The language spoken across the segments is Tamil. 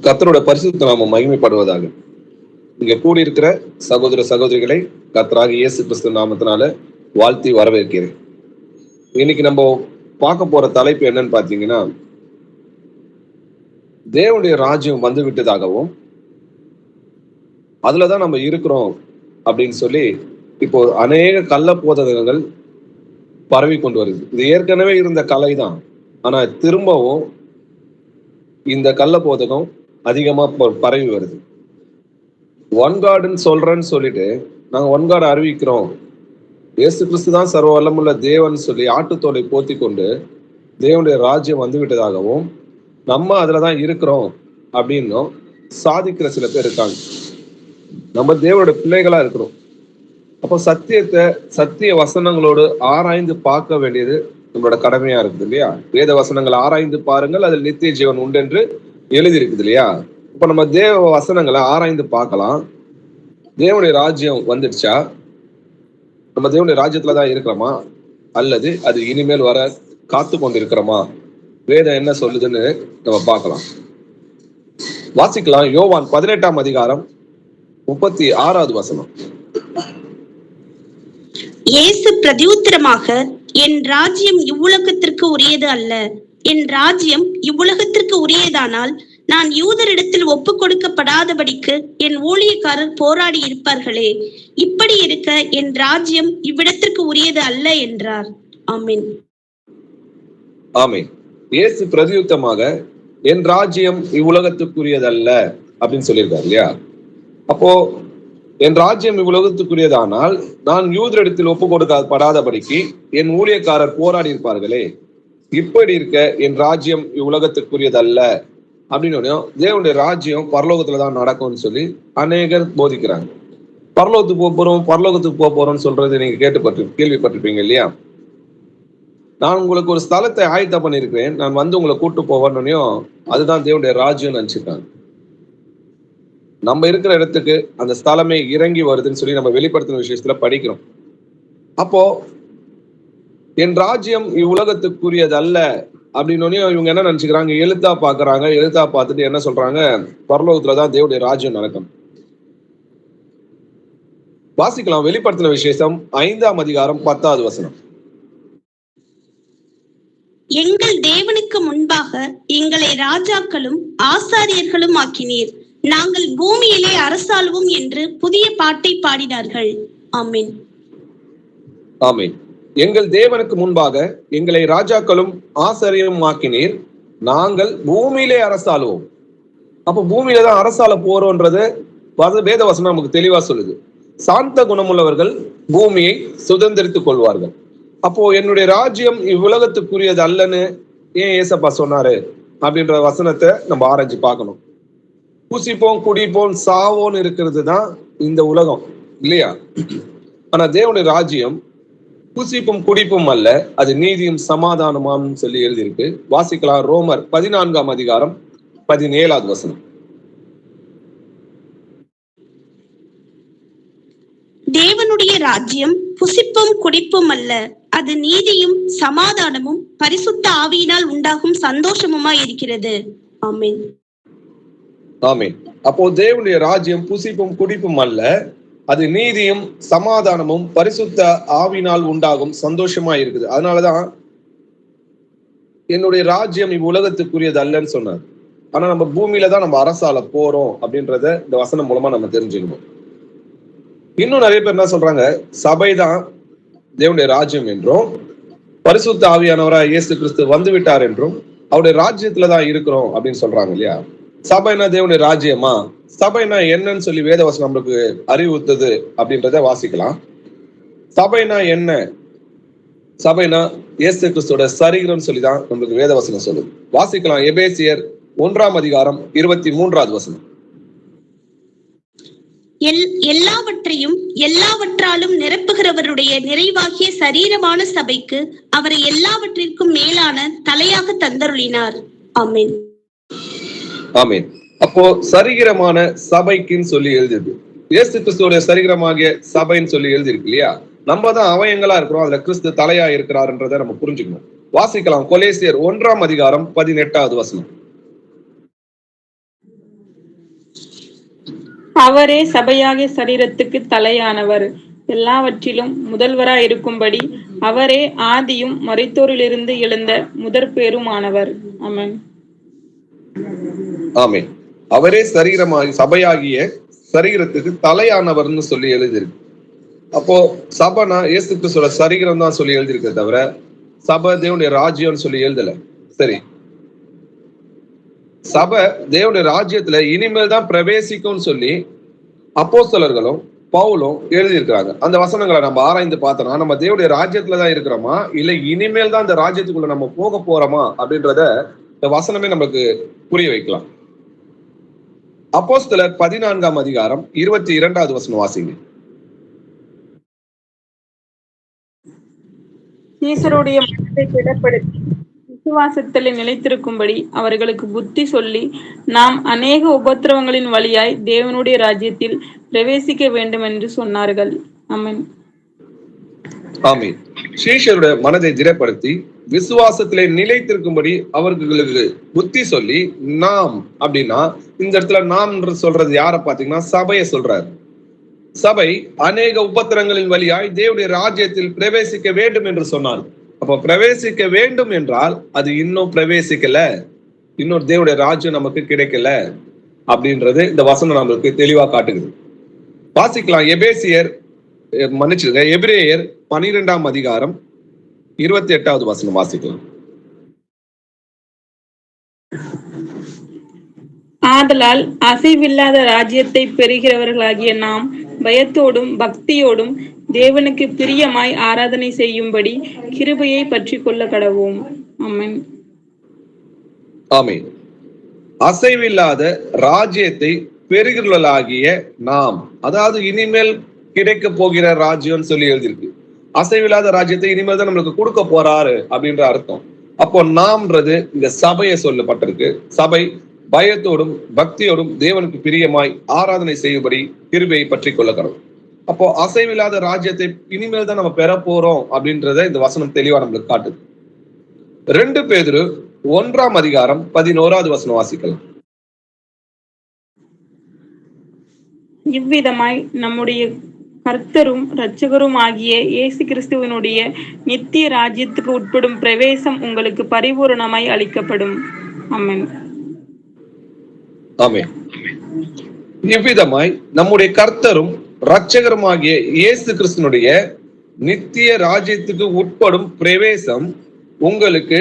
கர்த்தரோட பரிசுத்த நாமம் மகிமைப்படுவதாக. இங்க கூடியிருக்கிற சகோதர சகோதரிகளை கர்த்தராகிய இயேசு கிறிஸ்து நாமத்தினால வாழ்த்தி வரவேற்கிறேன். இன்னைக்கு நம்ம பார்க்க போற தலைப்பு என்னன்னு பாத்தீங்கன்னா, தேவனுடைய ராஜ்யம் வந்து விட்டதாகவும் அதுலதான் நம்ம இருக்கிறோம் அப்படின்னு சொல்லி இப்போ அநேக கள்ள போதகங்கள் பரவி கொண்டு வருது. இது ஏற்கனவே இருந்த கலை தான், ஆனா திரும்பவும் இந்த கள்ள போதகம் அதிகமா பரவி வருது. ஒன் கார்டுன்னு சொல்றேன்னு சொல்லிட்டு நாங்க ஒன் கார்டு அறிவிக்கிறோம், இயேசு கிறிஸ்து தான் சர்வ வல்லமுள்ள தேவன் சொல்லி ஆட்டுத்தோலை போத்தி கொண்டு தேவனுடைய ராஜ்யம் வந்து விட்டதாகவும் நம்ம அதுலதான் இருக்கிறோம் அப்படின்னும் சாதிக்கிற சில பேர் இருக்காங்க. நம்ம தேவனுடைய பிள்ளைகளா இருக்கிறோம். அப்போ சத்தியத்தை சத்திய வசனங்களோடு ஆராய்ந்து பார்க்க வேண்டியது நம்மளோட கடமையா இருக்குது இல்லையா? வேத வசனங்களை ஆராய்ந்து பாருங்கள், அதில் நித்திய ஜீவன் உண்டு என்று எழுதி இருக்குது இல்லையா? இப்ப நம்ம தேவ வசனங்களை ஆராய்ந்து பார்க்கலாம். தேவனுடைய ராஜ்யம் வந்துடுச்சா? நம்ம தேவனுடைய ராஜ்யத்துலதான் இருக்கிறோமா, அல்லது அது இனிமேல் வர காத்து கொண்டு இருக்கிறோமா? வேதம் என்ன சொல்லுதுன்னு நம்ம பார்க்கலாம். வாசிக்கலாம். யோவான் 18ஆம் அதிகாரம் 36வது வசனம். இயேசு பிரதியுத்தரமாக, என் ராஜ்யம் இவ்வுலகத்திற்கு உரியது அல்ல. என் ராஜ்யம் இவ்வுலகத்திற்கு உரியதானால் நான் யூதரிடத்தில் ஒப்புக் கொடுக்கப்படாதபடிக்கு என் ஊழியக்காரர் போராடி இருப்பார்களே. இப்படி இருக்க என் ராஜ்யம் இவ்விடத்திற்கு உரியது அல்ல என்றார். ஆமென். ஆமென். இயேசு பிரதியுத்தரமாக என் ராஜ்யம் இவ்வுலகத்துக்குரியதல்ல அப்படின்னு சொல்லியிருக்காரு இல்லையா? அப்போ என் ராஜ்யம் இவ்வுலகத்துக்குரியதானால் நான் யூதரிடத்தில் ஒப்பு கொடுக்கப்படாதபடிக்கு என் ஊழியக்காரர் போராடி இருப்பார்களே. இப்படி இருக்க என் ராஜ்யம் இவ்வுலகத்துக்குரியதல்ல அப்படின்னு தேவனுடைய ராஜ்யம் பரலோகத்துலதான் நடக்கும்னு சொல்லி அநேகர் போதிக்கிறாங்க. பரலோகத்துக்கு போறோம்னு சொல்றது நீங்க கேள்விப்பட்டிருப்பீங்க இல்லையா? நான் உங்களுக்கு ஒரு ஸ்தலத்தை ஆயத்தம் பண்ணியிருக்கிறேன், நான் வந்து உங்களை கூட்டு போவேன்னு அதுதான் தேவனுடைய ராஜ்யம் நினைச்சிருக்காங்க. நம்ம இருக்கிற இடத்துக்கு அந்த ஸ்தலமே இறங்கி வருதுன்னு சொல்லி நம்ம வெளிப்படுத்தின விஷயத்துல படிக்கிறோம். அப்போ என் ராஜ்யம் இவ்வுலகத்துக்குரியது அல்ல அப்படின்னு இவங்க என்ன நினைச்சுக்கிறாங்க? எழுத்தா பாக்குறாங்க. எழுத்தா பார்த்துட்டு என்ன சொல்றாங்க? பரலோகத்துலதான் தேவனுடைய ராஜ்யம் நடக்கும். வாசிக்கலாம். வெளிப்படுத்தின விசேஷம் 5ஆம் அதிகாரம் 10வது வசனம். எங்கள் தேவனுக்கு முன்பாக எங்களை ராஜாக்களும் ஆசாரியர்களும் ஆக்கினீர், நாங்கள் பூமியிலே அரசாளுவோம் என்று புதிய பாட்டை பாடினார்கள். ஆமென். ஆமென். எங்கள் தேவனுக்கு முன்பாக எங்களை ராஜாக்களும் ஆசாரியரும் ஆக்கினீர், நாங்கள் பூமியிலே அரசாளுவோம். அப்ப பூமியில தான் அரசாள போறோன்றது வேத வசனம் நமக்கு தெளிவா சொல்லுது. சாந்த குணமுள்ளவர்கள் பூமியை சுதந்திரித்துக் கொள்வார்கள். அப்போ என்னுடைய ராஜ்யம் இவ்வுலகத்துக்குரியது அல்லன்னு ஏன் ஏசப்பா சொன்னாரு அப்படின்ற வசனத்தை நம்ம ஆராய்ச்சி பார்க்கணும். புசிப்போம் குடிப்போம் சாவோன்னு இருக்கிறது தான் இந்த உலகம் இல்லையா? ஆனா தேவனுடைய ராஜ்யம் புசிப்பும் குடிப்பும் அல்ல, அது நீதியும் சமாதானமாம் சொல்லி எழுதியிருக்கு. வாசிக்கலாம். ரோமர் 14ஆம் அதிகாரம் 17வது வசனம். தேவனுடைய ராஜ்யம் புசிப்பும் குடிப்பும் அல்ல, அது நீதியும் சமாதானமும் பரிசுத்த ஆவியினால் உண்டாகும் சந்தோஷமுமா இருக்கிறது. ஆமென். ஆமென். அப்போ தேவனுடைய ராஜ்யம் புசிப்பும் குடிப்பும் அல்ல, அது நீதியும் சமாதானமும் பரிசுத்த ஆவியினால் உண்டாகும் சந்தோஷமா இருக்குது. அதனாலதான் என்னுடைய ராஜ்யம் இவ்வுலகத்துக்குரியது அல்லன்னு சொன்னார். ஆனா நம்ம பூமியில தான் நம்ம அரசால போறோம் அப்படின்றத இந்த வசனம் மூலமா நம்ம தெரிஞ்சுக்கணும். இன்னும் நிறைய பேர் என்ன சொல்றாங்க? சபைதான் தேவனுடைய ராஜ்யம் என்றும், பரிசுத்த ஆவியானவராக இயேசு கிறிஸ்து வந்து விட்டார் என்றும், அவருடைய ராஜ்யத்துலதான் இருக்கிறோம் அப்படின்னு சொல்றாங்க இல்லையா? சபைனா தேவனுடைய ராஜ்யமா? சபைனா என்னன்னு சொல்லி வேதவசனம் நம்மளுக்கு அறிவுறுத்தது அப்படின்றத வாசிக்கலாம். சபைனா என்ன? சபைனா இயேசு கிறிஸ்துவோட சரீரம் சொல்லிதான் நம்மளுக்கு வேதவசனம் சொல்லுது. வாசிக்கலாம். எபேசியர் 1ஆம் அதிகாரம் 23வது வசனம். எல்லாவற்றையும் எல்லாவற்றாலும் நிரப்புகிறவருடைய நிறைவாகிய சரீரமான சபைக்கு அவரை எல்லாவற்றிற்கும் மேலான தலையாக தந்தருளினார். ஆமென். ஆமென். அப்போ சரீரமான சபைக்குன்னு சொல்லி எழுதிருக்கு. இயேசு கிறிஸ்துவோட சரீரமாகிய சபைன்னு சொல்லி எழுதிருக்கு இல்லையா? நம்ம தான் அவயங்களா இருக்கிறோம், அதுல கிறிஸ்து தலையா இருக்கிறாருன்றதை நம்ம புரிஞ்சுக்கணும். வாசிக்கலாம். கொலேசியர் 1ஆம் அதிகாரம் 18வது வசனம். அவரே சபையாகிய சரீரத்துக்கு தலையானவர். எல்லாவற்றிலும் முதல்வராய் இருக்கும்படி அவரே ஆதியும் மரித்தோரிலிருந்து எழுந்த முதற்பேருமானவர். ஆமென். ஆமென். அவரே சபையாகிய சரீரத்துக்கு தலையானவர்னு சொல்லி எழுதியிருக்கு. அப்போ சபைனா இயேசு கிறிஸ்துவோட சரீரம் தான் சொல்லி எழுதியிருக்க தவிர சபை தேவனுடைய ராஜ்யம்னு சொல்லி எழுதல. சரி, சபை தேவனுடைய ராஜ்யத்துல இனிமேல் தான் பிரவேசிக்கும்னு சொல்லி அப்போஸ்தலர்களும் பவுலும் எழுதியிருக்கிறாங்க. அந்த வசனங்களை நம்ம ஆராய்ந்து பார்த்தோம்னா நம்ம தேவனுடைய ராஜ்யத்துலதான் இருக்கிறோமா இல்ல இனிமேல் தான் அந்த ராஜ்யத்துக்குள்ள நம்ம போக போறோமா அப்படின்றத இந்த வசனமே நமக்கு புரிய வைக்கலாம். அப்போஸ்தலர் 14ஆம் அதிகாரம் 22வது வசனம் வாசிங்க. சீசருடைய மனதை திடப்படுத்தி விசுவாசத்தில் நிலைத்திருக்கும்படி அவர்களுக்கு புத்தி சொல்லி, நாம் அநேக உபத்திரவங்களின் வழியாய் தேவனுடைய ராஜ்யத்தில் பிரவேசிக்க வேண்டும் என்று சொன்னார்கள். ஆமென். ஆமென். சீஷருடைய மனதை திடப்படுத்தி விசுவாசத்திலே நிலைத்திருக்கும்படி அவர்களுக்கு புத்தி சொல்லி, நாம் அப்படின்னா இந்த இடத்துல நாம் சொல்றது யார பாத்தீங்கன்னா சபையை சொல்றாரு. சபை அநேக உபத்திரங்களின் வழியாய் தேவனுடைய ராஜ்யத்தில் பிரவேசிக்க வேண்டும் என்று சொன்னார். அப்ப பிரவேசிக்க வேண்டும் என்றால் அது இன்னும் பிரவேசிக்கல, இன்னொரு தேவனுடைய ராஜ்யம் நமக்கு கிடைக்கல அப்படின்றது இந்த வசனம் நம்மளுக்கு தெளிவா காட்டுகிறது. வாசிக்கலாம். எபிரேயர் 12ஆம் அதிகாரம் 28வது வசனம் வாசிக்கலாம். ஆதலால் அசைவில்லாத ராஜ்யத்தை பெறுகிறவர்களாகிய நாம் பயத்தோடும் பக்தியோடும் தேவனுக்கு பிரியமாய் ஆராதனை செய்யும்படி கிருபையை பற்றி கொள்ள கடவோம். ஆமென். ஆமென். அசைவில்லாத ராஜ்யத்தை பெறுகிறவர்களாகிய நாம், அதாவது இனிமேல் கிடைக்க போகிற ராஜ்யம் சொல்லி எழுதியிருக்கு. அசைவில்லாத ராஜ்யத்தை இனிமேல் தான் நம்மளுக்கு கொடுக்க போறாரு அப்படின்ற அர்த்தம். அப்போ நாம்ன்றது இந்த சபையை சொல்லப்பட்டிருக்கு. சபை பயத்தோடும் பக்தியோடும் தேவனுக்கு பிரியமாய் ஆராதனை செய்யும்படி கிருபையை பற்றி கொள்ள கடவுள். அப்போ அசைவில்லாத ராஜ்யத்தை இனிமேல் தான் நம்ம பெற போறோம் அப்படின்றத இந்த வசனம் தெளிவா நம்மளுக்கு காட்டுது. 2 பேதுரு 1ஆம் அதிகாரம் 11வது வசனம் வாசிக்கலாம். இவ்விதமாய் நம்முடைய கர்த்தரும் இரட்சகரும் ஆகிய இயேசு கிறிஸ்துவினுடைய நித்திய ராஜ்யத்துக்கு உட்படும் பிரவேசம் உங்களுக்கு பரிபூரணமாய் அளிக்கப்படும். ஆமென். ஆமென். இவ்விதமாய் நம்முடைய கர்த்தரும் இரட்சகருமாகிய இயேசு கிறிஸ்துவினுடைய நித்திய ராஜ்யத்துக்கு உட்படும் பிரவேசம் உங்களுக்கு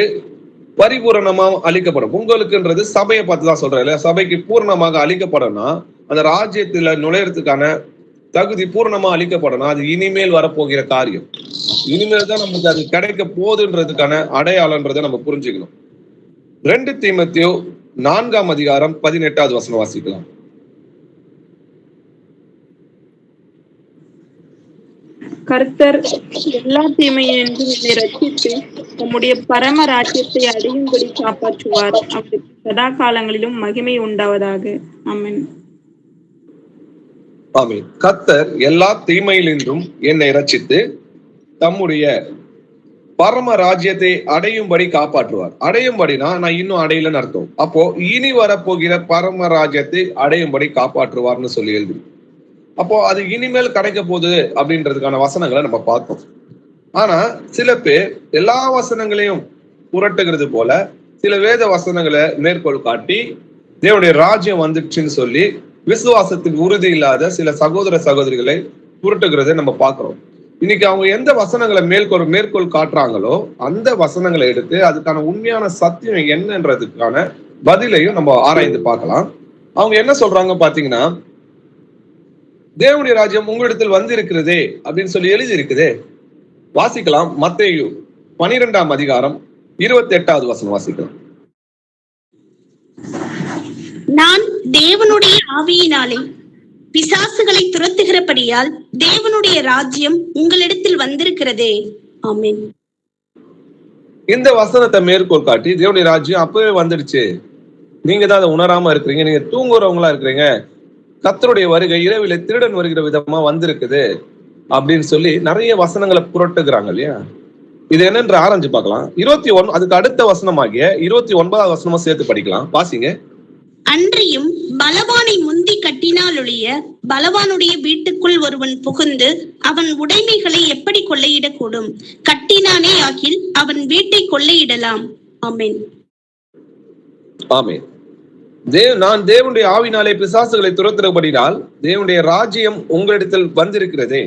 பரிபூரணமா அளிக்கப்படும். உங்களுக்குன்றது சபையை பார்த்து தான் சொல்றேன் இல்ல. சபைக்கு பூர்ணமாக அளிக்கப்படணும்னா அந்த ராஜ்யத்துல நுழையறதுக்கான தகுதி பூர்ணமா அளிக்கப்படணும். அது இனிமேல் வரப்போகிற காரியம். இனிமேல் தான் நமக்கு அது கிடைக்க போகுதுன்றதுக்கான அடையாளன்றதை நம்ம புரிஞ்சுக்கணும். 2 தீமோத்தேயு 4ஆம் அதிகாரம் 18வது வசனம் வாசிக்கலாம். கர்த்தர் எல்லா தீமையினின்றும் என்னை ரட்சித்து நம்முடைய பரம ராஜ்யத்தை அடையும்படி காப்பாற்றுவார். அவருக்கு சதா காலங்களிலும் மகிமை உண்டாவதாக. ஆமென். ஆமென். கர்த்தர் எல்லா தீமையிலின்றும் என்னை ரட்சித்து தம்முடைய பரம ராஜ்யத்தை அடையும்படி காப்பாற்றுவார். அடையும்படினா நான் இன்னும் அடையலன்னு அர்த்தம். அப்போ இனி வரப்போகிற பரம ராஜ்யத்தை அடையும்படி காப்பாற்றுவார்னு சொல்லி எழுது. அப்போ அது இனிமேல் கிடைக்க போகுது அப்படின்றதுக்கான வசனங்களை நம்ம பார்த்தோம். ஆனா சில பேர் எல்லா வசனங்களையும் புரட்டுகிறது போல சில வேத வசனங்களை மேற்கோள் காட்டி தேவனுடைய ராஜ்யம் வந்துச்சுன்னு சொல்லி விசுவாசத்துக்கு உறுதி இல்லாத சில சகோதர சகோதரிகளை புரட்டுகிறதை நம்ம பார்க்கிறோம். இன்னைக்கு அவங்க எந்த வசனங்களை மேற்கோள் காட்டுறாங்களோ அந்த வசனங்களை எடுத்து அதுக்கான உண்மையான சத்தியம் என்னன்றதுக்கான பதிலையும் நம்ம ஆராய்ந்து பார்க்கலாம். அவங்க என்ன சொல்றாங்க பாத்தீங்கன்னா, தேவனுடைய ராஜ்யம் உங்களிடத்தில் வந்து இருக்கிறதே அப்படின்னு சொல்லி எழுதி இருக்குதே. வாசிக்கலாம். மத்தேயு 12ஆம் அதிகாரம் 28வது வசனம் வாசிக்கலாம். நான் தேவனுடைய ஆவியினாலே பிசாசுகளை துரத்துகிறபடியால் தேவனுடைய ராஜ்யம் உங்களிடத்தில் வந்திருக்கிறதே. ஆமென். இந்த வசனத்தை மேற்கோள் காட்டி தேவனுடைய ராஜ்யம் அப்பவே வந்துடுச்சு, நீங்க தான் அதை உணராம இருக்கிறீங்க, நீங்க தூங்குறவங்களா இருக்கிறீங்க, கர்த்தருடைய வருகை இரவில திருடன் வருகிற விதமா வந்திருக்குது அப்படின்னு சொல்லி நிறைய வசனங்களை புரட்டுகிறாங்க இல்லையா. இது என்னன்ற ஆரஞ்சு பார்க்கலாம். 21 அதுக்கு அடுத்த வசனமாகிய 29வது வசனமா சேர்த்து படிக்கலாம். வாசிங்க. அன்றியும் பலவானை முந்தி கட்டினாலொழிய பலவானுடைய வீட்டுக்குள் ஒருவன் புகுந்து அவன் உடைமைகளை எப்படி கொள்ளையிடக்கூடும்? கட்டினானே ஆகில் அவன் வீட்டை கொள்ளையிடலாம். ஆமென். ஆமென். நான் தேவனுடைய ஆவினாலே பிசாசுகளை துரத்துறபடினால் தேவனுடைய ராஜ்யம் உங்களிடத்தில் வந்திருக்கிறதே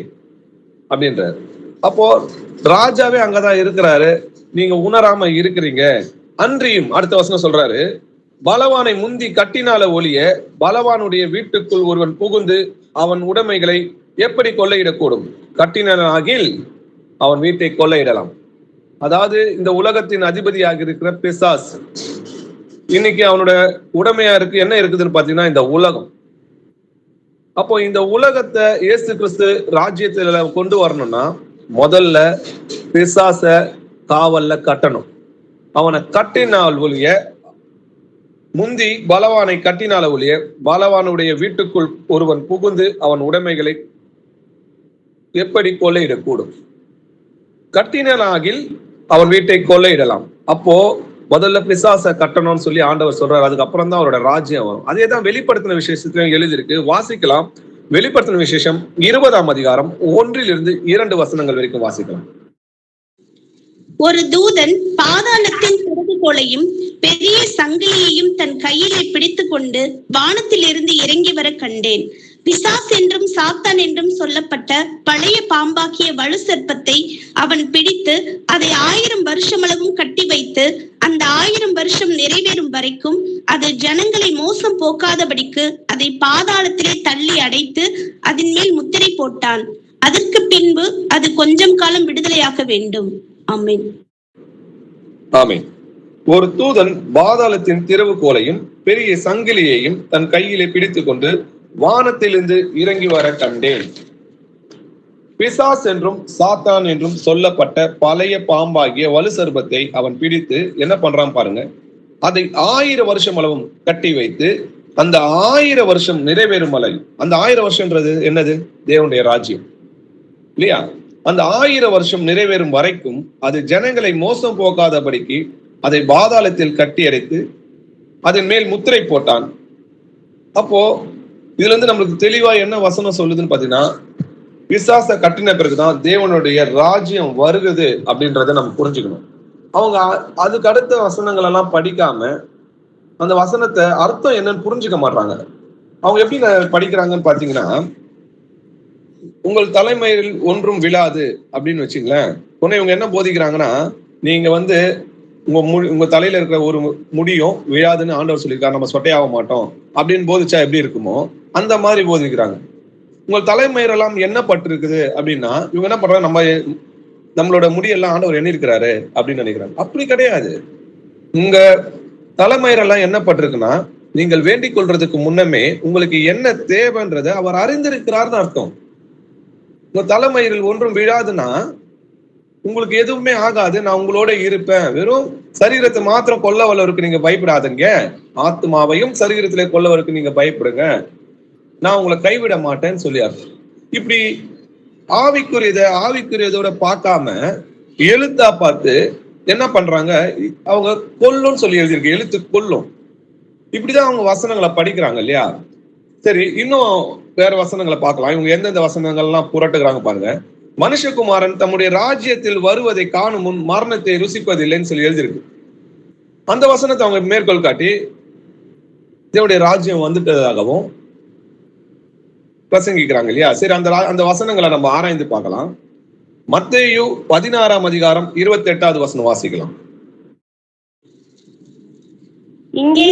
அப்படின்றார். அப்போ ராஜாவே அங்கதான் இருக்கிறாரு, நீங்க உணராம இருக்கிறீங்க. அன்றியும் அடுத்த வசனம் சொல்றாரு, பலவானை முந்தி கட்டினால ஒழிய பலவானுடைய வீட்டுக்குள் ஒருவன் புகுந்து அவன் உடைமைகளை எப்படி கொள்ளையிடக்கூடும்? கட்டினாகில் அவன் வீட்டை கொள்ளையிடலாம். அதாவது இந்த உலகத்தின் அதிபதியாக இருக்கிற பிசாஸ் இன்னைக்கு அவனோட உடைமையா இருக்கு. என்ன இருக்குதுன்னு பாத்தீங்கன்னா இந்த உலகம். அப்போ இந்த உலகத்தை இயேசு கிறிஸ்து ராஜ்யத்துல கொண்டு வரணும்னா முதல்ல பிசாச காவல்ல கட்டணும். அவனை கட்டினால் ஒழிய முந்தி பலவானை கட்டினால ஒழிய பலவானுடைய வீட்டுக்குள் ஒருவன் புகுந்து அவன் உடைமைகளை எப்படி கொள்ளையிடக்கூடும்? கட்டினாகில் அவன் வீட்டை கொள்ளையிடலாம். அப்போ முதல்ல பிசாச கட்டணும்னு சொல்லி ஆண்டவர் சொல்றாரு. அதுக்கப்புறம் தான் அவரோட ராஜ்யம் வரும். அதே தான் வெளிப்படுத்தின விசேஷத்திலும் எழுதியிருக்கு. வாசிக்கலாம். வெளிப்படுத்தின விசேஷம் 20ஆம் அதிகாரம் 1-2 வசனங்கள் வரைக்கும் வாசிக்கலாம். ஒரு தூதன் பாதாளத்தின் திறவுகோலையும் பெரிய சங்கிலியையும் தன் கையிலே பிடித்துக் கொண்டு வானத்திலிருந்து இறங்கி வர கண்டேன். பிசாஸ் என்றும் சாத்தான் என்றும் சொல்லப்பட்ட பழைய பாம்பாகிய வலு சர்ப்பத்தை அவன் பிடித்து அதை 1000 வருஷமளவும் கட்டி வைத்து அந்த 1000 வருஷம் நிறைவேறும் வரைக்கும் அது ஜனங்களை மோசம் போக்காதபடிக்கு அதை பாதாளத்திலே தள்ளி அடைத்து அதன் மேல் முத்திரை போட்டான். அதற்கு பின்பு அது கொஞ்சம் காலம் விடுதலையாக வேண்டும். ஆமென். ஆமென். ஒரு தூதன் பாதாளத்தின் திறவுகோலையும் பெரிய சங்கிலியையும் தன் கையிலே பிடித்துக் கொண்டு வானத்திலிருந்து இறங்கி வர கண்டேன். பிசாஸ் என்றும் சாத்தான் என்றும் சொல்லப்பட்ட பழைய பாம்பாகிய வலு சர்ப்பத்தை அவன் பிடித்து என்ன பண்றான் பாருங்க. அதை 1000 வருஷம் அளவும் கட்டி வைத்து அந்த 1000 வருஷம் நிறைவேறும் வரை, அந்த 1000 வருஷம்ன்றது என்னது? தேவனுடைய ராஜ்யம் இல்லையா? அந்த 1000 வருஷம் நிறைவேறும் வரைக்கும் அது ஜனங்களை மோசம் போக்காதபடிக்கு அதை பாதாளத்தில் கட்டி அடைத்து அதன் மேல் முத்திரை போட்டான். அப்போ இதுல இருந்து நம்மளுக்கு தெளிவா என்ன வசனம் சொல்லுதுன்னு பாத்தீங்கன்னா, பிசாச கட்டின பிறகுதான் தேவனுடைய ராஜ்யம் வருகிறது அப்படின்றத நம்ம புரிஞ்சுக்கணும். அவங்க அதுக்கு அடுத்த வசனங்கள் எல்லாம் படிக்காம அந்த வசனத்தை அர்த்தம் என்னன்னு புரிஞ்சுக்க மாட்டாங்க. அவங்க எப்படி படிக்கிறாங்கன்னு பாத்தீங்கன்னா, உங்கள் தலைமையில் ஒன்றும் விழாது அப்படின்னு வச்சுங்களேன். உடனே இவங்க என்ன போதிக்கிறாங்கன்னா, நீங்க உங்க தலையில இருக்கிற ஒரு முடியும் விழாதுன்னு ஆண்டவர் சொல்லியிருக்காரு, நம்ம சொட்டையாக மாட்டோம் அப்படின்னு போதிச்சா எப்படி இருக்குமோ அந்த மாதிரி போதிக்கிறாங்க. உங்கள் தலைமயிரெல்லாம் என்ன பட்டிருக்குது அப்படின்னா இவங்க என்ன பண்றாங்க, நம்மளோட முடியெல்லாம் ஆண்டவர் எண்ணிருக்கிறாரு அப்படின்னு நினைக்கிறாங்க. அப்படி கிடையாது. உங்க தலைமயிரெல்லாம் என்ன பட்டிருக்குன்னா நீங்கள் வேண்டிக் கொள்றதுக்கு முன்னமே உங்களுக்கு என்ன தேவைன்றதை அவர் அறிந்திருக்கிறார்னு அர்த்தம். உங்க தலைமயிரில் ஒன்றும் விழாதுன்னா உங்களுக்கு எதுவுமே ஆகாது, நான் உங்களோட இருப்பேன். வெறும் சரீரத்தை மாத்திரம் கொல்லவல்லவருக்கு நீங்க பயப்படாதீங்க, ஆத்மாவையும் சரீரத்திலே கொல்லவருக்கு நீங்க பயப்படுங்க, நான் உங்களை கைவிட மாட்டேன்னு சொல்லியாரு. இப்படி ஆவிக்குரியதோட பார்க்காம எழுத்தா பார்த்து என்ன பண்றாங்க, அவங்க கொல்லும்னு சொல்லி எழுதியிருக்கு, எழுத்து கொல்லும். இப்படிதான் அவங்க வசனங்களை படிக்கிறாங்க இல்லையா? சரி, இன்னும் வேற வசனங்களை பார்க்கலாம். இவங்க எந்தெந்த வசனங்கள்லாம் புரட்டுகிறாங்க பாருங்க. மனுஷகுமாரன் தம்முடைய ராஜ்யத்தில் வருவதை காணும் முன் மரணத்தை ருசிப்பதில்லைன்னு சொல்லி எழுதியிருக்கு. அந்த வசனத்தை அவங்க மேற்கோள் காட்டி தேவனுடைய ராஜ்யம் வந்துட்டதாகவும் பிரசங்கிக்கிறாங்க இல்லையா? சரி, அந்த வசனங்களை நம்ம ஆராய்ந்து பார்க்கலாம். மத்தேயு 16ஆம் அதிகாரம் 28வது வசனம் வாசிக்கலாம். இங்கே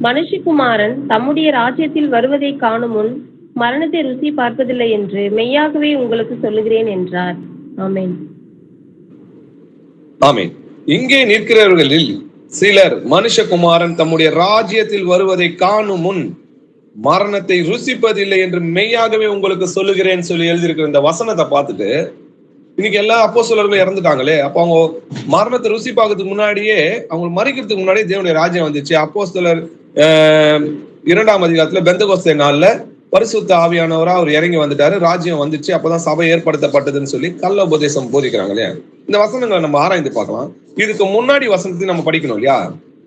மனுஷகுமாரன் தம்முடைய ராஜ்யத்தில் வருவதை காணும் முன் மரணத்தை ருசி பார்ப்பதில்லை என்று மெய்யாகவே உங்களுக்கு சொல்லுகிறேன் என்றார். ஆமென். ஆமென். இங்கே நிற்கிறவர்களில் சிலர் மனுஷகுமாரன் தம்முடைய ராஜ்யத்தில் வருவதை காணும் முன் மரணத்தை ருசிப்பதில்லை என்று மெய்யாகவே உங்களுக்கு சொல்லுகிறேன்னு சொல்லி எழுதியிருக்கிற இந்த வசனத்தை பார்த்துட்டு இன்னைக்கு எல்லா அப்போஸ்தலர்களும் இறந்துட்டாங்களே, அப்போ அவங்க மரணத்தை ருசி பார்க்கறதுக்கு முன்னாடியே, அவங்க மறிக்கிறதுக்கு முன்னாடியே தேவனுடைய ராஜ்யம் வந்துச்சு. அப்போஸ்தலர் 2ஆம் அதிகாரத்துல பெந்தகோஸ்தே நாள்ல பரிசுத்த ஆவியானவரா அவர் இறங்கி வந்துட்டாரு, ராஜ்யம் வந்துச்சு, அப்பதான் சபை ஏற்படுத்தப்பட்டதுன்னு சொல்லி கள்ள உபதேசம் போதிக்கிறாங்க இல்லையா? இந்த வசனங்களை நம்ம ஆராய்ந்து பார்க்கலாம். இதுக்கு முன்னாடி வசனத்தையும் நம்ம படிக்கணும் இல்லையா?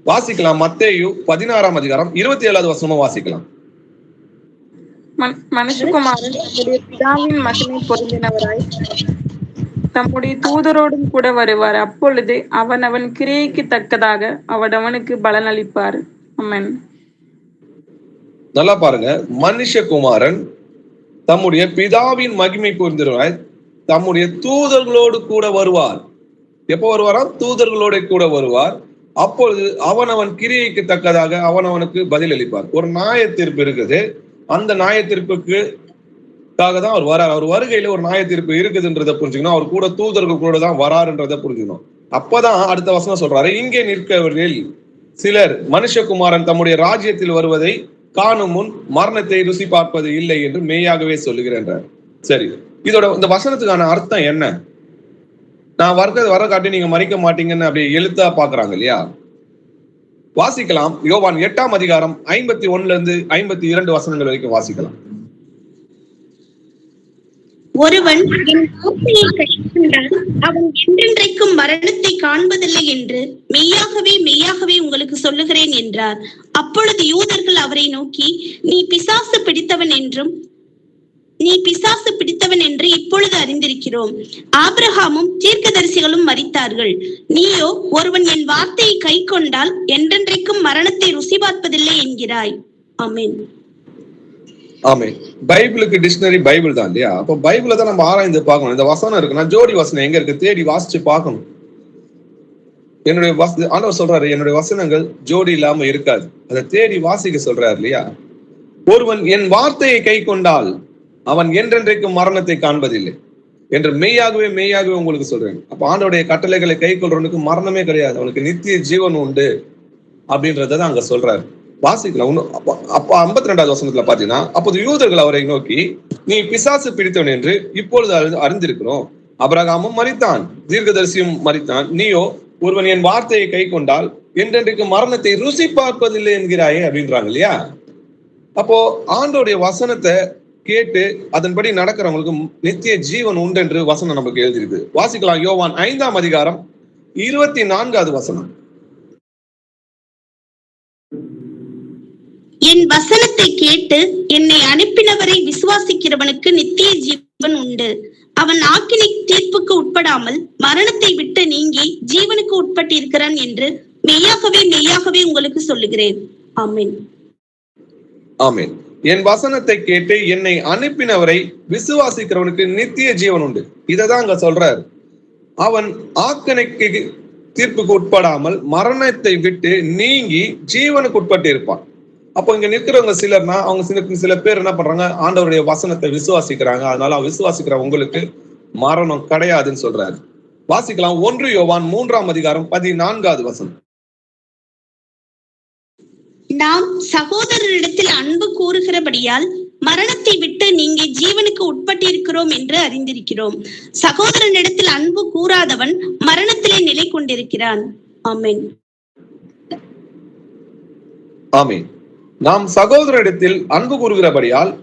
வாசிக்கலாம். மத்தேயு 16ஆம் அதிகாரம் 27வது வசனமும் வாசிக்கலாம். மனுஷகுமாரன் தம்முடைய பிதாவின் மகிமை பொருந்தினவராய் தம்முடைய தூதரோடும் கூட வருவார். அப்பொழுது அவன் கிரியைக்கு தக்கதாக அவனுக்கு பலன் அளிப்பார். ஆமென். நல்லா பாருங்க, மனுஷகுமாரன் தம்முடைய பிதாவின் மகிமை பொருந்தினவராய் தம்முடைய தூதர்களோடு கூட வருவார். எப்போ வருவாராம்? தூதர்களோட கூட வருவார். அப்பொழுது அவன் கிரியைக்கு தக்கதாக அவனுக்கு பதில் அளிப்பார். ஒரு நியாய தீர்ப்பு இருக்குது. அந்த நியாய தீர்ப்புக்காக தான் அவர் வரார். அவர் வருகையில ஒரு நியாய தீர்ப்பு இருக்குதுன்றதை புரிஞ்சுக்கணும். அவர் கூட தூதர்கள் கூட தான் வராருன்றதை புரிஞ்சுக்கணும். அப்பதான் அடுத்த வசனம் சொல்றாரு, இங்கே நிற்கவர்களில் சிலர் மனுஷகுமாரன் தம்முடைய ராஜ்யத்தில் வருவதை காணும் முன் மரணத்தை ருசி பார்ப்பது இல்லை என்று மெய்யாகவே சொல்லுகிறேன். சரி, இதோட இந்த வசனத்துக்கான அர்த்தம் என்ன? நான் வர காட்டி நீங்க மறிக்க மாட்டீங்கன்னு அப்படி எழுத்தா பாக்குறாங்க இல்லையா? வாசிக்கலாம். யோவான் 8ஆம் அதிகாரம் 51 52 வசனங்கள் வரைக்கும் வாசிக்கலாம். ஒருவன் என் வார்த்தையை கைக்கொண்டால் அவன் என்றென்றைக்கும் மரணத்தை காண்பதில்லை என்று மெய்யாகவே மெய்யாகவே உங்களுக்கு சொல்லுகிறேன் என்றார். அப்பொழுது யூதர்கள் அவரை நோக்கி, நீ பிசாசு பிடித்தவன் என்று இப்பொழுது அறிந்திருக்கிறோம். ஆபிரகாமும் தீர்க்கதரிசிகளும் மரித்தார்கள். நீயோ ஒருவன் என் வார்த்தையை கை கொண்டால் என்றென்றைக்கும் மரணத்தை ருசி பார்ப்பதில்லை என்கிறாய். ஆமென். ஆமென். பைபிளுக்கு டிக்ஷனரி பைபிள் தான் இல்லையா? அப்போ பைபிளை தான் நம்ம ஆராய்ந்து பார்க்கணும். இந்த வசனம் இருக்குன்னா ஜோடி வசனம் எங்க இருக்கு தேடி வாசிச்சு பார்க்கணும். என்னுடைய ஆண்டவர் சொல்றாரு, என்னுடைய வசனங்கள் ஜோடி இல்லாம இருக்காது, அதை தேடி வாசிக்க சொல்றாரு இல்லையா? ஒருவன் என் வார்த்தையை கை கொண்டால் அவன் என்றென்றைக்கும் மரணத்தை காண்பதில்லை என்று மெய்யாகவே மெய்யாகவே உங்களுக்கு சொல்றேன். அப்ப ஆண்டோடைய கட்டளைகளை கை கொள்றவனுக்கு மரணமே கிடையாது, அவனுக்கு நித்திய ஜீவன் உண்டு அப்படின்றத அங்க சொல்றாரு. வாசிக்கலாம். அப்ப 52வது வசனத்துல பாத்தீங்கன்னா, அப்போது யூதர்கள் அவரை நோக்கி, நீ பிசாசு பிடித்தவன் என்று இப்பொழுது அறிந்திருக்கிறோம். அபிரகாமும் மரித்தான், தீர்க்கதரிசியும் மரித்தான், நீயோ ஒருவன் என் வார்த்தையை கை கொண்டால் என்றென்றைக்கு மரணத்தை ருசி பார்ப்பதில்லை என்கிறாயே அப்படின்றாங்க இல்லையா? அப்போ ஆண்டோடைய வசனத்தை கேட்டு அதன்படி நடக்கிறவங்களுக்கு நித்திய ஜீவன் உண்டு என்று வசனம் நமக்கு எழுதியிருக்கு. வாசிக்கலாம். யோவான் 5ஆம் அதிகாரம் 24வது வசனம். என் வசனத்தை கேட்டு என்னை அனுப்பினவரை விசுவாசிக்கிறவனுக்கு நித்திய ஜீவன் உண்டு. அவன் ஆக்கினை தீர்ப்புக்கு உட்படாமல் மரணத்தை விட்டு நீங்கி ஜீவனுக்கு உட்பட்டிருக்கிறான் என்று மெய்யாகவே மெய்யாகவே உங்களுக்கு சொல்லுகிறேன். ஆமென். ஆமென். என் வசனத்தை கேட்டு என்னை அனுப்பினவரை விசுவாசிக்கிறவனுக்கு நித்திய ஜீவன் உண்டு. இததான் அங்க சொல்றாரு. அவன் ஆக்கினைக்கு தீர்ப்புக்கு உட்படாமல் மரணத்தை விட்டு நீங்கி ஜீவனுக்கு உட்பட்டு இருப்பான். அப்போ இங்க நிற்கிறவங்க சிலர்னா அவங்க சில பேர் என்ன பண்றாங்க, ஆண்டவருடைய வசனத்தை விசுவாசிக்கிறாங்க. அதனால விசுவாசிக்கிற உங்களுக்கு மரணம் கிடையாதுன்னு சொல்றாரு. வாசிக்கலாம். 1 யோவான் 3ஆம் அதிகாரம் 14வது வசனம். நாம் சகோதரரிடத்தில் அன்பு கூறுகிறபடியால் மரணத்தை விட்டு நீங்க ஜீவனுக்கு உட்பட்டிருக்கிறோம் என்று அறிந்திருக்கிறோம். சகோதரனிடத்தில் அன்பு கூறாதவன் மரணத்திலே நிலை கொண்டிருக்கிறான். ஆமென். ஆமென். நாம் சகோதரரிடத்தில் அன்பு கூறுகிறபடியால்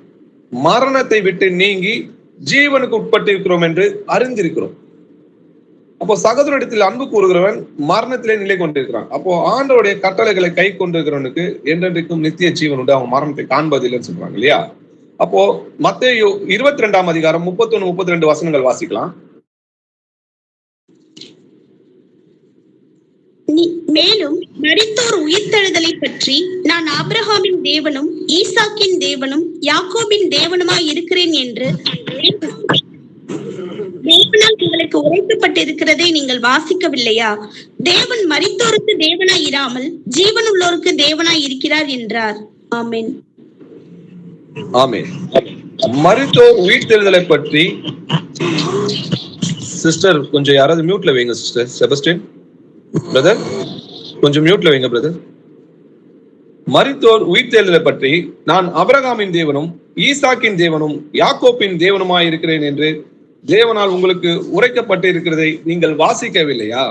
மரணத்தை விட்டு நீங்கி ஜீவனுக்கு உட்பட்டிருக்கிறோம் என்று அறிந்திருக்கிறோம். அப்போ சகோதரனிடத்தில் அன்பு கூறுகிறவன் மரணத்திலே நிலை கொண்டிருக்கிறான். அப்போ ஆண்டவருடைய கட்டளைகளை கை கொண்டிருக்கிறவனுக்கு என்றென்றைக்கும் நித்திய ஜீவன் உண்டு, அவன் மரணத்தை காண்பதில்லைன்னு சொல்றாங்க இல்லையா? அப்போ மத்தேயு 22ஆம் அதிகாரம் 31 32 வசனங்கள் வாசிக்கலாம். மேலும் மரித்தோர் உயிர்த்தெழுதலை பற்றி நான் ஆபிரகாமின் தேவனும் ஈசாக்கின் தேவனும் யாக்கோபின் தேவனுமாய் இருக்கிறேன் என்று தேவனால் உங்களுக்கு உரைக்கப்பட்டிருக்கிறதை நீங்கள் வாசிக்கவில்லையா? தேவன் மரித்தோருக்கு தேவனாய் இராமல் ஜீவன் உள்ளோருக்கு தேவனாய் இருக்கிறார் என்றார். ஆமென். ஆமென். மரித்தோர் உயிர்த்தெழுதலை பற்றி சிஸ்டர் கொஞ்சம் யாராவது மியூட்ல வைங்க. சிஸ்டர் செபஸ்டின் பிரதர் கொஞ்சம் மியூட்ல வைங்க பிரதர். மரித்தோர் உயிர்த்தெழுதலை பற்றி நான் ஆபிரகாமின் தேவனும் ஈசாக்கின் தேவனும் யாக்கோபின் தேவனுமாய் இருக்கிறேன் என்று தேவனால் உங்களுக்கு உரைக்கப்பட்டு இருக்கிறதை நீங்கள் வாசிக்கவில்லையா?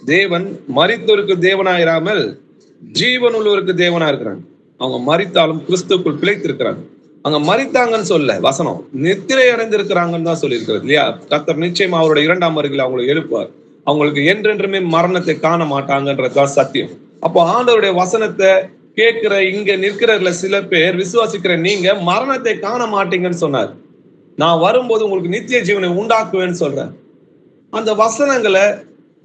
தேவன் மரித்தோருக்கு தேவனாயிராமல் ஜீவன் உள்ளவருக்கு தேவனா இருக்கிறாங்க. அவங்க மரித்தாலும் கிறிஸ்துக்குள் பிழைத்திருக்கிறாங்க. அங்க மரித்தாங்கன்னு சொல்ல வசனம், நித்திரை அடைந்திருக்கிறாங்கன்னு தான் சொல்லி இருக்கிறது இல்லையா? கர்த்தர் நிச்சயமா அவருடைய 2ஆம் வருகையில் அவங்களை எழுப்புவார். அவங்களுக்கு என்றென்றுமே மரணத்தை காண மாட்டாங்கன்றதுதான் சத்தியம். அப்போ ஆண்டவருடைய வசனத்தை கேட்கிற இங்க நிற்கிற சில பேர் விசுவாசிக்கிற நீங்க மரணத்தை காண மாட்டீங்கன்னு சொன்னார். நான் வரும்போது உங்களுக்கு நித்திய ஜீவனை உண்டாக்குவேன்னு சொல்றேன். அந்த வசனங்களை,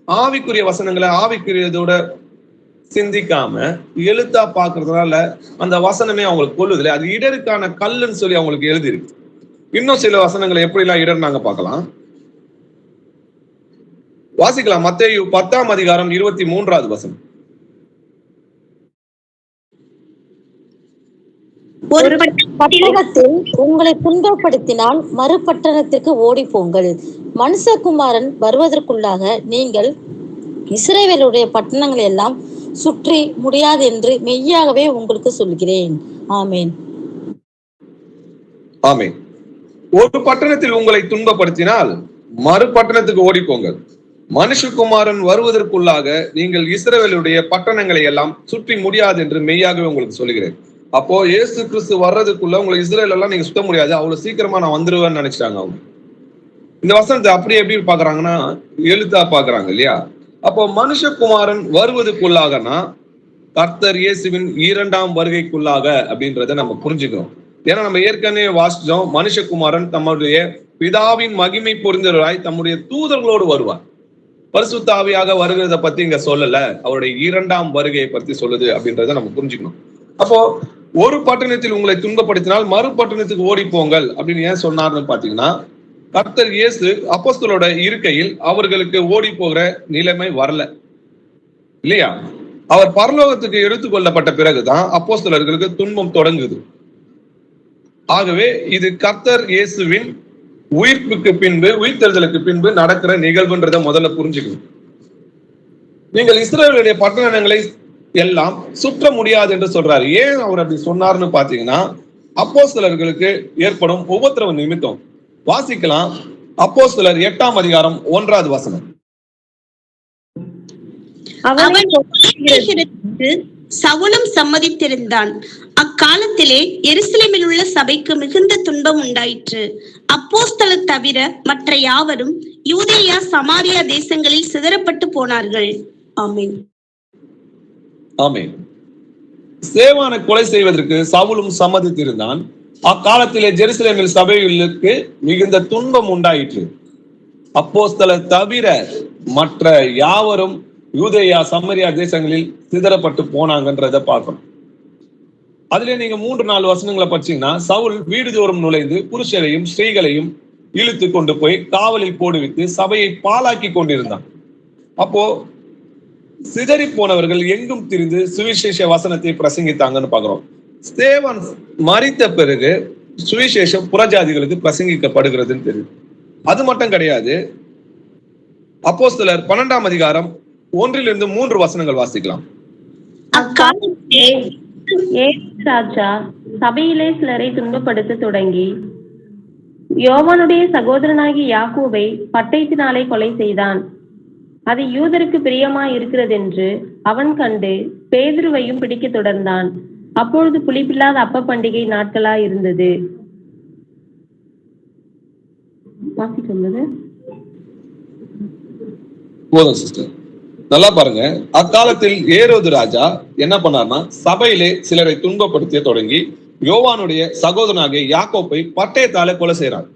ஆவிக்குரிய வசனங்களை ஆவிக்குரியதோட சிந்திக்காம எழுத்தா பாக்குறதுனால அந்த வசனமே அவங்களுக்கு கொள்ளுதுல. அது இடருக்கான கல்லுன்னு சொல்லி அவங்களுக்கு எழுதிருக்கு. இன்னும் சில வசனங்களை எப்படி எல்லாம் இடர் நாங்க பார்க்கலாம், வாசிக்கலாம். மத்தேயு 10ஆம் அதிகாரம் 23வது வசனம். ஒரு பட்டணத்தில் உங்களை துன்பப்படுத்தினால் மறுபட்டணத்திற்கு ஓடி போங்கள். மனுஷகுமாரன் வருவதற்குள்ளாக நீங்கள் இஸ்ரவேலுடைய பட்டணங்களை எல்லாம் சுற்றி முடியாது என்று மெய்யாகவே உங்களுக்கு சொல்கிறேன். ஆமேன். ஆமேன். ஒரு பட்டணத்தில் உங்களை துன்பப்படுத்தினால் மறுபட்டணத்துக்கு ஓடி போங்கள். மனுஷகுமாரன் வருவதற்குள்ளாக நீங்கள் இஸ்ரவேலுடைய பட்டணங்களை எல்லாம் சுற்றி முடியாது என்று மெய்யாகவே உங்களுக்கு சொல்கிறேன். அப்போ இயேசு கிறிஸ்து வர்றதுக்குள்ள உங்களை இஸ்ரேல் எல்லாம் நீங்க சுத்த முடியாது, அவ்வளவு சீக்கிரமா நான் வந்துருவேன்னு நினைச்சிட்டாங்க அவங்க. இந்த வசனத்தை அப்படியே எப்படி பாக்குறாங்கன்னா எழுத்தா பாக்குறாங்க இல்லையா? அப்போ மனுஷகுமாரன் வருவதற்குள்ளாகனா கர்த்தர் இயேசுவின் 2ஆம் வருகைக்குள்ளாக அப்படின்றத நம்ம புரிஞ்சுக்கிறோம். ஏன்னா நம்ம ஏற்கனவே வாசிச்சோம், மனுஷகுமாரன் தம்முடைய பிதாவின் மகிமை பொருந்தவராய் தம்முடைய தூதர்களோடு வருவார். பரிசுத்த ஆவியாக வருகிறத பத்தி இங்க சொல்லல, அவருடைய 2ஆம் வருகையை பத்தி சொல்லுது அப்படின்றத நம்ம புரிஞ்சுக்கணும். அப்போ ஒரு பட்டணத்தில் உங்களை துன்பப்படுத்தினால் மறுபட்டணத்துக்கு ஓடி போங்கள் அப்படின்னு ஏன் சொன்னார்னு பாத்தீங்கன்னா, கர்த்தர் இயேசு அப்போஸ்தலரோட இருக்கையில் அவர்களுக்கு ஓடி போகிற நிலைமை வரல இல்லையா? அவர் பரலோகத்துக்கு எடுத்துக்கொள்ளப்பட்ட பிறகுதான் அப்போஸ்தலர்களுக்கு துன்பம் தொடங்குது. ஆகவே இது கர்த்தர் இயேசுவின் உயிர்ப்புக்கு பின்பு, உயிர்த்தெழுதலுக்கு பின்பு நடக்கிற நிகழ்வுன்றதை முதல்ல புரிஞ்சுக்கணும். நீங்கள் இஸ்ரவேலுடைய பட்டணங்களை எல்லாம் சுற்ற முடியாது என்று சொல்றாரு. ஏன் அவர் அப்படி சொன்னார்னு பாத்தீங்கன்னா, அப்போஸ்தலர்களுக்கு ஏற்படும் உபத்திரவ நிமித்தம். வாசிக்கலாம், அப்போஸ்தலர் 8ஆம் அதிகாரம் 1வது வசனம். சவுலும் சம்மதித்திருந்தான். அக்காலத்திலே எருசலேமில் உள்ள சபைக்கு மிகுந்த துன்பம் உண்டாயிற்று. அப்போஸ்தலர் தவிர மற்ற யாவரும் யூதேயா சமாரியா தேசங்களில் சிதறப்பட்டு போனார்கள். ஆமென். ஆமென். சேவானை கொலை செய்வதற்கு சவுலும் சம்மதித்திருந்தான். அக்காலத்திலே ஜெருசலேமில் சபைகளுக்கு மிகுந்த துன்பம் உண்டாயிற்று. அப்போஸ்தலர் தவிர மற்ற யாவரும் யூதேயா சமரியா தேசங்களில் சிதறப்பட்டு போனாங்கன்றத பார்க்கணும். அதுல நீங்க 3-4 வசனங்களை படிச்சீங்கன்னா, சவுல் வீடுதோறும் நுழைந்து புருஷரையும் ஸ்திரீகளையும் இழுத்து கொண்டு போய் காவலில் போடுவித்து சபையை பாழாக்கி கொண்டிருந்தான். அப்போ சிதறி போனவர்கள் எங்கும் திரிந்து சுவிசேஷ வசனத்தை பிரசங்கித்தாங்கன்னு பாக்குறோம். ஸ்தேவான் மரித்த பிறகு சுவிசேஷம் புறஜாதிகளுக்கு பிரசங்கிக்கப்படுகிறதுன்னு தெரியுது. அது மட்டும் கிடையாது. அப்போஸ்தலர் 12ஆம் அதிகாரம் 1லிருந்து 3 வசனங்கள் வாசிக்கலாம். அக்காலத்திலே ராஜா சபையிலே சிலரை துன்பப்படுத்த தொடங்கி யோவானுடைய சகோதரனாகிய யாக்கோபை பட்டயத்தினாலே கொலை செய்தான். அது யூதருக்கு பிரியமாய் இருக்கிறதென்று அவன் கண்டு பேதுருவையும் பிடிக்க தொடர்ந்தான். அப்பொழுது புளிப்பில்லாத அப்ப பண்டிகை நாட்களாய் இருந்தது. போதும் சிஸ்டர், நல்லா பாருங்க. அக்காலத்தில் ஏரோது ராஜா என்ன பண்ணார்னா, சபையிலே சிலரை துன்பப்படுத்திய தொடங்கி யோவானுடைய சகோதரனாகிய யாக்கோப்பை பட்டயத்தாலே கொலை செய்யறார்.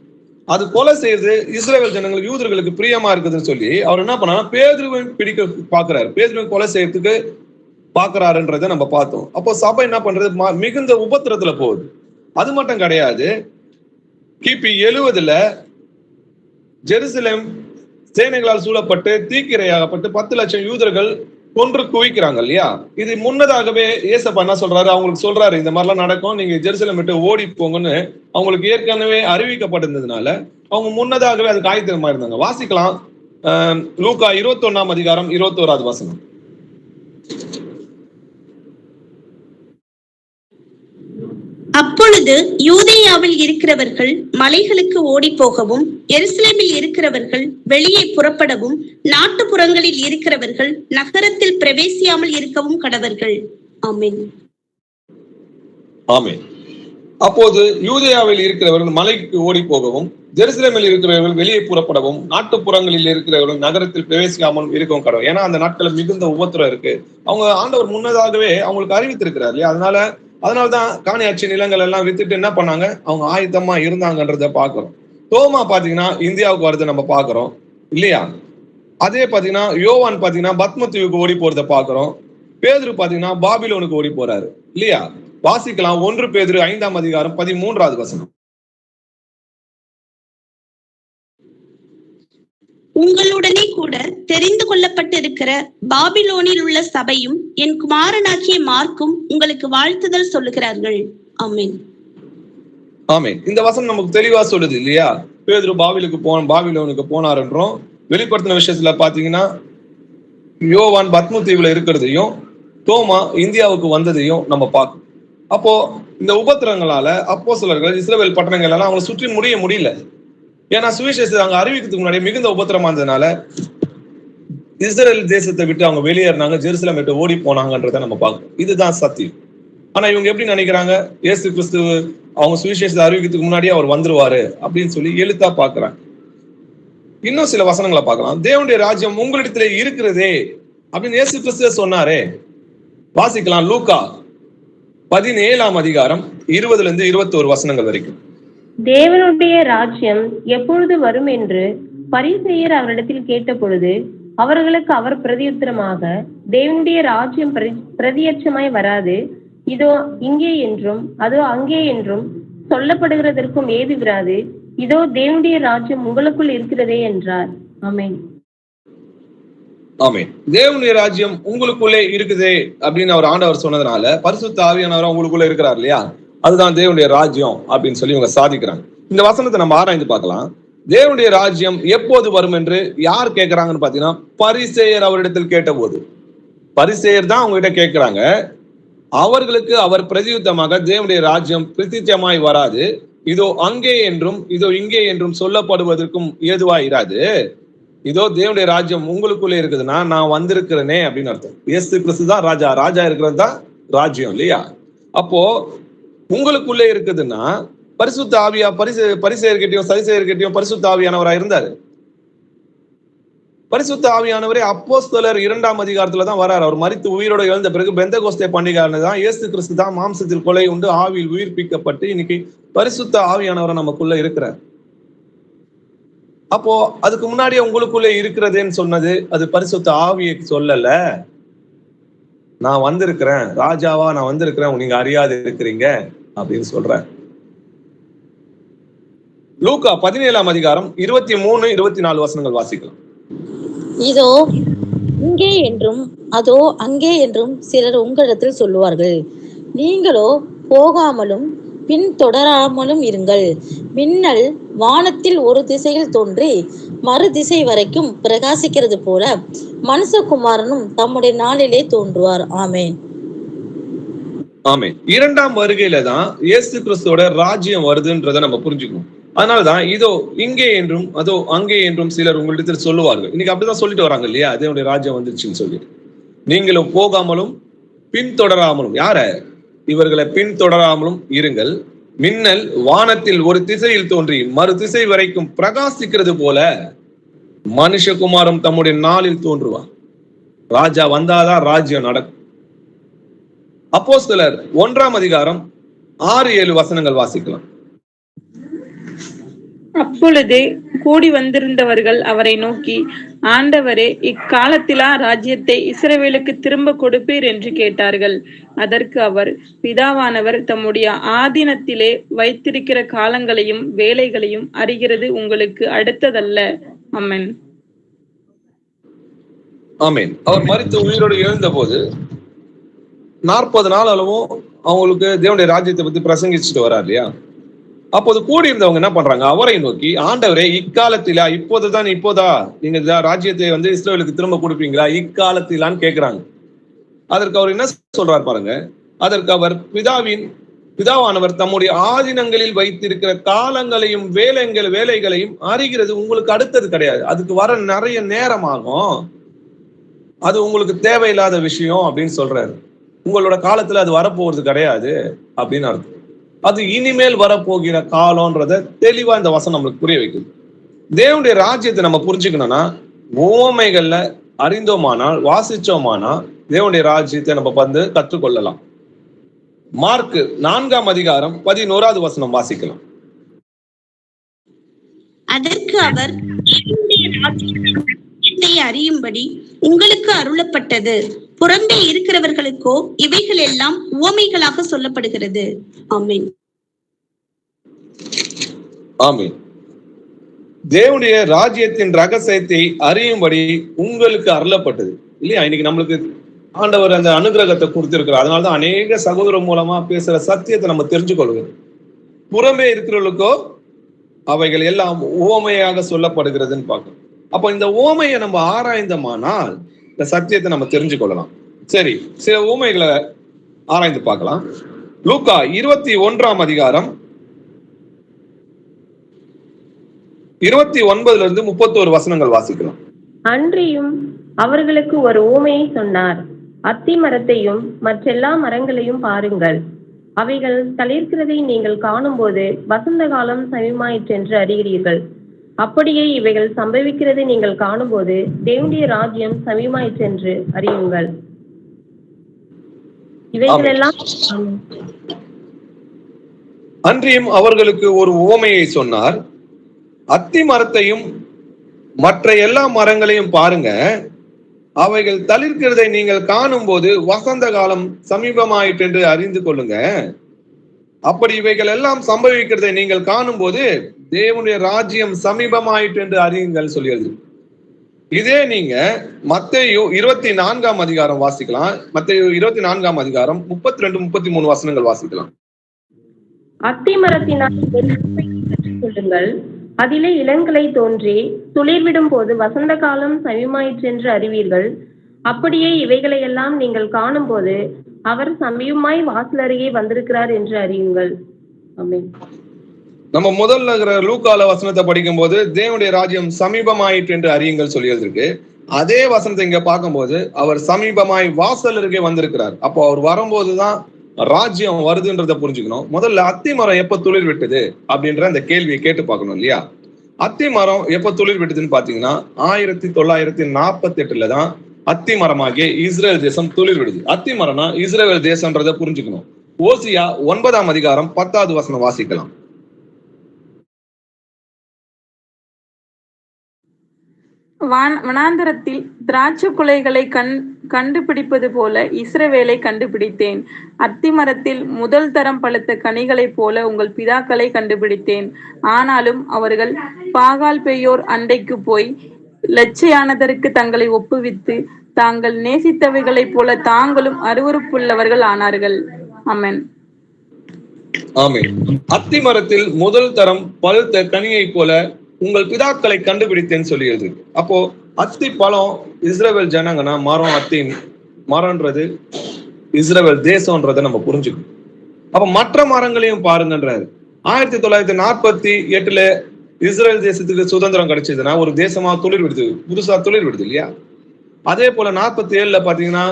அது கொலை செய்து இஸ்ரவேல் ஜனங்கள் யூதர்களுக்கு பிரியமா இருக்குதுன்னு சொல்லி அவர் என்ன பண்ணா, பேதுருவை பிடிக்க பாக்குறாரு, பேதுருவை கொலை செய்யறதுக்கு பாக்குறாருன்றத நம்ம பார்த்தோம். அப்போ சபை என்ன பண்றது, மிகுந்த உபத்திரத்துல போகுது. அது மட்டும் கிடையாது, கிபி 70ல ஜெருசலேம் சேனைகளால் சூழப்பட்டு தீக்கிரையாகப்பட்டு 10 லட்சம் யூதர்கள் கொன்று குவிக்கிறாங்க இல்லையா? இது முன்னதாகவே ஏசப்பா என்ன சொல்றாரு, அவங்களுக்கு சொல்றாரு இந்த மாதிரிலாம் நடக்கும், நீங்க ஜெருசலேம் விட்டு ஓடி போங்கன்னு அவங்களுக்கு ஏற்கனவே அறிவிக்கப்பட்டிருந்ததுனால அவங்க முன்னதாகவே அதுக்கு ஆயத்தமா இருந்தாங்க. வாசிக்கலாம், லூக்கா 21ஆம் அதிகாரம் 21வது வசனம். அப்பொழுது யூதேயாவில் இருக்கிறவர்கள் மலைகளுக்கு ஓடி போகவும், எருசலேமில் இருக்கிறவர்கள் வெளியே புறப்படவும், நாட்டுப்புறங்களில் இருக்கிறவர்கள் நகரத்தில் பிரவேசியாமல் இருக்கவும் கடவர்கள். ஆமென். ஆமென். அப்போது யூதேயாவில் இருக்கிறவர்கள் மலைக்கு ஓடி போகவும், ஜெருசலேமில் இருக்கிறவர்கள் வெளியே புறப்படவும், நாட்டுப்புறங்களில் இருக்கிறவர்கள் நகரத்தில் பிரவேசிக்காமலும் இருக்கவும் கடவுள். ஏன்னா அந்த நாட்கள் மிகுந்த உபத்திரம் இருக்கு. அவங்க ஆண்டவர் முன்னதாகவே அவங்களுக்கு அறிவித்திருக்கிறார் இல்லையா? அதனாலதான் காணியாட்சி நிலங்கள் எல்லாம் வித்துட்டு என்ன பண்ணாங்க, அவங்க ஆயத்தமா இருந்தாங்கன்றத பாக்குறோம். தோமா பாத்தீங்கன்னா இந்தியாவுக்கு வருது நம்ம பாக்குறோம் இல்லையா? அதே பாத்தீங்கன்னா யோவான் பாத்தீங்கன்னா பத்மதீவுக்கு ஓடி போறத பாக்குறோம். பேதுரு பாத்தீங்கன்னா பாபிலோனுக்கு ஓடி போறாரு இல்லையா? வாசிக்கலாம் 1 பேதுரு 5ஆம் அதிகாரம் 13வது வசனம். உங்களுடனே கூட தெரிந்து கொள்ளப்பட்டிருக்கிற பாபிலோனில் உள்ள சபையும் என் குமாரனாகிய மார்க்கும் உங்களுக்கு வாழ்த்துதல் சொல்லுகிறார்கள். ஆமென். ஆமென். இந்த வசனம் நமக்கு தெளிவா சொல்லுது இல்லையா? பேதுரு பாபிலோனுக்கு போனார் என்றும், வெளிப்படுத்தின விஷயத்துல பாத்தீங்கன்னா யோவான் பத்மதீவுல இருக்கிறதையும், தோமா இந்தியாவுக்கு வந்ததையும் நம்ம பார்க்கணும். அப்போ இந்த உபத்திரங்களால அப்போஸ்தலர்கள் இஸ்ரவேல் பட்டணங்கள் எல்லாம் அவங்களை சுற்றி முடியல. ஏன்னா சுவிசேஷத்தை அங்க அறிவிக்கிறதுக்கு முன்னாடி மிகுந்த உபத்திரமா இருந்ததுனால இஸ்ரேல் தேசத்தை விட்டு அவங்க வெளியேறினாங்க, ஜெருசலேம் விட்டு ஓடி போனாங்கன்றத நம்ம பார்க்கணும். இதுதான் சத்தியம். ஆனா இவங்க எப்படி நினைக்கிறாங்க, இயேசு கிறிஸ்து அவங்க சுவிசேஷத்தை அறிவிக்கிறதுக்கு முன்னாடியே அவர் வந்துருவாரு அப்படின்னு சொல்லி எழுத்தா பாக்குறாங்க. இன்னும் சில வசனங்களை பார்க்கலாம். தேவனுடைய ராஜ்யம் உங்களிடத்திலே இருக்கிறதே அப்படின்னு இயேசு கிறிஸ்து சொன்னாரே. வாசிக்கலாம் லூக்கா 17ஆம் அதிகாரம் 20 - 21 வசனங்கள் வரைக்கும். தேவனுடைய ராஜ்யம் எப்பொழுது வரும் என்று பரிசேயர் அவரிடத்தில் கேட்டபொழுது அவர்களுக்கு அவர் பிரதியுத்தரமாக, தேவனுடைய ராஜ்யம் பிரதியட்சமாய் வராது, இதோ இங்கே என்றும் அதோ அங்கே என்றும் சொல்லப்படுகிறதற்கும் ஏது விராது, இதோ தேவனுடைய ராஜ்யம் உங்களுக்குள் இருக்கிறதே என்றார். ஆமென். ஆமென். தேவனுடைய ராஜ்யம் உங்களுக்குள்ளே இருக்குதே அப்படின்னு அவர் ஆண்டவர் சொன்னதுனால பரிசுத்த ஆவியானவர் உங்களுக்குள்ள இருக்கிறார் இல்லையா? அதுதான் தேவனுடைய ராஜ்யம் அப்படின்னு சொல்லி இவங்க சாதிக்கிறாங்க. இந்த வசனத்தை நம்ம ஆராய்ந்து பார்க்கலாம். தேவனுடைய ராஜ்யம் எப்போது வரும் என்று யார் கேட்கிறாங்கன்னு பாத்தீங்கன்னா பரிசேயர் அவரிடத்தில் கேட்டபோது, பரிசேயர் தான் அவங்க கிட்ட கேட்கிறாங்க. அவர்களுக்கு அவர் பிரதியுத்தமாக தேவனுடைய ராஜ்யம் பிரதிச்சமாய் வராது, இதோ அங்கே என்றும் இதோ இங்கே என்றும் சொல்லப்படுவதற்கும் ஏதுவா இராது, இதோ தேவனுடைய ராஜ்யம் உங்களுக்குள்ளே இருக்குதுன்னா நான் வந்திருக்கிறேனே அப்படின்னு அர்த்தம். இயேசு கிறிஸ்து தான் ராஜா இருக்கிறது தான் ராஜ்யம் இல்லையா? அப்போ உங்களுக்குள்ளே இருக்குதுன்னா பரிசுத்த ஆவியா பரிசேயர்கிட்டயும் சரிசேயர்கிட்டயும் பரிசுத்த ஆவியானவரா இருந்தாரு. பரிசுத்த ஆவியானவரே அப்போஸ்தலர் 2ஆம் அதிகாரத்துலதான் வராரு. அவர் மரித்து உயிரோட எழுந்த பிறகு பெந்தகோஸ்தே பண்டிகையானது தான் இயேசு கிறிஸ்து தான் மாம்சத்தில் கொலை உண்டு ஆவியில் உயிர்ப்பிக்கப்பட்டு இன்னைக்கு பரிசுத்த ஆவியானவரை நமக்குள்ள இருக்கிறார். அப்போ அதுக்கு முன்னாடியே உங்களுக்குள்ளே இருக்கிறதேன்னு சொன்னது அது பரிசுத்த ஆவியை சொல்லல. நான் வந்திருக்கிறேன், ராஜாவா நான் வந்திருக்கிறேன், நீங்க அறியாது இருக்கிறீங்க அப்படின்னு சொல்றேன். லூக்கா 17ஆம் அதிகாரம் 23 - 24 வசனங்கள் வாசிக்கலாம். இதோ இங்கே என்றும் அதோ அங்கே என்றும் சிலர் உங்களிடத்தில் சொல்லுவார்கள், நீங்களோ போகாமலும் பின்தொடராமலும் இருங்கள். மின்னல் வானத்தில் ஒரு திசையில் தோன்றி மறு திசை வரைக்கும் பிரகாசிக்கிறது போல மனுஷகுமாரனும் தம்முடைய நாளிலே தோன்றுவார். ஆமென். ஆமென். 2ஆம் வருகையில தான் இயேசு கிறிஸ்துவோட ராஜ்யம் வருதுன்றதை நம்ம புரிஞ்சுக்கணும். அதனாலதான் இதோ இங்கே என்றும் அதோ அங்கே என்றும் சிலர் உங்களிடத்தில் சொல்லுவார்கள். இன்னைக்கு அப்படிதான் சொல்லிட்டு வராங்க இல்லையா? தேவனுடைய ராஜ்யம் வந்துருச்சுன்னு சொல்லி. நீங்களும் போகாமலும் பின்தொடராமலும், யார இவர்களை பின்தொடராமலும் இருங்கள். மின்னல் வானத்தில் ஒரு திசையில் தோன்றி மறு திசை வரைக்கும் பிரகாசிக்கிறது போல மனுஷகுமாரம் தம்முடைய நாளில் தோன்றுவார். ராஜா வந்தாதான் ராஜ்யம் நடக்கும். அப்போஸ்தலர் 1ஆம் அதிகாரம் 6-7 வசனங்கள் வாசிக்கலாம். அப்பொழுது கூடி வந்திருந்தவர்கள் அவரை நோக்கி, ஆண்டவரே, இக்காலத்திலா ராஜ்யத்தை இஸ்ரவேலுக்கு திரும்ப கொடுப்பீர் என்று கேட்டார்கள். அதற்கு அவர், பிதாவானவர் தம்முடைய ஆதீனத்திலே வைத்திருக்கிற காலங்களையும் வேலைகளையும் அறிகிறது உங்களுக்கு அடுத்ததல்ல. ஆமென். ஆமென். அவர் மரித்து உயிரோடு எழுந்த போது 40 நாள் அளவும் அவங்களுக்கு தேவனுடைய ராஜ்யத்தை பத்தி பிரசங்கிச்சுட்டு வர்றார் இல்லையா? அப்போது கூடி இருந்தவங்க என்ன பண்றாங்க, அவரை நோக்கி, ஆண்டவரே, இக்காலத்திலா, இப்போதா நீங்க ராஜ்யத்தை இஸ்ரவேலுக்கு திரும்ப கொடுப்பீங்களா, இக்காலத்திலான்னு கேட்கிறாங்க. அதற்கு அவர் என்ன சொல்றாரு பாருங்க. அதற்கு அவர், பிதாவானவர் தம்முடைய ஆதீனங்களில் வைத்திருக்கிற காலங்களையும் வேலைகளையும் அறிகிறது உங்களுக்கு அடுத்தது கிடையாது. அதுக்கு வர நிறைய நேரமாகும், அது உங்களுக்கு தேவையில்லாத விஷயம் அப்படின்னு சொல்றாரு. உங்களோட காலத்துல அது வரப்போறது கிடையாது அப்படின்னு அர்த்தம். அது இனிமேல் வரப்போகிற காலம்ன்றத தெளிவா இந்த வசனம் நம்மளுக்கு புரிய வைக்குது. தேவனுடைய ராஜ்யத்தை நம்ம புரிஞ்சுக்கணும்னா உவமைகள்ல அறிந்தோமானால், வாசிச்சோமானா தேவனுடைய ராஜ்யத்தை நம்ம வந்து கற்றுக்கொள்ளலாம். மார்க் 4ஆம் அதிகாரம் 11வது வசனம் வாசிக்கலாம். அதற்கு அவர், தேவனுடைய ராஜ்யத்தை அறியும்படி உங்களுக்கு அருளப்பட்டது, புறம்பே இருக்கிறவர்களுக்கோ இவைகள் எல்லாம் உவமைகளாக சொல்லப்படுகிறது. ஆமென். ஆமென். தேவனுடைய ராஜ்யத்தின் ரகசியத்தை அறியும்படி உங்களுக்கு அருளப்பட்டது இல்லையா? இன்னைக்கு நம்மளுக்கு ஆண்டவர் அந்த அனுகிரகத்தை கொடுத்திருக்கிறார். அதனாலதான் அநேக சகோதரர் மூலமா பேசுற சத்தியத்தை நம்ம தெரிஞ்சுக்கொள்வோம். புறமே இருக்கிறவர்களுக்கோ அவைகள் எல்லாம் உவமையாக சொல்லப்படுகிறதுன்னு பார்க்கணும். அப்போ இந்த உவமையை நம்ம ஆராய்ந்தோமானால் இந்த சத்தியத்தை நம்ம தெரிஞ்சு கொள்ளலாம். சரி, சில உவமைகளை ஆராய்ந்து பார்க்கலாம். லூக்கா 21ஆம் அதிகாரம் 29 31 வசனங்கள் வாசிக்கலாம். அன்றியும் அவர்களுக்கு ஒரு உவமையை சொன்னார். அத்தி மரத்தையும் மற்றெல்லா மரங்களையும் பாருங்கள். அவைகள் தளிர்க்கிறதை நீங்கள் காணும்போது வசந்த காலம் சமீபமாயிற்றென்று அறிகிறீர்கள். அப்படியே இவைகள் சம்பவிக்கிறதை நீங்கள் காணும்போது தேவனுடைய ராஜ்யம் சமீபமாயிற்றென்று அறியுங்கள். இவைகளெல்லாம் அன்றியும் அவர்களுக்கு ஒரு உவமையை சொன்னார். அத்தி மரத்தையும் மற்ற எல்லா மரங்களையும் பாருங்க, அவைகள் தளிர்க்கிறதை நீங்கள் காணும் போது வசந்த காலம் சமீபமாயிற்று என்று அறிந்து கொள்ளுங்க. அப்படி இவைகள் எல்லாம் சம்பவிக்கிறதை நீங்கள் காணும் போது தேவனுடைய ராஜ்யம் சமீபமாயிற்று என்று அறியுங்கள் சொல்லியது. இதே நீங்க மத்தேயு 24ஆம் அதிகாரம் வாசிக்கலாம். மத்தேயு 24ஆம் அதிகாரம் 32 33 வசனங்கள் வாசிக்கலாம். அத்தி மரத்தினால் சொல்லுங்கள், அதிலே இளங்கலை தோன்றி துளிர்விடும் போது வசந்த காலம் சமீபமாயிற்றென்று அறிவீர்கள். அப்படியே இவைகளை எல்லாம் நீங்கள் காணும் போது அவர் சமீபமாய் வாசல் அருகே வந்திருக்கிறார் என்று அறியுங்கள். ஆமென். நம்ம முதல்ல லூக்கால வசனத்தை படிக்கும் போது தேவனுடைய ராஜ்யம் சமீபமாயிற்று என்று அறியுங்கள் சொல்லியிருக்கு. அதே வசனத்தை இங்க பார்க்கும்போது அவர் சமீபமாய் வாசல் அருகே வந்திருக்கிறார். அப்போ அவர் வரும்போதுதான் ராஜ்யம் வருதுன்றத புரிஞ்சுக்கணும். முதல்ல அத்தி மரம் எப்ப துளிர் விட்டது அப்படின்ற அந்த கேள்வியை கேட்டு பார்க்கணும் இல்லையா? அத்தி மரம் எப்ப துளிர் விட்டதுன்னு பாத்தீங்கன்னா 1948 தான் அத்தி மரமாகிய இஸ்ரேல் தேசம் துளிர் விடுது. அத்தி மரம்னா இஸ்ரேல் தேசம்ன்றத புரிஞ்சுக்கணும். ஓசியா 9ஆம் அதிகாரம் 10வது வசனம் வாசிக்கலாம். வனாந்தரத்தில் திராட்சை குலைகளை கண்டுபிடிப்பது போல இஸ்ரவேலை கண்டுபிடித்தேன். அத்தி மரத்தில் முதல் தரம் பழுத்த கனிகளைப் போல உங்கள் பிதாக்களை கண்டுபிடித்தேன். ஆனாலும் அவர்கள் பாகால் பெயோர் அண்டைக்கு போய் லட்சையானதற்கு தங்களை ஒப்புவித்து தாங்கள் நேசித்தவைகளைப் போல தாங்களும் அருவருப்புள்ளவர்கள் ஆனார்கள். ஆமென். ஆமென். அத்தி மரத்தில் முதல் தரம் பழுத்த கனியை போல உங்கள் பிதாக்களை கண்டுபிடித்தேன்னு சொல்லியது. அப்போ அத்தி பழம் இஸ்ரவேல் ஜனங்கன்னா மரம், அத்தி மரம்ன்றது இஸ்ரவேல் தேசம்ன்றதை நம்ம புரிஞ்சுக்கணும். அப்ப மற்ற மரங்களையும் பாருங்கன்றாரு. 1948 இஸ்ரேல் தேசத்துக்கு சுதந்திரம் கிடைச்சதுன்னா ஒரு தேசமா துளிர் விடுது, புதுசா துளிர் விடுது இல்லையா? அதே போல 47 பாத்தீங்கன்னா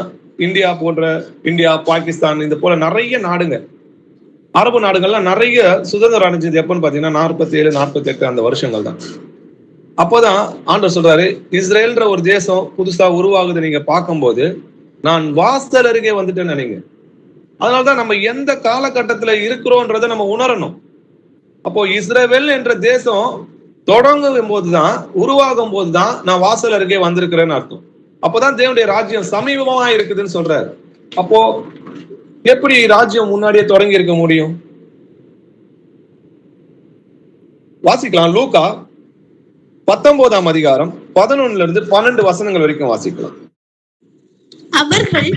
இந்தியா, பாகிஸ்தான், இந்த போல நிறைய நாடுங்க, அரபு நாடுகள்லாம் நிறைய சுதந்திரம் அடைஞ்சது எப்பன்னு பாத்தீங்கன்னா 47 48 அந்த வருஷங்கள் தான். அப்போதான் ஆண்டவர் சொல்றாரு, இஸ்ரேல்ன்ற ஒரு தேசம் புதுசா உருவாகுது நீங்க பார்க்கும்போது நான் வாசல் அருகே வந்துட்டேன்னு நினைங்க. அதனாலதான் நம்ம எந்த காலகட்டத்துல இருக்கிறோன்றதை நம்ம உணரணும். அப்போ இஸ்ரேல் என்ற தேசம் தொடங்கும் போதுதான், உருவாகும் போதுதான் நான் வாசல் அருகே வந்திருக்கிறேன்னு அர்த்தம். அப்போதான் தேவனுடைய ராஜ்யம் சமீபமா இருக்குதுன்னு சொல்றாரு. அப்போ எப்படி ராஜ்யம் முன்னாடியே தொடங்கி இருக்க முடியும்? வாசிக்கலாம். லூக்கா 19ஆம் அதிகாரம் 11 12 வசனங்கள் வரைக்கும் வாசிக்கலாம். அவர்கள்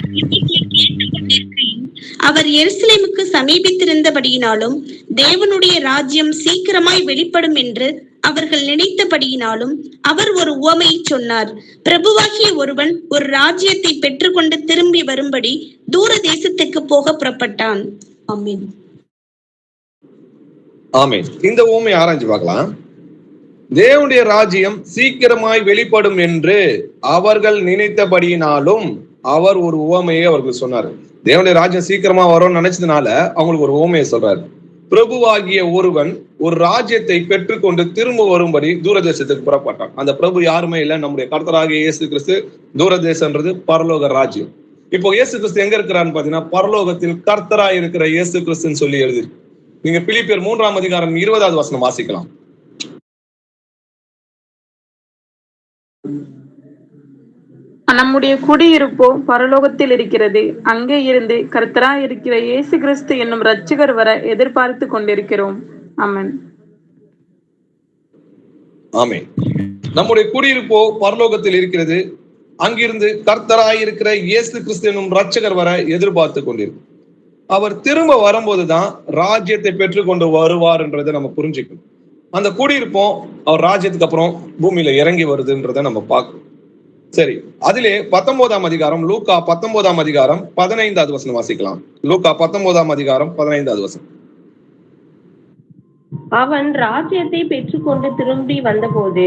அவர் எருசலேமுக்கு சமீபித்திருந்தபடியினாலும் தேவனுடைய ராஜ்யம் சீக்கிரமாய் வெளிப்படும் என்று அவர்கள் நினைத்தபடியினாலும் அவர் ஒரு உவமையை சொன்னார். பிரபுவாகிய ஒருவன் ஒரு ராஜ்யத்தை பெற்றுக்கொண்டு திரும்பி வரும்படி தூர தேசத்துக்கு போக புறப்பட்டான். ஆமென். ஆமென். இந்த உவமையை ஆராய்ச்சி பார்க்கலாம். தேவனுடைய ராஜ்யம் சீக்கிரமாய் வெளிப்படும் என்று அவர்கள் நினைத்தபடியினாலும் அவர் ஒரு உவமையை அவர்கள் சொன்னார். தேவனுடைய ராஜ்யம் சீக்கிரமா வரும்னு நினைச்சதுனால அவங்களுக்கு ஒரு உவமையை சொல்றாரு. பிரபுவாகிய ஒருவன் ஒரு ராஜ்யத்தை பெற்றுக்கொண்டு திரும்ப வரும்படி தூரதேசத்துக்கு புறப்பட்டான். அந்த பிரபு யாருமே இல்லை, நம்முடைய கர்த்தராகிய இயேசு கிறிஸ்து. தூரதேசம்ன்றது பரலோக ராஜ்யம். இப்போ இயேசு கிறிஸ்து எங்க இருக்கிறான்னு பாத்தீங்கன்னா பரலோகத்தில் கர்த்தராய் இருக்கிற இயேசு கிறிஸ்துன்னு சொல்லி எழுதி. நீங்க பிலிப்பியர் 3ஆம் அதிகாரம் 20வது வசனம் வாசிக்கலாம். நம்முடைய குடியிருப்போ பரலோகத்தில் இருக்கிறது. அங்கே இருந்து கர்த்தராய் இருக்கிற இயேசு கிறிஸ்து என்னும் இரட்சகர் வர எதிர்பார்த்து கொண்டிருக்கிறோம். ஆமென். ஆமென். நம்முடைய குடியிருப்போ பரலோகத்தில் இருக்கிறது. அங்கிருந்து கர்த்தராய் இருக்கிற இயேசு கிறிஸ்து என்னும் இரட்சகர் வர எதிர்பார்த்து கொண்டிருக்கும். அவர் திரும்ப வரும்போதுதான் ராஜ்யத்தை பெற்றுக்கொண்டு வருவார் என்றதை நம்ம புரிஞ்சுக்கணும். அந்த குடியிருப்போம் அவர் ராஜ்யத்துக்கு அப்புறம் பூமியில இறங்கி வருதுன்றதை நம்ம பார்க்கணும். சரி, அதிலே 19ஆம் அதிகாரம், லூக்கா 19ஆம் அதிகாரம் 15வது வசனம் வாசிக்கலாம். லூக்கா 19ஆம் அதிகாரம் 15வது வசனம். அவன் ராஜ்யத்தை பெற்றுக்கொண்டு திரும்பி வந்தபோது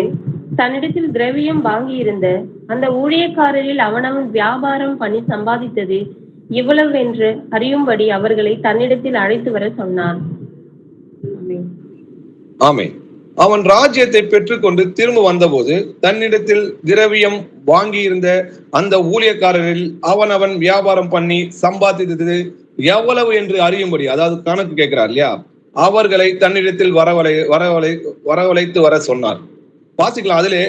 தன்னிடத்தில் திரவியம் வாங்கியிருந்த அந்த ஊழியக்காரரில் அவனவன் வியாபாரம் பண்ணி சம்பாதித்தது இவ்வளவு என்று அறியும்படி அவர்களை தன்னிடத்தில் அழைத்து வர சொன்னான். ஆமென். அவன் ராஜ்யத்தை பெற்றுக்கொண்டு திரும்ப வந்தபோது தன்னிடத்தில் திரவியம் வாங்கியிருந்த அந்த ஊழியக்காரரில் அவனவன் வியாபாரம் பண்ணி சம்பாதித்தது எவ்வளவு என்று அறியும்படி, அதாவது கணக்கு கேட்கிறார் இல்லையா, அவர்களை தன்னிடத்தில் வரவழைத்து வர சொன்னார். வாசிக்கலாம். அதிலே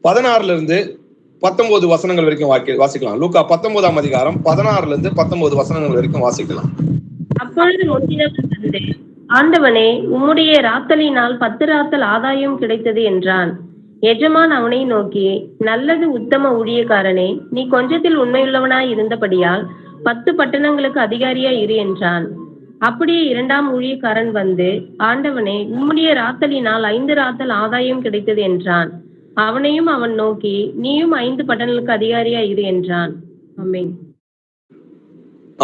16ல இருந்து 19 வசனங்கள் வரைக்கும் வாசிக்கலாம். லூக்கா 19ஆம் அதிகாரம் 16ல இருந்து 19 வசனங்கள் வரைக்கும் வாசிக்கலாம். அப்பொழுது முந்தினவன் வந்து, ஆண்டவனே, உம்முடைய ராத்தலினால் 10 ராத்தல் ஆதாயம் கிடைத்தது என்றான். எஜமான் அவனை நோக்கி, நல்லது உத்தம ஊழியக்காரனே, நீ கொஞ்சத்தில் உண்மையுள்ளவனாய் இருந்தபடியால் 10 பட்டணங்களுக்கு அதிகாரியாய் இரு என்றான். அப்படியே 2ஆம் ஊழியக்காரன் வந்து, ஆண்டவனே, உம்முடைய ராத்தலினால் 5 ராத்தல் ஆதாயம் கிடைத்தது என்றான். அவனையும் அவன் நோக்கி, நீயும் 5 பட்டணங்களுக்கு அதிகாரியா இரு என்றான். ஆமென்.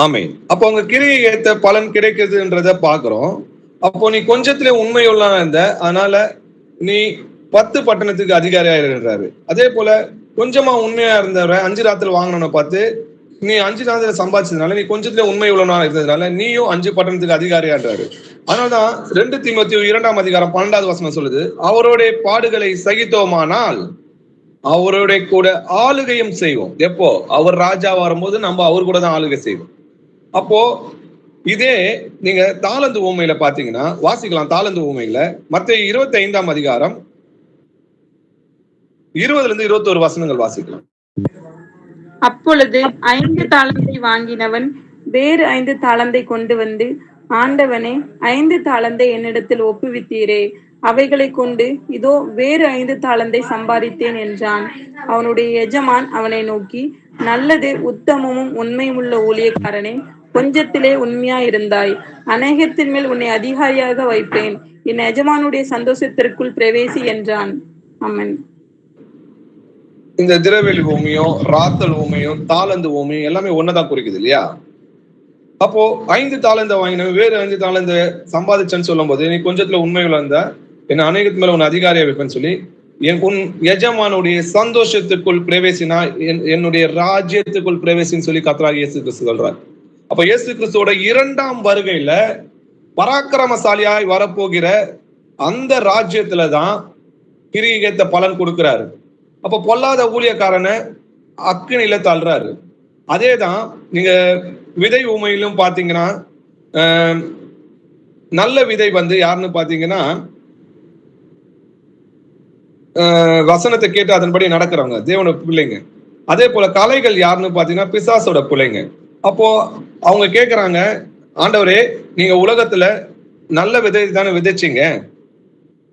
ஆமென். அப்போ அவங்க கிரியை ஏத்த பலன் கிடைக்குதுன்றத பாக்குறோம். அப்போ நீ கொஞ்சத்துல உண்மையுள்ள இருந்த, அதனால நீ 10 பட்டணத்துக்கு அதிகாரியா இருன்றாரு. அதே போல கொஞ்சமா உண்மையா இருந்தவரை 5 ராத்தல் வாங்கணும்னு பார்த்து நீ 5 ராத்தல சம்பாதிச்சதுனால நீ கொஞ்சத்துல உண்மை உள்ளவனா இருந்ததுனால நீயும் 5 பட்டணத்துக்கு அதிகாரியான்றாரு. அதனாலதான் 2 தீமோத்தேயு 2ஆம் அதிகாரம் 12வது வசனம் சொல்லுது, அவருடைய பாடுகளை சகித்தோமானால் அவருடைய கூட ஆளுகையும் செய்வோம். எப்போ அவர் ராஜா வரும்போது நம்ம அவர் கூட தான் ஆளுகை செய்வோம். அப்போ இதே நீங்க தாளந்து ஊமையில பாத்தீங்கன்னா வாசிக்கலாம். தாளந்து ஊமையில மத்தேயு 25ஆம் அதிகாரம் 20ல இருந்து 21 வசனங்கள் வாசிக்கலாம். அப்பொழுது 5 தாளந்தை வாங்கினவன் வேறு 5 தாளந்தை கொண்டு வந்து, ஆண்டவனே, 5 தாளந்தை என்னிடத்தில் ஒப்புவித்தீரே, அவைகளை கொண்டு இதோ வேறு 5 தாளந்தை சம்பாதித்தேன் என்றான். அவனுடைய எஜமான் அவனை நோக்கி, நல்லது உத்தமமும் உண்மையுமுள்ள ஊழியக்காரனே, கொஞ்சத்திலே உண்மையா இருந்தாய், அநேகத்தின் மேல் உன்னை அதிகாரியாக வைப்பேன், என் எஜமானுடைய சந்தோஷத்திற்குள் பிரவேசி என்றான். ஆமென். இந்த திரவெளி பூமியும் ராத்தல் பூமியும் தாளந்து பூமியும் எல்லாமே ஒன்னதான் குறிக்குது இல்லையா? அப்போ 5 தாளந்த வாங்கினவன் வேறு 5 தாளந்த சம்பாதிச்சேன்னு சொல்லும் போது நீ கொஞ்சத்துல உண்மையுள்ள இருந்தா என்ன அநேகத்து மேல உன் அதிகாரியா வைப்பேன்னு சொல்லி உன் எஜமானுடைய சந்தோஷத்துக்குள் பிரவேசினா என்னுடைய ராஜ்யத்துக்குள் பிரவேசின்னு சொல்லி கர்த்தராகிய இயேசு கிறிஸ்து சொல்றார். அப்ப இயேசு கிறிஸ்துவோட 2ஆம் வருகையில பராக்கிரமசாலியாய் வரப்போகிற அந்த ராஜ்யத்துலதான் கிரியைத்த பலன் கொடுக்கிறாரு. அப்ப பொல்லாத ஊழியக்காரனை அக்கினியில தள்ளுறாரு. அதேதான் நீங்க விதை ஊமையிலும் பாத்தீங்கன்னா நல்ல விதை வந்து யாருன்னு பாத்தீங்கன்னா வசனத்தை கேட்டு அதன்படி நடக்கிறவங்க தேவனோட பிள்ளைங்க. அதே போல கலைகள் யாருன்னு பாத்தீங்கன்னா பிசாசோட பிள்ளைங்க. அப்போ அவங்க கேக்குறாங்க, ஆண்டவரே நீங்க உலகத்துல நல்ல விதை தானே விதைச்சிங்க,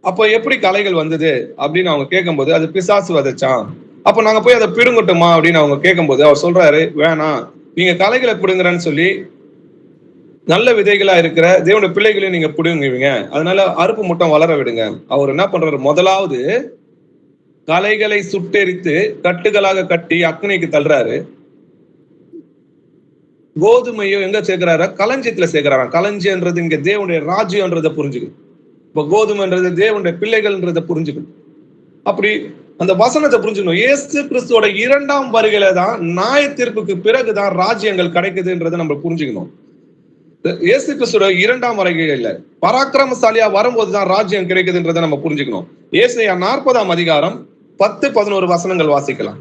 அப்போ எப்படி கலைகள் வந்தது அப்படின்னு அவங்க கேட்கும்போது அது பிசாசு விதைச்சான், அப்ப நாங்க போய் அதை பிடுங்கட்டுமா அப்படின்னு அவங்க கேட்கும்போது அவர் சொல்றாரு, வேணாம், நீங்க கலைகளை பிடுங்குறன்னு சொல்லி நல்ல விதைகளா இருக்கிற தேவனுடைய பிள்ளைகளையும் நீங்க பிடுங்குவீங்க, அதனால அறுப்பு முட்டம் வளர விடுங்க. அவர் என்ன பண்றாரு, முதலாவது கலைகளை சுட்டெரித்து கட்டுகளாக கட்டி அக்னிக்கு தள்ளுறாரு. கோதுமையும் எங்க சேர்க்கிறாரா, களஞ்சியத்துல சேர்க்கிறாராம். களஞ்சியன்றது இங்க தேவனுடைய ராஜ்யம்ன்றதை புரிஞ்சுக்கணும். இப்ப கோதுமைன்றது தேவனுடைய பிள்ளைகள்ன்றதை புரிஞ்சுக்கணும். அப்படி அந்த வசனத்தை புரிஞ்சுக்கணும். இயேசு கிறிஸ்துவோட 2ஆம் வருகையில தான் நியாய தீர்ப்புக்கு பிறகுதான் ராஜ்யங்கள் கிடைக்குதுன்றதை நம்ம புரிஞ்சுக்கணும். இயேசு கிறிஸ்துவோட 2ஆம் வருகையில பராக்கிரமசாலியா வரும்போதுதான் ராஜ்யம் கிடைக்குதுன்றதை நம்ம புரிஞ்சுக்கணும். ஏசாயா 40ஆம் அதிகாரம் 10-11 வசனங்கள் வாசிக்கலாம்.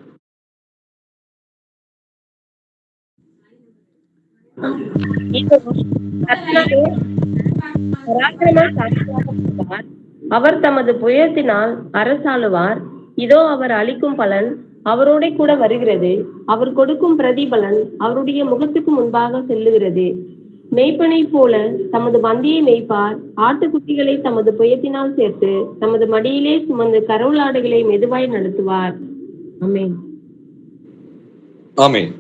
அவர் தமது புயத்தினால் அரசாளுவார். இதோ அவர் அளிக்கும் பலன் அவரோட கூட வருகிறது. அவர் கொடுக்கும் பிரதிபலன் அவருடைய முகத்துக்கு முன்பாக செல்லுகிறது. மெய்ப்பனை போல தமது மந்தியை மேய்ப்பார். ஆட்டுக்குட்டிகளை தமது புயத்தினால் சேர்த்து தமது மடியிலே சுமந்து கருவலாடுகளை மெதுவாய் நடத்துவார். ஆமென். ஆமென்.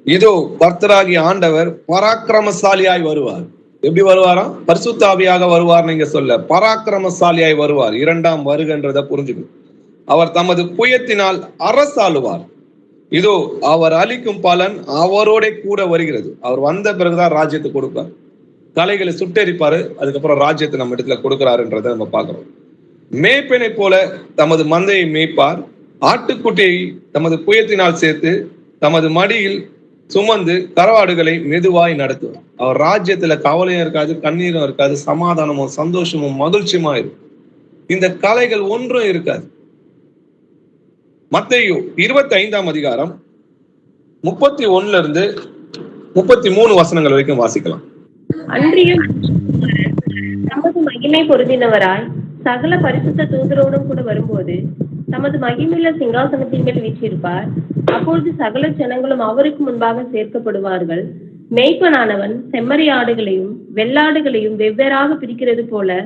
இதோ கர்த்தராகிய ஆண்டவர் பராக்கிரமசாலியாய் வருவார். எப்படி வருவாராம்? பரிசுத்த ஆவியாக வருவார். நீங்க சொல்ல பராக்கிரமசாலியாய் வருவார். 2ஆம் வருகன்றதை புரிஞ்சுக்கணும். அவர் தமது புயத்தினால் அரசாளுவார். இதோ அவர் அளிக்கும் பலன் அவரோட கூட வருகிறது. அவர் வந்த பிறகுதான் ராஜ்யத்தை கொடுப்பார். கலைகளை சுட்டெரிப்பாரு, அதுக்கப்புறம் ராஜ்யத்தை நம்ம இடத்துல கொடுக்கிறாருன்றதை நம்ம பார்க்கிறோம். மேய்ப்பனை போல தமது மந்தையை மேய்ப்பார். ஆட்டுக்குட்டியை தமது புயத்தினால் சேர்த்து தமது மடியில் சுமந்து கரவாடுகளை மெதுவாய் நடத்துவார். அவர் ராஜ்யத்துல கவலையும் இருக்காது, கண்ணீரும் இருக்காது, சமாதானமும் சந்தோஷமும் மகிழ்ச்சியுமா இருக்கும். இந்த கலைகள் ஒன்றும் இருக்காது. மத்தேயு 25ஆம் அதிகாரம் 31 33 வசனங்கள் வரைக்கும் வாசிக்கலாம். அன்றியும் தமது மகிமை பொருந்தினவராய் சகல பரிசுத்த தூதரோடும் கூட வரும்போது தமது மகிமையுள்ள சிங்காசனத்தின் மேல் வீற்றிருப்பார். அப்பொழுது சகல ஜனங்களும் அவருக்கு முன்பாக சேர்க்கப்படுவார்கள். மேய்ப்பனானவன் செம்மறி ஆடுகளையும் வெள்ளாடுகளையும் வெவ்வேறாக பிரிக்கிறது போல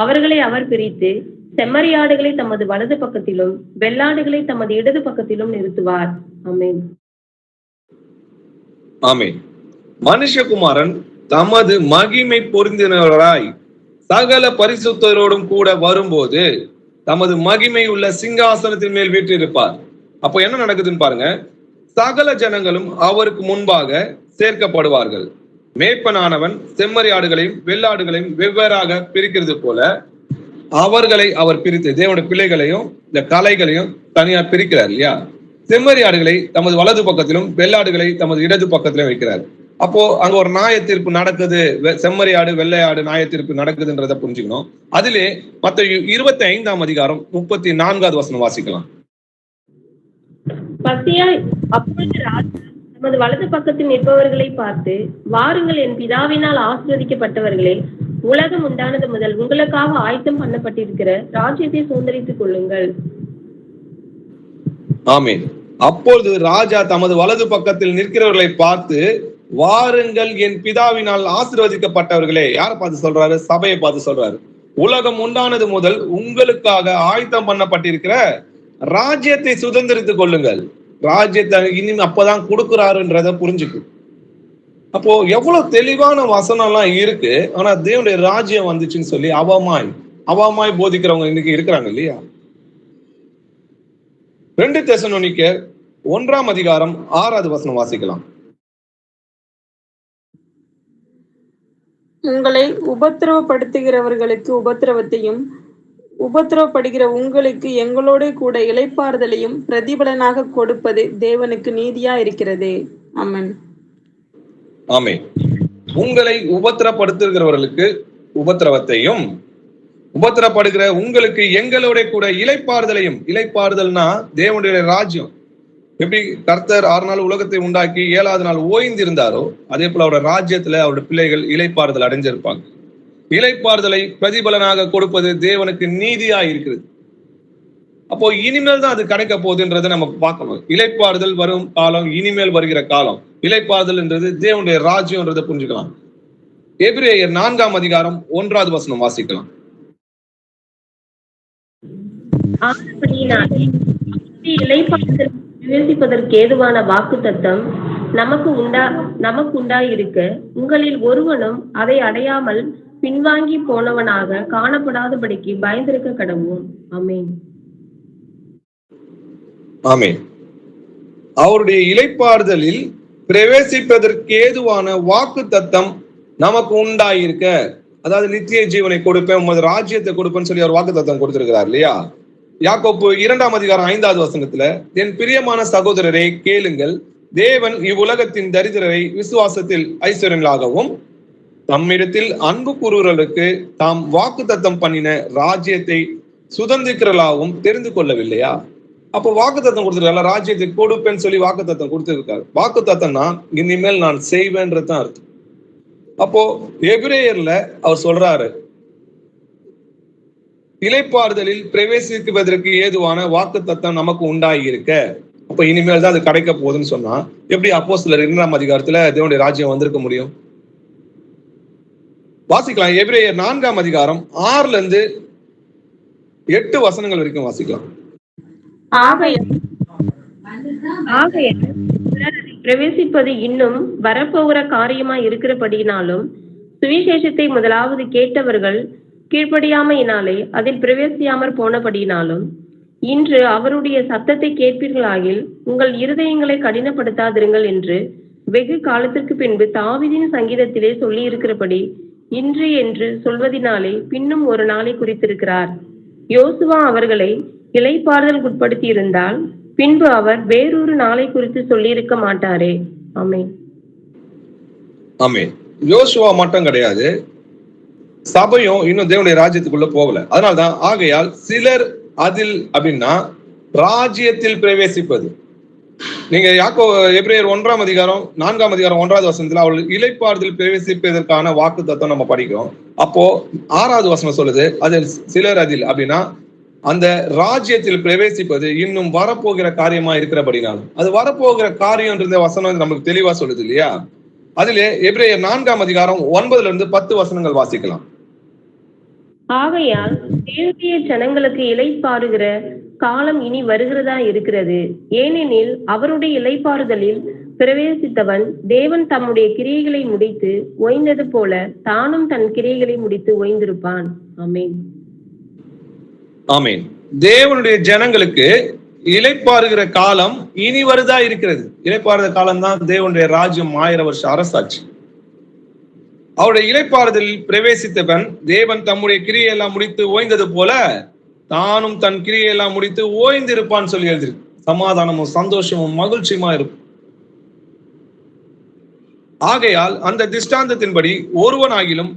அவர்களை அவர் பிரித்து செம்மறி ஆடுகளை தமது வலது பக்கத்திலும் வெள்ளாடுகளை தமது இடது பக்கத்திலும் நிறுத்துவார். ஆமென். ஆமென். மனுஷகுமாரன் தமது மகிமை பொருந்தினவராய் சகல பரிசுத்தரோடும் கூட வரும்போது தமது மகிமை உள்ள சிங்காசனத்தின் மேல் வீற்றிருப்பார். அப்போ என்ன நடக்குதுன்னு பாருங்க. சகல ஜனங்களும் அவருக்கு முன்பாக சேர்க்கப்படுவார்கள். மேய்ப்பனானவன் செம்மறி ஆடுகளையும் வெள்ளாடுகளையும் வெவ்வேறாக பிரிக்கிறது போல அவர்களை அவர் பிரித்து தேவனுடைய பிள்ளைகளையும் இந்த கலைகளையும் தனியா பிரிக்கிறார் இல்லையா? செம்மறி ஆடுகளை தமது வலது பக்கத்திலும் வெள்ளாடுகளை தமது இடது பக்கத்திலும் வைக்கிறார். அப்போ அங்க ஒரு நியாய தீர்ப்பு நடக்குது. செம்மறி ஆடு வெள்ளை ஆடு நியாய தீர்ப்பு நடக்குதுன்றதை புரிஞ்சுக்கணும். அதிலே மத்தேயு 25ஆம் அதிகாரம் 34வது வசனம் வாசிக்கலாம். அப்பொழுது ராஜா தமது வலது பக்கத்தில் நிற்பவர்களை பார்த்து, வாருங்கள் என் பிதாவினால் ஆசீர்வதிக்கப்பட்டவர்களே, உலகம் உண்டானது முதல் உங்களுக்காக ஆயத்தம் பண்ணப்பட்டிருக்கிற ராஜ்யத்தை சுதந்தரித்துக் கொள்ளுங்கள். ஆமென். அப்பொழுது ராஜா தமது வலது பக்கத்தில் நிற்கிறவர்களை பார்த்து, வாருங்கள் என் பிதாவினால் ஆசீர்வதிக்கப்பட்டவர்களே. யாரை பார்த்து சொல்றாரு? சபையை பார்த்து சொல்றாரு. உலகம் உண்டானது முதல் உங்களுக்காக ஆயத்தம் பண்ணப்பட்டிருக்கிற ராஜ்யத்தை சுதந்திரித்துக் கொள்ளுங்கள். ராஜ்யத்தை இனிமே அப்பதான் கொடுக்கிறாருன்றத புரிஞ்சுக்கு. அப்போ எவ்வளவு தெளிவான வசனம் எல்லாம் இருக்கு. ஆனா தேவனுடைய ராஜ்யம் வந்துச்சுன்னு சொல்லி அவமாய் போதிக்கிறவங்க இன்னைக்கு இருக்கிறாங்க இல்லையா? 2 தெசலோனிக்கேயர் 1ஆம் அதிகாரம் 6வது வசனம் வாசிக்கலாம். உங்களை உபத்திரவப்படுத்துகிறவர்களுக்கு உபத்திரவத்தையும் உபத்திரவப்படுகிற உங்களுக்கு எங்களோட கூட இளைப்பாறுதலையும் பிரதிபலனாக கொடுப்பது தேவனுக்கு நீதியா இருக்கிறது. ஆமென். ஆமென். உங்களை உபத்திரப்படுத்துகிறவர்களுக்கு உபத்திரவத்தையும் உபத்திரப்படுகிற உங்களுக்கு எங்களோட கூட இளைப்பாறுதலையும். இளைப்பாறுதல்னா தேவனுடைய ராஜ்யம். எப்படி கர்த்தர் 6 நாள் உலகத்தை உண்டாக்கி 7வது நாள் ஓய்ந்திருந்தாரோ அதே போல அவருடைய ராஜ்யத்துல அவருடைய பிள்ளைகள் இளைப்பாறுதல் அடைஞ்சிருப்பாங்க. இளைப்பாறுதலை பிரதிபலனாக கொடுப்பது தேவனுக்கு நீதியா இருக்கிறது. அப்போ இனிமேல் தான் அது கிடைக்க போகுதுன்றதை நம்ம பார்க்கணும். இளைப்பாறுதல் வரும் காலம், இனிமேல் வருகிற காலம். இளைப்பாறுதல் என்றது தேவனுடைய ராஜ்யம்ன்றதை புரிஞ்சுக்கலாம். எபிரேயர் 4ஆம் அதிகாரம் 1வது வசனம் வாசிக்கலாம். இளைப்பாறுதல் நிவர்த்திப்பதற்கு ஏதுவான வாக்கு தத்தம் நமக்கு உண்டாயிருக்க உங்களில் ஒருவனும் அதை அடையாமல் பின்வாங்கி போனவனாக காணப்படாதபடிக்கு பயந்திருக்க கடவுள். ஆமென். ஆமென். அவருடைய இளைப்பாறுதலில் பிரவேசிப்பதற்கு ஏதுவான வாக்கு தத்தம் நமக்கு உண்டாயிருக்க, அதாவது நித்திய ஜீவனை கொடுப்பேன், உமது ராஜ்யத்தை கொடுப்பேன்னு சொல்லி அவர் வாக்கு தத்தம் கொடுத்திருக்கிறார் இல்லையா? யாக்கோப்பு 2ஆம் அதிகாரம் 5வது வசனத்துல, என் பிரியமான சகோதரரை கேளுங்கள், தேவன் இவ்வுலகத்தின் தரித்திரரை விசுவாசத்தில் ஐஸ்வர்யங்களாகவும் தம்மிடத்தில் அன்பு கூறுவர்களுக்கு தாம் வாக்குத்தத்தம் பண்ணின ராஜ்யத்தை சுதந்திரலாகவும் தெரிந்து கொள்ளவில்லையா? அப்போ வாக்குத்தத்தம் கொடுத்திருக்காரு, ராஜ்யத்தை கொடுப்பேன்னு சொல்லி வாக்குத்தத்தம் கொடுத்திருக்காரு. வாக்குத்தத்தம்னா இனிமேல் நான் செய்வேன்றதுதான் அர்த்தம். அப்போ எபிரேயர்ல அவர் சொல்றாரு, இளைப்பாறுதலில் பிரவேசிக்குவதற்கு ஏதுவான வாக்குத்தத்தம் நமக்கு உண்டாகி இருக்க, அப்ப இனிமேல் தான் அது கிடைக்க போகுதுன்னு சொன்னா எப்படி அப்போஸ்தலர் 2ஆம் அதிகாரத்துல தேவனுடைய ராஜ்யம் வந்திருக்க முடியும்? வாசிக்கலாம். எபிரேயர் 4ஆம் அதிகாரம் 6ல இருந்து 8 வசனங்கள் வரைக்கும் வாசிக்கலாம். பிரவேசிப்பது இன்னும் வரப்போகிற காரியமா இருக்கிறபடியினாலும் சுவிசேஷத்தை முதலாவது கேட்டவர்கள் கீழ்ப்படியாமையினாலே அதில் பிரவேசியாமற் போனபடியினாலும் இன்று அவருடைய சத்தத்தை கேட்பீர்களாகில் உங்கள் இருதயங்களை கடினப்படுத்தாதிருங்கள் என்று வெகு காலத்திற்கு பின்பு தாவீதின் சங்கீதத்திலே சொல்லி இருக்கிறபடி இன்று என்று சொல்வதினாலே பின்னும் ஒரு நாளை குறித்திருக்கிறார். யோசுவா அவர்களை இளைப்பாறுதல் உட்படுத்தி இருந்தால் பின்பு அவர் வேறொரு நாளை குறித்து சொல்லியிருக்க மாட்டாரே. ஆமென். ஆமென். யோசுவா மட்டும் கிடையாது, சபையும் இன்னும் தேவனுடைய ராஜ்யத்துக்குள்ள போகல. அதனால்தான் ஆகையால் சிலர் அதில் அப்படின்னா ராஜ்யத்தில் பிரவேசிப்பது. நீங்க எபிரேயர் 1ஆம் அதிகாரம் 4ஆம் அதிகாரம் 1வது வசனத்துல அவர்கள் இளைப்பாறுதல் பிரவேசிப்பதற்கான வாக்கு தத்துவம் நம்ம படிக்கிறோம். அப்போ 6வது வசனம் சொல்லுது, அதில் சிலர் அதில் அப்படின்னா அந்த ராஜ்யத்தில் பிரவேசிப்பது இன்னும் வரப்போகிற காரியமா இருக்கிறபடினாலும், அது வரப்போகிற காரியம்ன்ற வசனம் நமக்கு தெளிவா சொல்லுது இல்லையா? அதிலே எபிரேயர் 4ஆம் அதிகாரம் 9ல இருந்து 10 வசனங்கள் வாசிக்கலாம். ஆகையால் தேவனுடைய ஜனங்களுக்கு இளைப்பாறுகிற காலம் இனி வருகிறதா இருக்கிறது. ஏனெனில் அவருடைய இளைப்பாறுதலில் பிரவேசித்தவன் தேவன் தம்முடைய கிரியைகளை முடித்து ஓய்ந்தது போல தானும் தன் கிரியைகளை முடித்து ஓய்ந்திருப்பான். ஆமென். ஆமென். தேவனுடைய ஜனங்களுக்கு இளைப்பாறுகிற காலம் இனி வருதா இருக்கிறது. இளைப்பாறுகிற காலம் தான் தேவனுடைய ராஜ்யம் 1000 வருஷ அரசாட்சி. அவருடைய இளைப்பாறுதலில் பிரவேசித்தவன் தேவன் தம்முடைய கிரியையெல்லாம் முடித்து ஓய்ந்தது போல தானும் தன் கிரியையெல்லாம் முடித்து ஓய்ந்திருப்பான்னு சொல்லி எழுதிருக்கு. சமாதானமும் சந்தோஷமும் மகிழ்ச்சியுமா இருக்கும். ஆகையால் அந்த திஷ்டாந்தத்தின்படி ஒருவனாகிலும்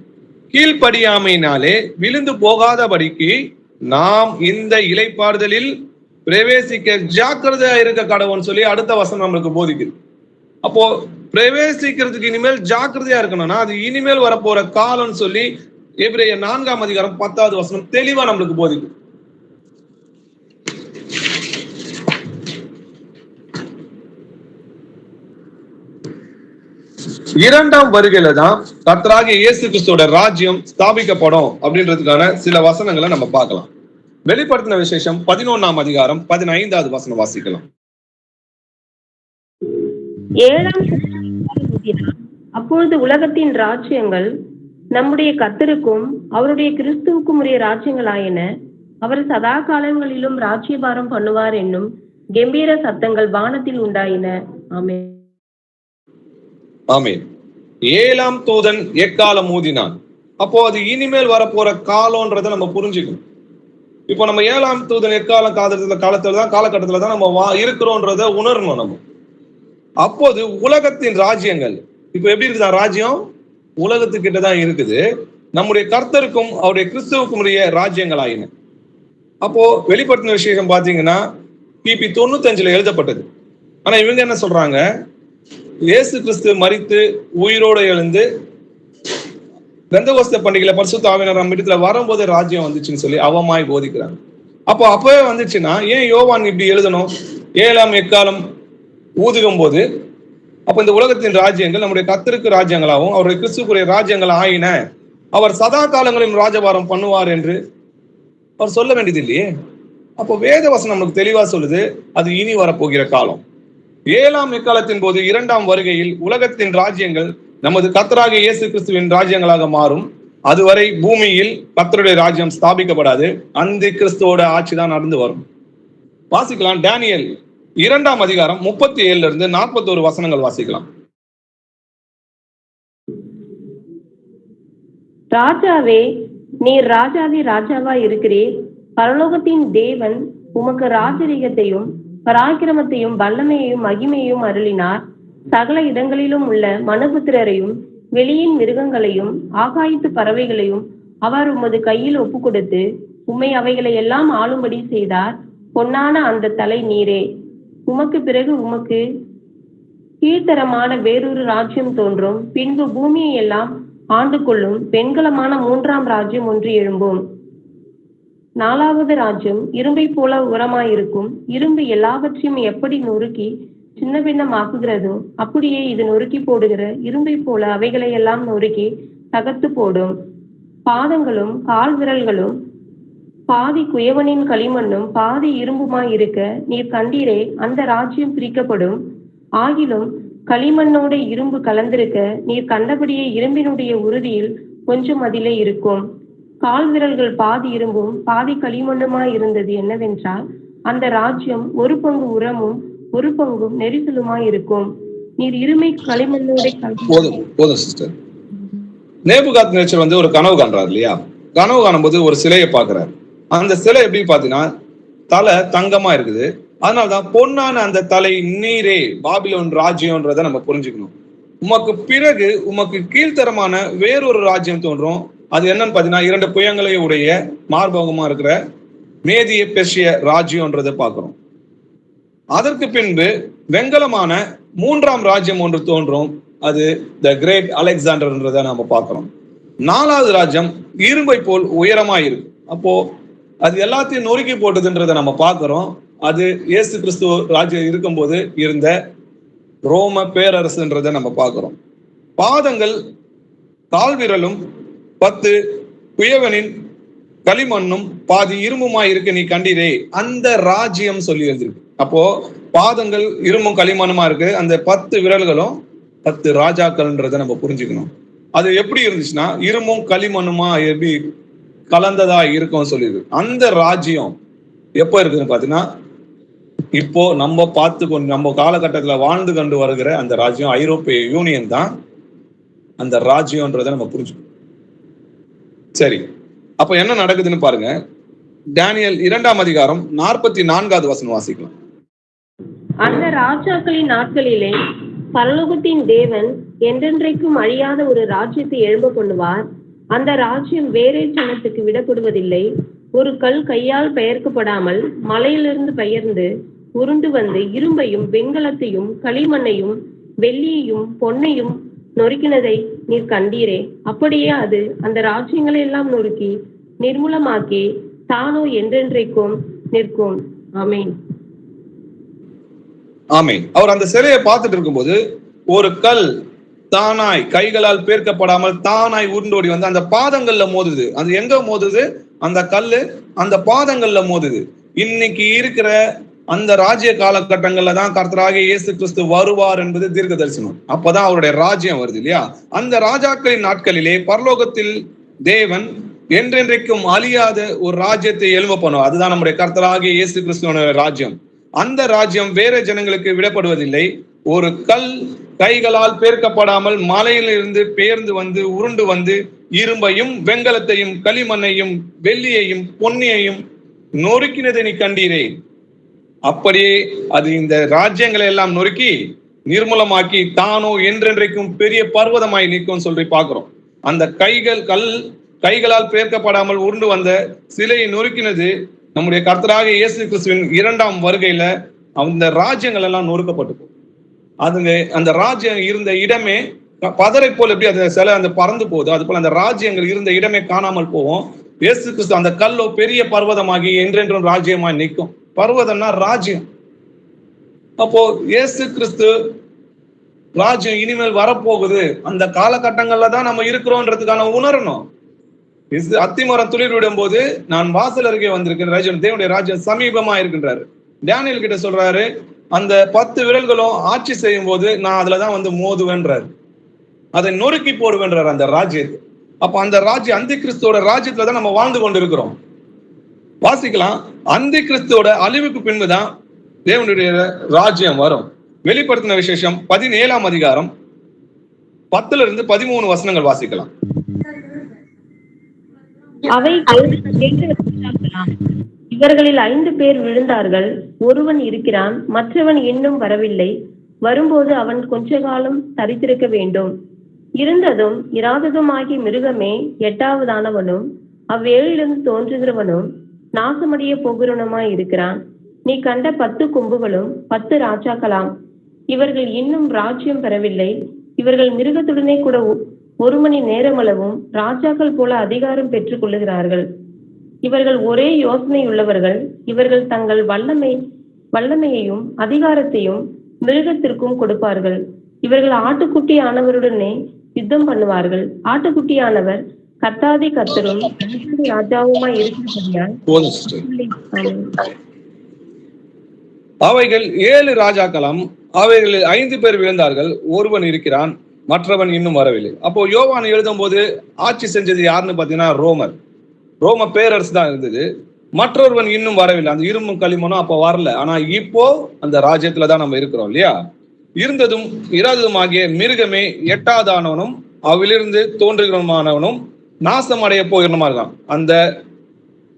கீழ்ப்படியாமையினாலே விழுந்து போகாதபடிக்கு நாம் இந்த இளைப்பாறுதலில் பிரவேசிக்க ஜாக்கிரதையா இருக்க கடவுன்னு சொல்லி அடுத்த வசனம் நம்மளுக்கு போதிக்குது. அப்போ பிரவேசிக்கிறதுக்கு இனிமேல் ஜாக்கிரதையா இருக்கணும்னா அது இனிமேல் வரப்போற காலம்னு சொல்லி எபிரேயர் 4ஆம் அதிகாரம் 10வது வசனம் தெளிவா நம்மளுக்கு போதிக்குது. இரண்டாம் வருகையில தான் கர்த்தராகிய இயேசு கிறிஸ்துவோட ராஜ்யம் ஸ்தாபிக்கப்படும் அப்படின்றதுக்கான சில வசனங்களை நம்ம பார்க்கலாம். வெளிப்படுத்தின விசேஷம் 11ஆம் அதிகாரம் 15வது வசனம் வாசிக்கலாம். 7ஆம் அப்பொழுது உலகத்தின் ராஜ்யங்கள் நம்முடைய கர்த்தருக்கும் அவருடைய கிறிஸ்துவுக்கும் உரிய ராஜ்யங்களாயின. அவர் சதா காலங்களிலும் ராஜ்யபாரம் பண்ணுவார் என்னும் கம்பீர சத்தங்கள் வானத்தில் உண்டாயின. ஆமென். ஆமென். 7ஆம் தூதன் எக்காலம் ஊதினான். அப்போ அது இனிமேல் வரப்போற காலம்ன்றதை நம்ம புரிஞ்சுக்கணும். இப்போ நம்ம 7ஆம் தூதன் எக்காலம் காலகட்டத்துல தான் நம்ம இருக்கிறோன்றத உணரணும். நம்ம அப்போது உலகத்தின் ராஜ்யங்கள் இப்ப எப்படி இருக்குதா? ராஜ்யம் உலகத்துக்கிட்ட தான் இருக்குது. நம்முடைய கர்த்தருக்கும் அவருடைய கிறிஸ்துவுக்கும் உரிய ராஜ்யங்கள் ஆயின. அப்போ வெளிப்படுத்தின விசேஷம் பாத்தீங்கன்னா கிபி 95ல எழுதப்பட்டது. ஆனா இவங்க என்ன சொல்றாங்க? இயேசு கிறிஸ்து மரித்து உயிரோடு எழுந்து பெந்தகோஸ்தே பண்டிகையில பரிசுத்த ஆவியானவர் நம்ம இடத்துல வரும்போது ராஜ்யம் வந்துச்சுன்னு சொல்லி அவமாய் போதிக்கிறாங்க. அப்பவே வந்துச்சுன்னா ஏன் யோவான் இப்படி எழுதணும்? 7ஆம் எக்காலம் ஊதுகும் போது அப்ப இந்த உலகத்தின் ராஜ்யங்கள் நம்முடைய கர்த்தருக்கு ராஜ்யங்களாகவும் அவருடைய கிறிஸ்துக்குரிய ராஜ்யங்கள் ஆயின. அவர் சதா காலங்களிலும் ராஜபாரம் பண்ணுவார் என்று அவர் சொல்ல வேண்டியது இல்லையே. அப்போ வேத வசனம் நமக்கு தெளிவா சொல்லுது அது இனி வரப்போகிற காலம். 7ஆம் எக்காலத்தின் போது 2ஆம் வருகையில் உலகத்தின் ராஜ்யங்கள் நமது கர்த்தராகிய இயேசு கிறிஸ்துவின் ராஜ்யங்களாக மாறும். அதுவரை பூமியில் கர்த்தருடைய ராஜ்யம் ஸ்தாபிக்கப்படாது. அந்த கிறிஸ்துவோட ஆட்சி தான் நடந்து வரும். வாசிக்கலாம். டேனியல் 2ஆம் அதிகாரம் 37ல இருந்து 41 வசனங்கள் வாசிக்கலாம். ராஜாவே, நீர் ராஜாதி ராஜாவா இருக்கிறீர். பரலோகத்தின் தேவன் உமக்கு ராஜரீகத்தையும் பராக்கிரமத்தையும் வல்லமையையும் மகிமையையும் அருளினார். சகல இடங்களிலும் உள்ள மனுபுத்திரரையும் வெளியின் மிருகங்களையும் ஆகாயத்து பறவைகளையும் அவர் உமது கையில் ஒப்பு கொடுத்து உம்மை அவைகளை எல்லாம் ஆளும்படி செய்தார். பொன்னான அந்த தலை நீரே. உமக்கு பிறகு உமக்கு கீழ்த்தரமான வேறொரு ராஜ்யம் தோன்றும். பின்பு பூமியை எல்லாம் ஆண்டு கொள்ளும் வெண்கலமான 3ஆம் ராஜ்யம் ஒன்று எழும்பும். 4வது ராஜ்யம் இரும்பை போல உரமாயிருக்கும். இரும்பு எல்லாவற்றையும் எப்படி நொறுக்கி சின்ன பின்னமாக்குகிறதோ அப்படியே இது நொறுக்கி போடுகிற இரும்பை போல அவைகளை எல்லாம் நொறுக்கி தகர்த்து போடும். பாதங்களும் கால் விரல்களும் பாதி குயவனின் களிமண்ணும் பாதி இரும்புமாயிருக்க நீர் கண்டீரே. அந்த ராஜ்யம் பிரிக்கப்படும். ஆகிலும் களிமண்ணோட இரும்பு கலந்திருக்க நீர் கண்டபடியே இரும்பினுடைய உறுதியில் கொஞ்சம் அதிலே இருக்கும். கால் விரல்கள் பாதி இரும்பும் பாதி களிமண்ணுமாய் இருந்தது என்னவென்றால் அந்த ராஜ்யம் ஒரு பங்கு உரமும் ஒரு பங்கும் நெரிசலுமாய் இருக்கும். நீர் இருமை களிமண்ணோட போதும் சிஸ்டர். நேபுகாத்நேச்சர் ஒரு கனவு காண்றாரு இல்லையா? கனவு காணும்போது ஒரு சிலையை பாக்குறாரு. அந்த சிலை எப்படி பாத்தீங்கன்னா தலை தங்கமா இருக்குது. அதனாலதான் பொன்னான அந்த தலை நீரே பாபிலோன் ராஜ்யம்ன்றதை நம்ம புரிஞ்சுக்கணும். உமக்கு பிறகு உமக்கு கீழ்த்தரமான வேறொரு ராஜ்யம் தோன்றும். அது என்னன்னு பாத்தீங்கன்னா 2 புயங்களை உடைய மார்பகமா இருக்கிற மேதிய பெர்ஷிய ராஜ்யம்ன்றதை பார்க்கிறோம். அதற்கு பின்பு வெண்கலமான 3ஆம் ராஜ்யம் ஒன்று தோன்றும். அது த கிரேட் அலெக்சாண்டர்ன்றதை நம்ம பார்க்கிறோம். 4வது ராஜ்யம் இரும்பை போல் உயரமாயிருக்கு. அப்போ அது எல்லாத்தையும் நொறுக்கி போட்டதுன்றதை நம்ம பார்க்கிறோம். அது இயேசு கிறிஸ்து ராஜ்யம் இருக்கும்போது இருந்த ரோம பேரரசுன்றதை நம்ம பார்க்கிறோம். பாதங்கள் கால்விரலும் 10 குயவனின் களிமண்ணும் பாதி இரும்புமாய் இருக்கு நீ கண்டீரே. அந்த ராஜ்யம் சொல்லி எழுதிருக்கு. அப்போ பாதங்கள் இரும்பும் களிமண்ணுமா இருக்கு. அந்த 10 விரல்களும் 10 ராஜாக்கள்ன்றதை நம்ம புரிஞ்சுக்கணும். அது எப்படி இருந்துச்சுன்னா இரும்பும் களிமண்ணுமா எப்படி கலந்ததா இருக்கும் சொல்லிது. அந்த ராஜ்யம் எப்போ இருக்குதுன்னு பாத்தீங்கன்னா இப்போ நம்ம நம்ம காலகட்டத்துல வாழ்ந்து கொண்டு வருகிற அந்த ராஜ்யம் ஐரோப்பிய யூனியன் தான் அந்த ராஜ்யம்ன்றதை நம்ம புரிஞ்சுக்கணும். சரி, அப்ப என்ன நடக்குதுன்னு பாருங்க. தானியேல் 2ஆம் அதிகாரம் 44வது வசனம் வாசிக்கலாம். அந்த ராஜாக்களின் நாட்களிலே பரலோகத்தின் தேவன் என்றென்றைக்கும் அழியாத ஒரு ராஜ்யத்தை எழும்ப பண்ணுவார். அந்த ராஜ்யம் வேறே ஜனத்துக்கு விடப்படுவதில்லை. ஒரு கல் கையால் பெயர்க்கப்படாமல் மலையிலிருந்து பெயர்ந்து உருண்டு வந்து இரும்பையும் வெண்கலத்தையும் களிமண்ணையும் வெள்ளியையும் பொன்னையும் நொறுக்கினதை நீர் கண்டீரே. அப்படியே அது அந்த ராஜ்யங்களை எல்லாம் நொறுக்கி நிர்மூலமாக்கி தானோ என்றென்றைக்கும் நிற்கும். ஆமேன். ஆமேன். அவர் அந்த சிலையை பார்த்துட்டு இருக்கும்போது ஒரு கல் தானாய் கைகளால் பேர்க்கப்படாமல் தானாய் உருண்டோடி வந்து அந்த பாதங்கள்ல மோதுது. அது எங்க மோதுது? அந்த கல்லு அந்த பாதங்கள்ல மோதுது. இன்னைக்கு இருக்கிற அந்த ராஜ்ய காலகட்டங்கள்ல தான் கர்த்தராகிய இயேசு கிறிஸ்து வருவார் என்பது தீர்க்க தரிசனம். அப்பதான் அவருடைய ராஜ்யம் வருது இல்லையா? அந்த ராஜாக்களின் நாட்களிலே பரலோகத்தில் தேவன் என்றென்றைக்கும் அழியாத ஒரு ராஜ்யத்தை எழும்ப பண்ணுவார். அதுதான் நம்முடைய கர்த்தராகிய இயேசு கிறிஸ்துவோட ராஜ்யம். அந்த ராஜ்யம் வேற ஜனங்களுக்கு விடப்படுவதில்லை. ஒரு கல் கைகளால் பேர்க்கப்படாமல் மலையிலிருந்து பெயர்ந்து வந்து உருண்டு வந்து இரும்பையும் வெண்கலத்தையும் களிமண்ணையும் வெள்ளியையும் பொன்னியையும் நொறுக்கினதை நீ கண்டீரே. அப்படியே அது இந்த ராஜ்யங்களை எல்லாம் நொறுக்கி நிர்மூலமாக்கி தானோ என்றென்றைக்கும் பெரிய பர்வதமாய் நிற்கும் சொல்லி பார்க்கிறோம். அந்த கைகளால் பேர்க்கப்படாமல் உருண்டு வந்த சிலையை நொறுக்கினது நம்முடைய கர்த்தராகிய இயேசு கிறிஸ்துவின் 2ஆம் வருகையில அந்த ராஜ்யங்கள் எல்லாம் நொறுக்கப்பட்டு அதுங்க அந்த ராஜ்யம் இருந்த இடமே பதரை போல் எப்படி அந்த சிலை அந்த பறந்து போகுது, அது போல அந்த ராஜ்யங்கள் இருந்த இடமே காணாமல் போவோம். இயேசு கிறிஸ்து அந்த கல்லோ பெரிய பர்வதமாகி என்றென்றும் ராஜ்யமாய் நிற்கும். பர்வதம்னா ராஜ்யம். அப்போ இயேசு கிறிஸ்து ராஜ்யம் இனிமேல் வரப்போகுது. அந்த காலகட்டங்கள்ல தான் நம்ம இருக்கிறோம்ன்றதுக்கான உணரணும். அத்திமரம் துளிர் விடும் போது நான் வாசல் அருகே வந்திருக்கிற ராஜ்யம் தேவனுடைய ராஜ்யம் சமீபமா இருக்கின்றாரு. டேனியல் கிட்ட சொல்றாரு, அந்த 10 விரல்களும் ஆட்சி செய்யும் போது நான் அதுலதான் வந்து மோதுவேன்றாரு, அதை நொறுக்கி போடுவேன்றார் அந்த ராஜ்யத்தை. அப்ப அந்த ராஜ்யம் அந்தி கிறிஸ்துவோட ராஜ்யத்துலதான் நம்ம வாழ்ந்து கொண்டு இருக்கிறோம். வாசிக்கலாம். அந்தி கிறிஸ்துவோட அழிவுக்கு பின்புதான் தேவனுடைய ராஜ்யம் வரும். வெளிப்படுத்தின விசேஷம் 17ஆம் அதிகாரம் 10-13 வசனங்கள் வாசிக்கலாம். அவை இவர்களில் 5 பேர் விழுந்தார்கள். ஒருவன் இருக்கிறான், மற்றவன் இன்னும் வரவில்லை. வரும்போது அவன் கொஞ்ச காலம் தரித்திருக்க வேண்டும். இருந்ததும் இராததுமாகி மிருகமே எட்டாவதானவனும் அவ்வேழிலிருந்து தோன்றுகிறவனும் நாசமடைய போகிறவனுமாய் இருக்கிறான். நீ கண்ட 10 கொம்புகளும் 10 ராஜாக்களாம். இவர்கள் இன்னும் ராஜ்யம் பெறவில்லை. இவர்கள் மிருகத்துடனே கூட 1 மணி நேரமளவும் ராஜாக்கள் போல அதிகாரம் பெற்றுக் கொள்ளுகிறார்கள். இவர்கள் ஒரே யோசனை உள்ளவர்கள். இவர்கள் தங்கள் வல்லமையையும் அதிகாரத்தையும் மிருகத்திற்கும் கொடுப்பார்கள். இவர்கள் ஆட்டுக்குட்டியானவருடனே யுத்தம் பண்ணுவார்கள். ஆட்டுக்குட்டியானவர் கர்த்தாதி கர்த்தரும் ராஜாவுமாய் இருக்கிறபடியால் அவைகள் 7 ராஜாக்களும், அவைகளில் 5 பேர் விழுந்தார்கள், ஒருவன் இருக்கிறான், மற்றவன் இன்னும் வரவில்லை. அப்போ யோவான் எழுதும் போது ஆட்சி செஞ்சது யாருன்னு பாத்தீங்கன்னா ரோம பேரரசு தான் இருந்தது. மற்றொருவன் இன்னும் வரவில்லை. அந்த இரும்பும் களிமனும் அப்ப வரல. ஆனா இப்போ அந்த ராஜ்யத்துலதான் நம்ம இருக்கிறோம் இல்லையா? இருந்ததும் இராததும் ஆகிய மிருகமே 8ஆவதானவனும் அவிலிருந்து தோன்றுகிறவனுமானவனும் நாசம் அடைய போகிறமா இருக்கான். அந்த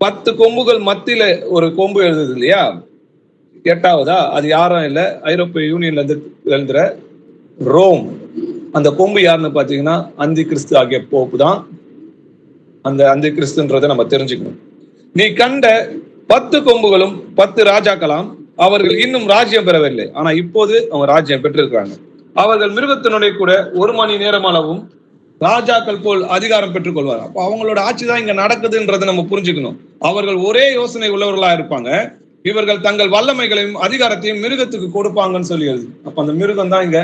10 கொம்புகள் மத்தியில ஒரு கொம்பு எழுதுது இல்லையா? 8ஆவதா? அது யாரும் இல்லை, ஐரோப்பிய யூனியன்ல இருந்து எழுதுற ரோம். அந்த கொம்பு யாருன்னு பாத்தீங்கன்னா அந்தி கிறிஸ்து ஆகிய போப்பு தான் அந்த அந்தி கிறிஸ்துன்றதை நம்ம தெரிஞ்சுக்கணும். நீ கண்ட 10 கொம்புகளும் 10 ராஜாக்களாம். அவர்கள் இன்னும் ராஜ்யம் பெறவில்லை. ஆனா இப்போது அவங்க ராஜ்யம் பெற்றிருக்கிறாங்க. அவர்கள் மிருகத்தினுடைய கூட 1 மணி நேரமாகவும் ராஜாக்கள் போல் அதிகாரம் பெற்றுக் கொள்வார். அப்போ அவங்களோட ஆட்சி தான் இங்க நடக்குதுன்றதை நம்ம புரிஞ்சுக்கணும். அவர்கள் ஒரே யோசனை உள்ளவர்களா இருப்பாங்க. இவர்கள் தங்கள் வல்லமைகளையும் அதிகாரத்தையும் மிருகத்துக்கு கொடுப்பாங்கன்னு சொல்லியது. அப்ப அந்த மிருகம் தான் இங்க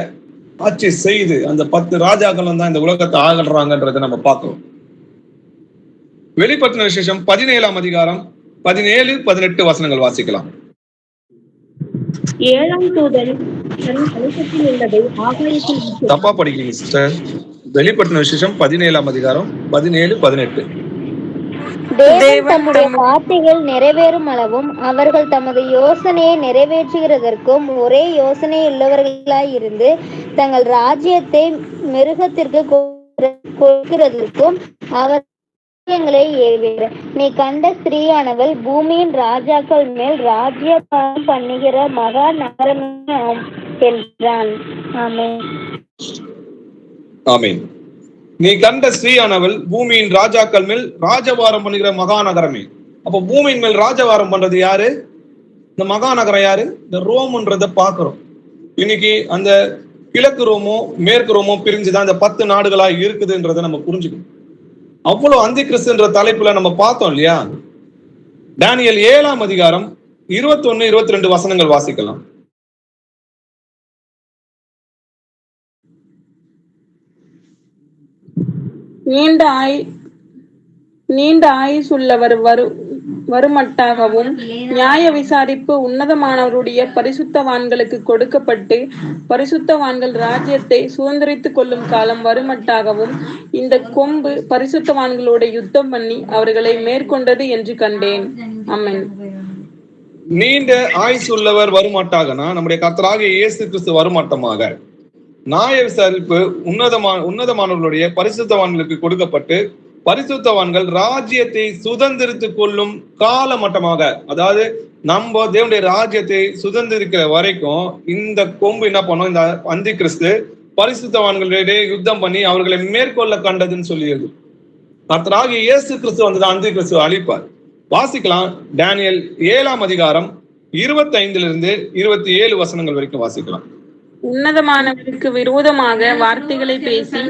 ஆட்சி செய்து அந்த 10 ராஜாக்களும் தான் இந்த உலகத்தை ஆகல்றாங்கன்றதை நம்ம பார்க்கிறோம். வெளிப்படுத்தின விசேஷம் 17ஆம் அதிகாரம் 17-18 வசனங்கள் வாசிக்கலாம். 7ஆம் தூதன் தன் கலசத்தில் உள்ளதை ஆகாயத்தில் தப்பா படிக்கிறீங்க சிஸ்டர். வெளிப்படுத்தின விசேஷம் 17ஆம் அதிகாரம் 17-18. தேவன் தம்முடைய வார்த்தைகள் நிறைவேறும் அளவும் அவர்கள் தமது யோசனையை நிறைவேற்றுகிறதற்கும் ஒரே யோசனை உள்ளவர்களாய் இருந்து தங்கள் ராஜ்யத்தை மிருகத்திற்கு கொடுக்கிறதற்கும் அவர் நீ கண்ட ஸ்திரீயானவள் பூமியின் ராஜாக்கள் மேல் ராஜ்யம் பண்ணுகிற மகா நகரமே என்றான். ஆமென். ஆமென். நீ கண்ட ஸ்திரீயானவள் பூமியின் ராஜாக்கள் மேல் ராஜவாரம் பண்ணுகிற மகாநகரமே. அப்போ பூமியின் மேல் ராஜவாரம் பண்றது யாரு? இந்த மகாநகரம் யாரு? இந்த ரோம்ன்றத பாக்குறோம். இன்னைக்கு அந்த கிழக்கு ரோமோ மேற்கு ரோமோ பிரிஞ்சுதான் இந்த 10 நாடுகளா இருக்குதுன்றதை நம்ம புரிஞ்சுக்கணும். அவ்வளவு அந்தி கிறிஸ்துன்ற தலைப்புல நம்ம பார்த்தோம் இல்லையா? தானியேல் 7ஆம் அதிகாரம் 21-22 வசனங்கள் வாசிக்கலாம். நீண்ட ஆயுசுள்ளவர் வருமட்டாகவும் நியாய விசாரிப்பு உன்னதமானவருடைய பரிசுத்தவான்களுக்கு கொடுக்கப்பட்டு பரிசுத்தவான்கள் ராஜ்யத்தை சுதந்திரித்துக் கொள்ளும் காலம் வருமட்டாகவும் இந்த கொம்பு பரிசுத்தவான்களோட யுத்தம் பண்ணி அவர்களை மேற்கொண்டது என்று கண்டேன். ஆமென். நீண்ட ஆயுசு உள்ளவர் வருமாட்டாகனா நம்முடைய கர்த்தராகிய இயேசு கிறிஸ்து வருமாட்டமாக நியாய விசாரிப்பு உன்னதமானவர்களுடைய பரிசுத்தவான்களுக்கு கொடுக்கப்பட்டு பரிசுத்தவான்கள் ராஜ்யத்தை சுதந்திரித்துக் கொள்ளும் கால மட்டமாக, அதாவது நம்ம தேவனுடைய ராஜ்யத்தை சுதந்திரிக்கிற வரைக்கும் இந்த கொம்பு என்ன பண்ணும்? இந்த அந்தி கிறிஸ்து பரிசுத்தவான்களிடையே யுத்தம் பண்ணி அவர்களை மேற்கொள்ள கண்டதுன்னு சொல்லியது. கர்த்தராகிய இயேசு கிறிஸ்து வந்து அந்தி கிறிஸ்து அழிப்பார். வாசிக்கலாம். தானியேல் 7ஆம் அதிகாரம் 25-27 வசனங்கள் வரைக்கும் வாசிக்கலாம். உன்னதமானவருக்கு விரோதமாக வார்த்தைகளை பேசி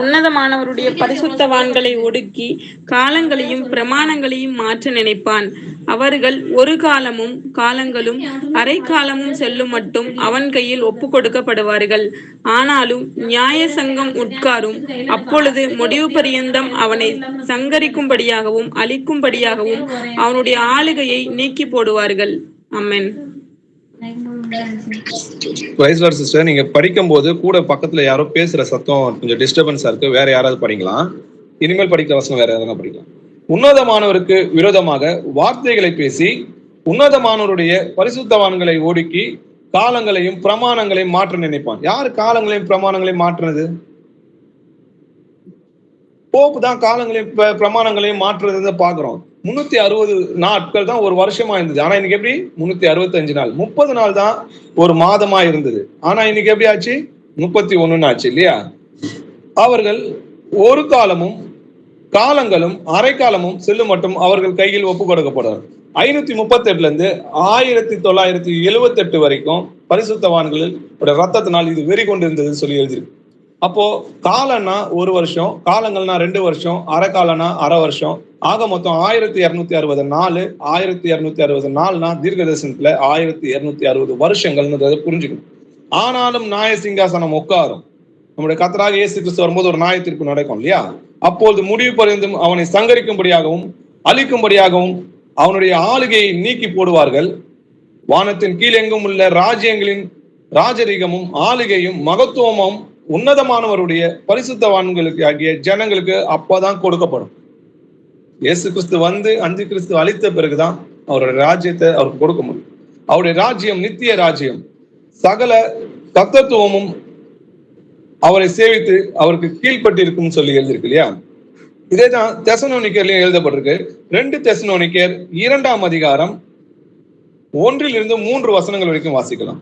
உன்னதமானவருடைய பரிசுத்தவான்களை ஒடுக்கி காலங்களையும் பிரமாணங்களையும் மாற்ற நினைப்பான். அவர்கள் ஒரு காலங்களும் அரை காலமும் செல்லும் மட்டும் அவன் கையில் ஒப்பு கொடுக்கப்படுவார்கள். ஆனாலும் நியாய சங்கம் உட்காரும். அப்பொழுது முடிவு பரியந்தம் அவனை சங்கரிக்கும்படியாகவும் அழிக்கும்படியாகவும் அவனுடைய ஆளுகையை நீக்கி போடுவார்கள். ஆமென். சிஸ்டர், நீங்க படிக்கும் போது கூட பக்கத்துல யாரோ பேசுற சத்தம் கொஞ்சம் டிஸ்டர்பன்ஸா இருக்கு. வேற யாராவது படிக்கலாம். இனிமேல் படிக்கிற வசனம் வேற யாராவது படிக்கலாம். உன்னதமானவருக்கு விரோதமாக வார்த்தைகளை பேசி உன்னதமானவருடைய பரிசுத்தவான்களை ஒடுக்கி காலங்களையும் பிரமாணங்களையும் மாற்ற நினைப்பான். யாரு காலங்களையும் பிரமாணங்களையும் மாற்றுறது? போப்பு தான் காலங்களையும் பிரமாணங்களையும் மாற்றுறத பாக்குறோம். 360 நாட்கள் தான் ஒரு வருஷமா இருந்தது. ஆனா இன்னைக்கு எப்படி? 365 நாள். 30 நாள் தான் ஒரு மாதமா இருந்தது. ஆனா இன்னைக்கு எப்படி ஆச்சு? 31 ஆச்சு இல்லையா? அவர்கள் ஒரு காலமும் காலங்களும் அரை காலமும் செல்லும் மட்டும் அவர்கள் கையில் ஒப்பு கொடுக்கப்படும். 538 இருந்து 1978 வரைக்கும் பரிசுத்தவான்களில் ரத்தத்தினால் இது வெறி கொண்டு இருந்ததுன்னு சொல்லி எழுதிருக்கு. அப்போ காலம்னா 1 வருஷம், காலங்கள்னா 2 வருஷம், அரை காலம்னா அரை வருஷம், ஆக மொத்தம் 1260 நாள். 1260 நாள்னா தீர்க்க தரிசனத்துல 1260 வருஷங்கள்ன்றதை புரிஞ்சுக்கணும். ஆனாலும் நியாய சிங்காசனம் உட்காரும். நம்முடைய கர்த்தராகிய இயேசு கிறிஸ்து வரும்போது ஒரு நியாய தீர்ப்பு நடக்கும் இல்லையா? அப்பொழுது முடிவு பரிந்தும் அவனை சங்கரிக்கும்படியாகவும் அழிக்கும்படியாகவும் அவனுடைய ஆளுகையை நீக்கி போடுவார்கள். வானத்தின் கீழெங்கும் உள்ள ராஜ்யங்களின் ராஜரீகமும் ஆளுகையும் மகத்துவமும் உன்னதமானவருடைய பரிசுத்தவான்களுக்கு ஆகிய ஜனங்களுக்கு அப்பதான் கொடுக்கப்படும். இயேசு கிறிஸ்து வந்து அஞ்சு கிறிஸ்து அழித்த பிறகுதான் அவருடைய ராஜ்யத்தை அவருக்கு கொடுக்க முடியும். அவருடைய ராஜ்யம் நித்திய ராஜ்யம், சகல தத்துவமும் அவரை சேவித்து அவருக்கு கீழ்பட்டு இருக்கும் சொல்லி எழுதியிருக்கு இல்லையா? இதேதான் தெசலோனிக்கர்லயும் எழுதப்பட்டிருக்கு. 2 தெசலோனிக்கர் 2ஆம் அதிகாரம் 1-3 வசனங்கள் வரைக்கும் வாசிக்கலாம்.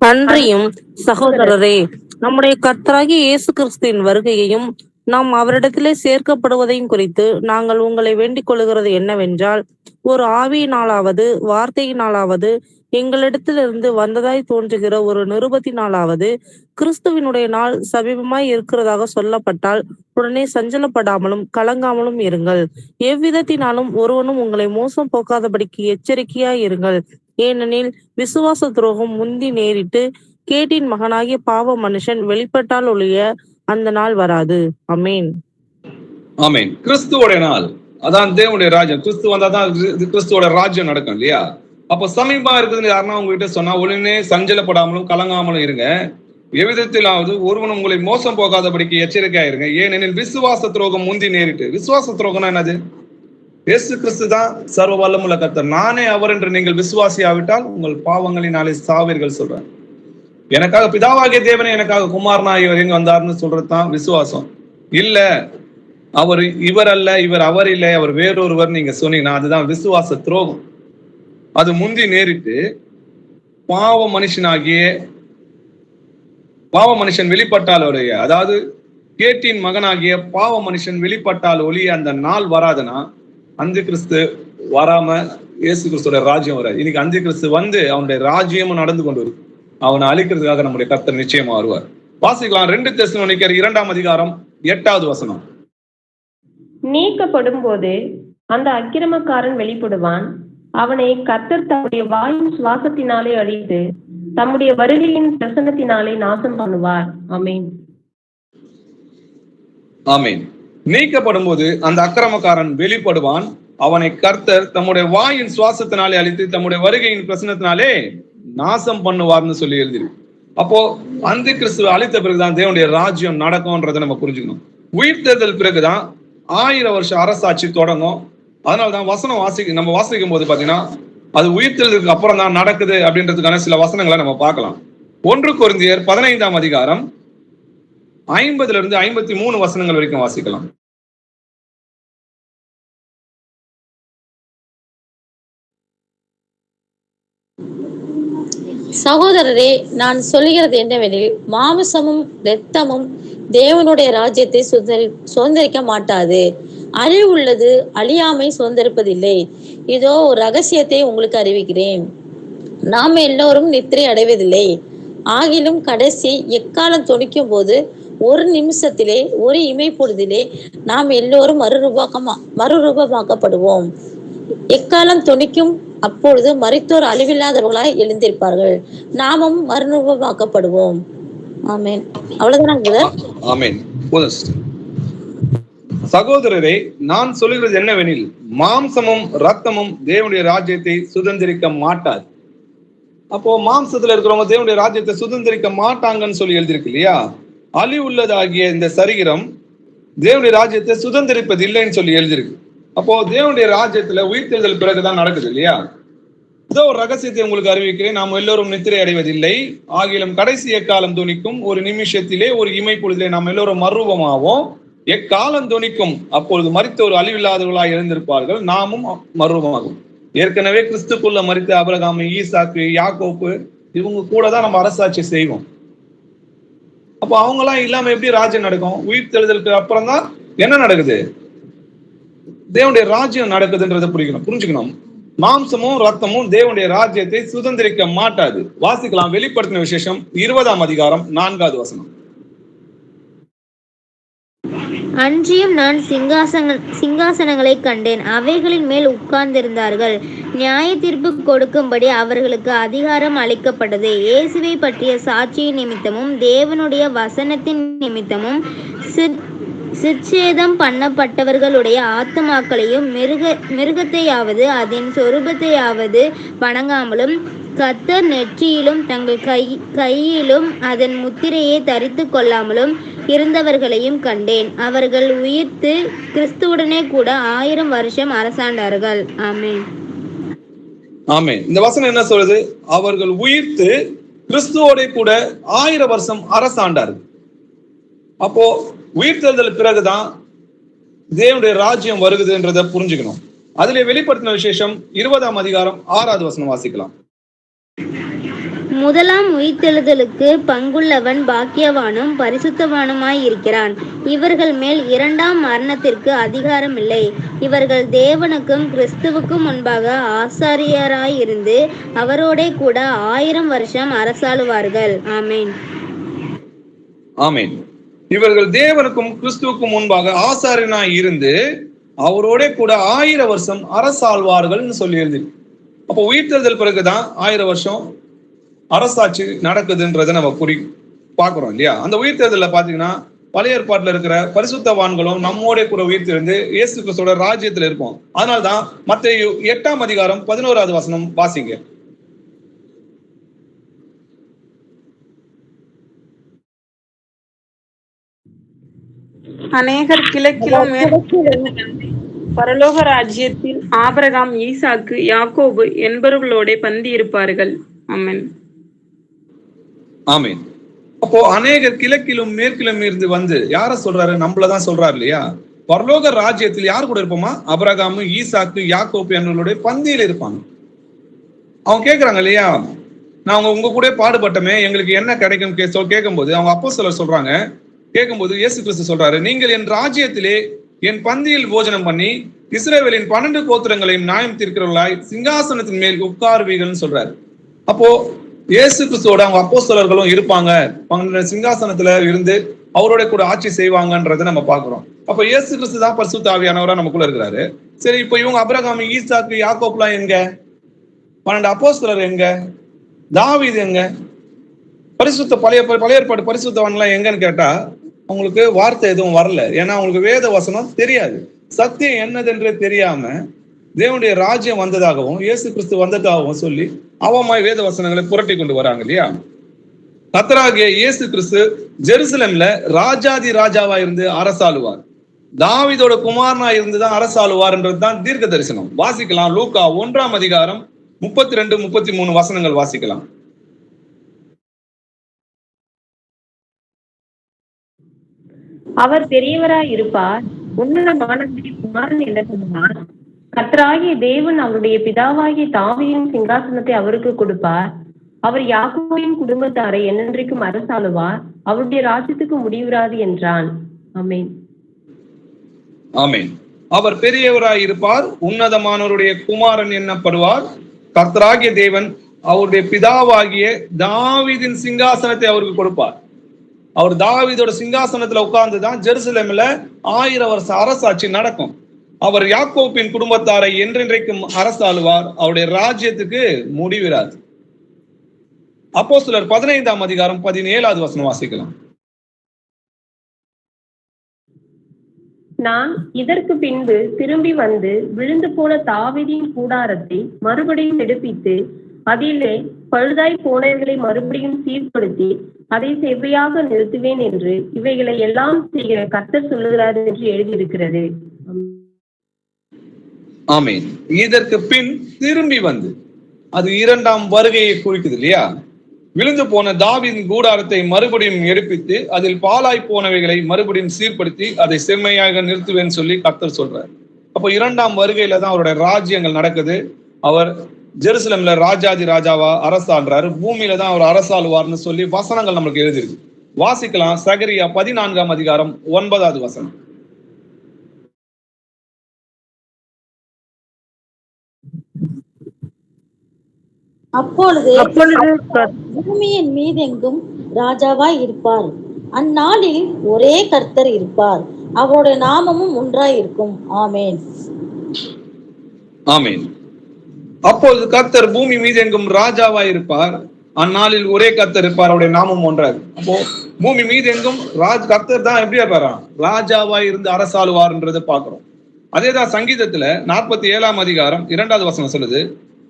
அன்றியும் சகோதரரே, நம்முடைய கர்த்தராகிய இயேசு கிறிஸ்துவின் வருகையையும் நாம் அவரிடத்திலே சேர்க்கப்படுவதையும் குறித்து நாங்கள் உங்களை வேண்டிக் கொள்கிறது என்னவென்றால், ஒரு ஆவியினாலாவது வார்த்தையினாலாவது எங்களிடத்திலிருந்து வந்ததாய் தோன்றுகிற ஒரு நிருபத்தினாலாவது கிறிஸ்துவினுடைய நாள் சமீபமாய் இருக்கிறதாக சொல்லப்பட்டால் உடனே சஞ்சலப்படாமலும் கலங்காமலும் இருங்கள். எவ்விதத்தினாலும் ஒருவனும் உங்களை மோசம் போக்காதபடிக்கு எச்சரிக்கையாய் இருங்கள். ஏனெனில் விசுவாச துரோகம் முந்தி நேரிட்டு கேட்டின் மகனாகிய பாவ மனுஷன் வெளிப்பட்டால் ஒழிய அந்த நாள் வராது. ஆமென். ஆமென். கிறிஸ்துவோட நாள், அதான் தேவனுடைய ராஜ்யம். கிறிஸ்து வந்தாதான் கிறிஸ்துவோட ராஜ்யம் நடக்கும் இல்லையா? அப்போ சமீபமா இருக்குதுன்னு யாருன்னா உங்ககிட்ட சொன்னா உடனே சஞ்சலப்படாமலும் கலங்காமலும் இருங்க. எவ்விதத்திலாவது ஒருவன் உங்களை மோசம் போகாதபடிக்கு எச்சரிக்கையா இருங்க. ஏனெனில் விசுவாச துரோகம் முந்தி நேரிட்டு. விசுவாச துரோகம்னா என்னது? இயேசு கிறிஸ்து தான் சர்வ வல்லமுள்ள கர்த்தர். நானே அவர் என்று நீங்கள் விசுவாசியாவிட்டால் உங்கள் பாவங்களினாலே சாவீர்கள் சொல்றார். எனக்காக பிதாவாகிய தேவனே எனக்காக குமாரனாகியவர் எங்க வந்தார்னு சொல்றதுதான் விசுவாசம். இல்ல அவர் இவர் அல்ல, இவர் அவர் இல்லை, அவர் வேறொருவர் நீங்க சொன்னீங்கன்னா அதுதான் விசுவாச துரோகம். அது முந்தி நேரிட்டு பாவ மனுஷன் வெளிப்பட்டால் ஒழிய, அதாவது கேட்டின் மகனாகிய பாவ மனுஷன் வெளிப்பட்டால் ஒழிய அந்த நாள் வராதுன்னா அஞ்சு கிறிஸ்து வராம இயேசு கிறிஸ்துவோட ராஜ்யம் வராது. இன்னைக்கு அஞ்சு கிறிஸ்து வந்து அவனுடைய ராஜ்யமும் நடந்து கொண்டு வரும். அவனை அழிக்கிறதுக்காக நம்முடைய கர்த்தர் நிச்சயமா வருவார். வாசிக்கலாம் 2 தெசலோனிக்கர் 2ஆம் அதிகாரம் 8வது வசனம். நீக்கப்படும் போது அந்த அக்கிரமக்காரன் வெளிப்படுவான். அவனை கர்த்தர் தம்முடைய வாயின் சுவாசத்தினாலே அழித்து தம்முடைய வருகையின் பிரசன்னத்தினாலே நாசம் பண்ணுவார். ஆமென். ஆமென். நீக்கப்படும் போது அந்த அக்கிரமக்காரன் வெளிப்படுவான். அவனை கர்த்தர் தம்முடைய வாயின் சுவாசத்தினாலே அழித்து தம்முடைய வருகையின் பிரசன்னத்தினாலே நாசம் பண்ணுவார்னு சொல்லி எழுதிருக்கு. அப்போ அந்த கிறிஸ்துவ அழித்த பிறகுதான் தேவனுடைய ராஜ்யம் நடக்கும்ன்றதை நம்ம புரிஞ்சுக்கணும். உயிர்த்தெழுதல் பிறகுதான் 1000 வருஷ அரசாட்சி தொடங்கும். அதனாலதான் வசனம் நம்ம வாசிக்கும் போது பாத்தீங்கன்னா அது உயிர்த்தெழுதலுக்கு அப்புறம் தான் நடக்குது அப்படின்றதுக்கான சில வசனங்களை நம்ம பார்க்கலாம். 1 கொரிந்தியர் 15ஆம் அதிகாரம் 50 இருந்து 53 வசனங்கள் வரைக்கும் வாசிக்கலாம். சகோதரரே, நான் சொல்லுகிறது என்னவெனில், மாமிசமும் இரத்தமும் தேவனுடைய ராஜ்யத்தை சுதந்திரிக்க மாட்டாது. அழிவுள்ளது அழியாமை சுதந்திரிப்பதில்லை. இதோ ஒரு ரகசியத்தை உங்களுக்கு அறிவிக்கிறேன். நாம் எல்லோரும் நித்திரை அடைவதில்லை. ஆகிலும் கடைசி எக்காலம் தொனிக்கும் போது ஒரு நிமிஷத்திலே ஒரு இமைப்பொழுதிலே நாம் எல்லோரும் மறுரூபமாக்கப்படுவோம். எக்காலம் தொனிக்கும் அப்பொழுது மரித்தோர் அழிவில்லாதவர்களாய் எழுந்திருப்பார்கள். நாமும் மறுரூபமாக்கப்படுவோம். ஆமென். அவ்வளவுதான். ஆமென். சகோதரரே, நான் சொல்லுகிறது என்னவெனில், மாம்சமும் ரத்தமும் தேவனுடைய ராஜ்யத்தை சுதந்திரிக்க மாட்டாது. அப்போ மாம்சத்துல இருக்கிறவங்க தேவனுடைய ராஜ்யத்தை சுதந்திரிக்க மாட்டாங்கன்னு சொல்லி எழுதியிருக்கு இல்லையா? அழிவுள்ளதாகிய இந்த சரீரம் தேவனுடைய ராஜ்யத்தை சுதந்திரிப்பது இல்லைன்னு சொல்லி எழுதியிருக்கு. அப்போ தேவனுடைய ராஜ்யத்துல உயிர்த்தெழுதல் பிறகுதான் நடக்குது இல்லையா? இதோ ஒரு ரகசியத்தை உங்களுக்கு அறிவிக்கிறேன். நாம் எல்லோரும் நித்திரை அடைவதில்லை. ஆகிலும் கடைசி எக்காலம் துணிக்கும் ஒரு நிமிஷத்திலே ஒரு இமைப்பொழுதிலே நாம் எல்லோரும் மறுரூபமாவோம். எக்காலம் துணிக்கும் அப்பொழுது மரித்தோர் அழிவில்லாதவர்களாய் எழுந்திருப்பார்கள். நாமும் மறுரூபமாகும். ஏற்கனவே கிறிஸ்துக்குள்ள மரித்த ஆபிரகாம், ஈசாக்கு, யாக்கோப்பு இவங்க கூட தான் நம்ம அரசாட்சி செய்வோம். அப்போ அவங்க எல்லாம் இல்லாம எப்படி ராஜ்யம் நடக்கும்? உயிர் தெழுதலுக்கு அப்புறம் தான் என்ன நடக்குது? தேவனுடைய ராஜ்யம் நடக்குதுன்றதை புரிஞ்சுக்கணும். மாம்சமும் ரத்தமும் தேவனுடைய ராஜ்யத்தை சுதந்திரிக்க மாட்டாது. வாசிக்கலாம் வெளிப்படுத்தின விசேஷம் 20ஆம் அதிகாரம் 4வது வசனம். அன்றியும் நான் சிங்காசனங்களை கண்டேன், அவைகளின் மேல் உட்கார்ந்திருந்தார்கள், நியாய தீர்ப்பு கொடுக்கும்படி அவர்களுக்கு அதிகாரம் அளிக்கப்பட்டது. இயேசுவை பற்றிய சாட்சியின் நிமித்தமும் தேவனுடைய வசனத்தின் நிமித்தமும் சிற்சேதம் பண்ணப்பட்டவர்களுடைய ஆத்துமாக்களையும் மிருகத்தையாவது அதன் சொரூபத்தையாவது வணங்காமலும் கர்த்தர் நெற்றியிலும் தங்கள் கையிலும் அதன் முத்திரையை தரித்து கொள்ளாமலும் இருந்தவர்களையும் கண்டேன். அவர்கள் உயிர்த்து கிறிஸ்துவுடனே கூட 1000 வருஷம் அரசாண்டார்கள். ஆமென். ஆமென். இந்த வசனம் என்ன சொல்றது? அவர்கள் உயிர்த்து கிறிஸ்துவோட கூட 1000 வருஷம் அரசாண்டார்கள். அப்போ உயிர்த்தெழுதல் பிறகுதான் தேவனுடைய ராஜ்யம் வருகுதுன்றதை புரிஞ்சுக்கணும். அதிலே வெளிப்படுத்தின விசேஷம் 20ஆம் அதிகாரம் 6வது வசனம் வாசிக்கலாம். முதலாம் உயிர்த்தெழுதலுக்கு பங்குள்ளவன் பாக்கியவானும் பரிசுத்தவானுமாய் இருக்கிறான். இவர்கள் மேல் 2ஆம் மரணத்திற்கு அதிகாரம் இல்லை. இவர்கள் தேவனுக்கும் கிறிஸ்துவுக்கும் முன்பாக ஆசாரியராயிருந்து அவரோட கூட 1000 வருஷம் அரசாளுவார்கள். ஆமென். ஆமென். இவர்கள் தேவனுக்கும் கிறிஸ்துவுக்கும் முன்பாக ஆசாரியனாய் இருந்து அவரோட கூட 1000 வருஷம் அரசாழ்வார்கள் சொல்லியிருந்து. அப்போ உயிர்த்தெழுதல் பிறகுதான் 1000 வருஷம் அரசாட்சி நடக்குதுன்றதை நம்ம பார்க்கிறோம் இல்லையா? அந்த உயிர்த்தெழுதல்ல பாத்தீங்கன்னா பழைய ஏற்பாட்டுல இருக்கிற பரிசுத்தவான்களும் நம்மோட கூட உயிர்த்தெழுந்து இயேசு கிறிஸ்துவோட ராஜ்யத்துல இருப்போம். அதனால்தான் மத்தேயு 8ஆம் அதிகாரம் 11வது வசனம் வாசிங்க. அநேகர் கிழக்கிலும் பரலோக ராஜ்யத்தில் ஆபிரகாம், ஈசாக்கு, யாக்கோபு என்பவர்களோட பந்தி இருப்பார்கள். ஆமென். ஆமென். அப்போ அநேகர் கிழக்கிலும் மேற்கிலும் இருந்து வந்து யார சொல்றாரு? நம்மளதான் சொல்றாரு இல்லையா? பரலோக ராஜ்யத்தில் யார் கூட இருப்போமா? ஆபிரகாம், ஈசாக்கு, யாக்கோபு என்பவர்களுடைய பந்தியில் இருப்பாங்க. அவங்க கேட்கறாங்க இல்லையா, நான் உங்க கூட பாடுபட்டமே, எங்களுக்கு என்ன கிடைக்கும் கேட்கும்போது அவங்க அப்போஸ்தலர் சொல்றாங்க, கேட்கும்போது இயேசு கிறிஸ்து சொல்றாரு, நீங்கள் என் ராஜ்யத்திலே என் பந்தியில் போஜனம் பண்ணி இஸ்ரவேலின் 12 கோத்திரங்களையும் நியாயம் தீர்க்கிறவர்களாய் சிங்காசனத்தின் மேல் உட்காருவீர்கள் சொல்றாரு. அப்போ இயேசு கிறிஸ்துவோட அவங்க அப்போஸ்தலர்களும் இருப்பாங்க, சிங்காசனத்துல இருந்து அவரோட கூட ஆட்சி செய்வாங்கன்றதை நம்ம பாக்குறோம். அப்ப இயேசு கிறிஸ்து தான் பரிசுத்த ஆவியானவரா நமக்குள்ள இருக்கிறாரு. சரி, இப்ப இவங்க ஆபிரகாம், ஈசாக்கு, யாக்கோப்லாம் எங்க? 12 அப்போஸ்தலர் எங்க? தாவீது எங்க? பரிசுத்த பழைய ஏற்பாடு பரிசுத்தவான்லாம் எங்கன்னு கேட்டா அவங்களுக்கு வார்த்தை எதுவும் வரல. ஏன்னா அவங்களுக்கு வேத வசனம் தெரியாது. சத்தியம் என்னதென்றே தெரியாம தேவனுடைய ராஜ்யம் வந்ததாகவும் இயேசு கிறிஸ்து வந்ததாகவும் சொல்லி அவமாய் வேத வசனங்களை புரட்டி கொண்டு வராங்க இல்லையா? கர்த்தராகிய இயேசு கிறிஸ்து ஜெருசலேம்ல ராஜாதி ராஜாவா இருந்து அரசாளுவார். தாவீதோட குமாரனா இருந்துதான் அரசாளுவார் என்றதுதான் தீர்க்க தரிசனம். வாசிக்கலாம் லூக்கா 1ஆம் அதிகாரம் 32, 33 வசனங்கள் வாசிக்கலாம். அவர் பெரியவராய் இருப்பார், உன்னதமானவருடைய குமாரன் என்ன சொன்னார்? கர்த்தராகிய தேவன் அவருடைய பிதாவாகிய தாவீதின் சிங்காசனத்தை அவருக்கு கொடுப்பார். அவர் யாக்கோபின் குடும்பத்தாரை என்னென்றைக்கும் அரசாளுவார், அவருடைய ராஜ்யத்துக்கு முடிவுறாது என்றான். ஆமென். ஆமென். அவர் பெரியவராய் இருப்பார், உன்னதமானவருடைய குமாரன் என்னப்படுவார். கர்த்தராகிய தேவன் அவருடைய பிதாவாகிய தாவீதின் சிங்காசனத்தை அவருக்கு கொடுப்பார். அவர் தாவீதோட சிங்காசனத்துல உட்கார்ந்துதான் ஜெருசலேம்ல 1000 வருஷம் அரசாட்சி நடக்கும். அவர் யாக்கோபின் குடும்பத்தாரை என்றென்றைக்கும் அரசாளுவார், அவருடைய ராஜ்யத்துக்கு முடிவிராது. அப்போஸ்தலர் 15ஆம் அதிகாரம் 17வது வசனம் வாசிக்கலாம். நான் இதற்கு பின்பு திரும்பி வந்து விழுந்து போன தாவீதின் கூடாரத்தை மறுபடியும் எடுப்பித்து அதிலே பழுதாய் போனவர்களை மறுபடியும் சீர்படுத்தி அதை செவ்வையாக நிறுத்துவேன் என்று இவைகளை எல்லாம் செய்கிற கர்த்தர் சொல்லுகிறார் என்று எழுதியிருக்கிறது. ஆமென். இதற்கு பின் திரும்பி வந்து, அது 2ஆம் வருகையை குறிக்குது இல்லையா? விழுந்து போன தாவீதின் கூடாரத்தை மறுபடியும் எடுப்பித்து அதில் பாலாய் போனவைகளை மறுபடியும் சீர்படுத்தி அதை செம்மையாக நிறுத்துவேன்னு சொல்லி கர்த்தர் சொல்றார். அப்போ 2ஆம் வருகையில தான் அவருடைய ராஜ்யங்கள் நடக்குது. அவர் ஜெருசலேம்ல ராஜாதி ராஜாவா அரசாள்றாரு, பூமியில தான் அவர் அரசாளுவார்னு சொல்லி வசனங்கள் நம்மளுக்கு எழுதிருக்கு. வாசிக்கலாம். சகரியா 14ஆம் அதிகாரம் 9வது வசனம். அப்பொழுது பூமியின் மீதெங்கும் ராஜாவாய் இருப்பார். அந்நாளில் ஒரே கர்த்தர் இருப்பார், அவருடைய நாமமும் ஒன்றாய் இருக்கும். ஆமேன். ஆமேன். அப்பொழுது கர்த்தர் பூமி மீதெங்கும் ராஜாவாய் இருப்பார். அந்நாளில் ஒரே கர்த்தர் இருப்பார், அவருடைய நாமம் ஒன்றாய். அப்போ பூமி மீதெங்கும் கர்த்தர் தான் எப்படி இருப்பாரா? ராஜாவாய் இருந்து அரசாளுவார்ன்றதை பாக்குறோம். அதேதான் சங்கீதத்துல 47ஆம் அதிகாரம் 2வது வசனம் சொல்லுது,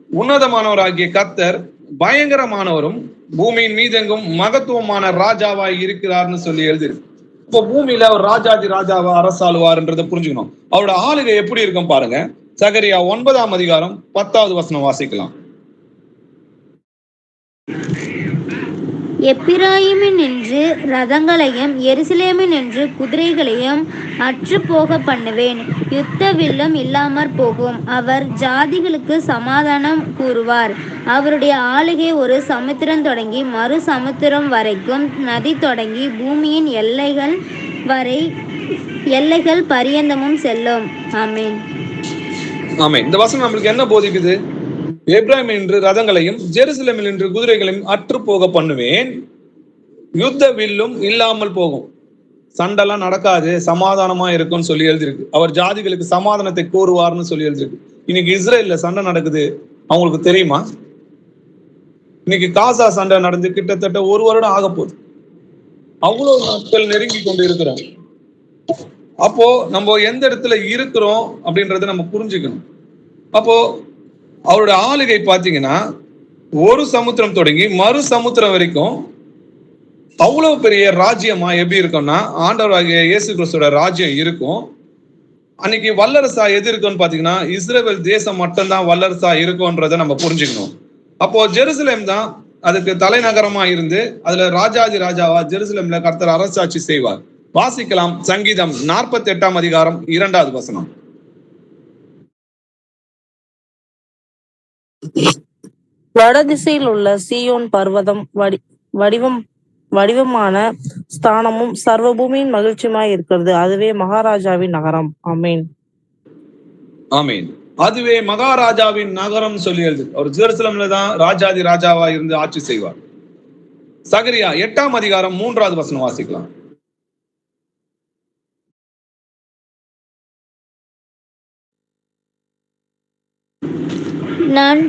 உன்னதமானவராகிய கர்த்தர் பயங்கரமானவரும் பூமியின் மீதெங்கும் மகத்துவமான ராஜாவாய் இருக்கிறார்னு சொல்லி எழுதிருக்கு. இப்போ பூமியில அவர் ராஜாதி ராஜாவா அரசாளுவார்ன்றதை புரிஞ்சுக்கணும். அவரோட ஆளுகை எப்படி இருக்கும் பாருங்க. சகரியா 9ஆம் அதிகாரம் 10வது வசனம் வாசிக்கலாம். எப்பிராயிமின் நின்று ரதங்களையும் எருசலேமின் நின்று குதிரைகளையும் அற்று போக பண்ணுவேன், யுத்த வில்லும் இல்லாமற் போகும். அவர் ஜாதிகளுக்கு சமாதானம் கூறுவார். அவருடைய ஆளுகை ஒரு சமுத்திரம் தொடங்கி மறு சமுத்திரம் வரைக்கும், நதி தொடங்கி பூமியின் எல்லைகள் பரியந்தமும் செல்லும். ஆமேன். ஆமேன். இந்த வசனம் நம்மளுக்கு என்ன போதிக்குது? எப்ராயிம் என்று ரதங்களையும் ஜெருசலேமில் என்று குதிரைகளையும் அற்று போக பண்ணுவேன், யுத்த வில்லும் இல்லாமல் போகும். சண்டெல்லாம் நடக்காது, சமாதானமா இருக்கும்னு சொல்லி எழுதிருக்கு. அவர் ஜாதிகளுக்கு சமாதானத்தை கூறுவார்னு சொல்லி எழுதிருக்கு. இன்னைக்கு இஸ்ரேல்ல சண்டை நடக்குது, அவங்களுக்கு தெரியுமா? இன்னைக்கு காசா சண்டை நடந்து கிட்டத்தட்ட 1 வருடம் ஆக போகுது. அவ்வளவு நாட்கள் நெருங்கி கொண்டு இருக்கிறோம். அப்போ நம்ம எந்த இடத்துல இருக்கிறோம் அப்படின்றத நம்ம புரிஞ்சுக்கணும். அப்போ அவருடைய ஆளுகை பாத்தீங்கன்னா ஒரு சமுத்திரம் தொடங்கி மறு சமுத்திரம் வரைக்கும் அவ்வளவு பெரிய ராஜ்யமா எப்படி இருக்கும்னா, ஆண்டவராகிய இயேசு கிறிஸ்துவோட ராஜ்யம் இருக்கும். அன்னைக்கு வல்லரசா எது இருக்குன்னு பாத்தீங்கன்னா இஸ்ரேல் தேசம் மட்டும்தான் வல்லரசா இருக்கும்ன்றதை நம்ம புரிஞ்சுக்கணும். அப்போ ஜெருசலேம் தான் அதுக்கு தலைநகரமா இருந்து அதுல ராஜாதி ராஜாவா ஜெருசலேம்ல கர்த்தர் அரசாட்சி செய்வார். வாசிக்கலாம். சங்கீதம் 48ஆம் அதிகாரம் 2வது வசனம். வடதிசையில் உள்ள சீயோன் பர்வதம் வடிவமான ஸ்தானமும் சர்வபூமியின் மகிழ்ச்சியுமாய் இருக்கிறது, அதுவே மகாராஜாவின் நகரம். ஆமேன். ஆமேன். அதுவே மகாராஜாவின் நகரம் சொல்லி எழுது. அவர் ஜெருசலேம்ல தான் ராஜாதி ராஜாவா இருந்து ஆட்சி செய்வார். சகரியா 8ஆம் அதிகாரம் 3வது வசனம் வாசிக்கலாம். நான்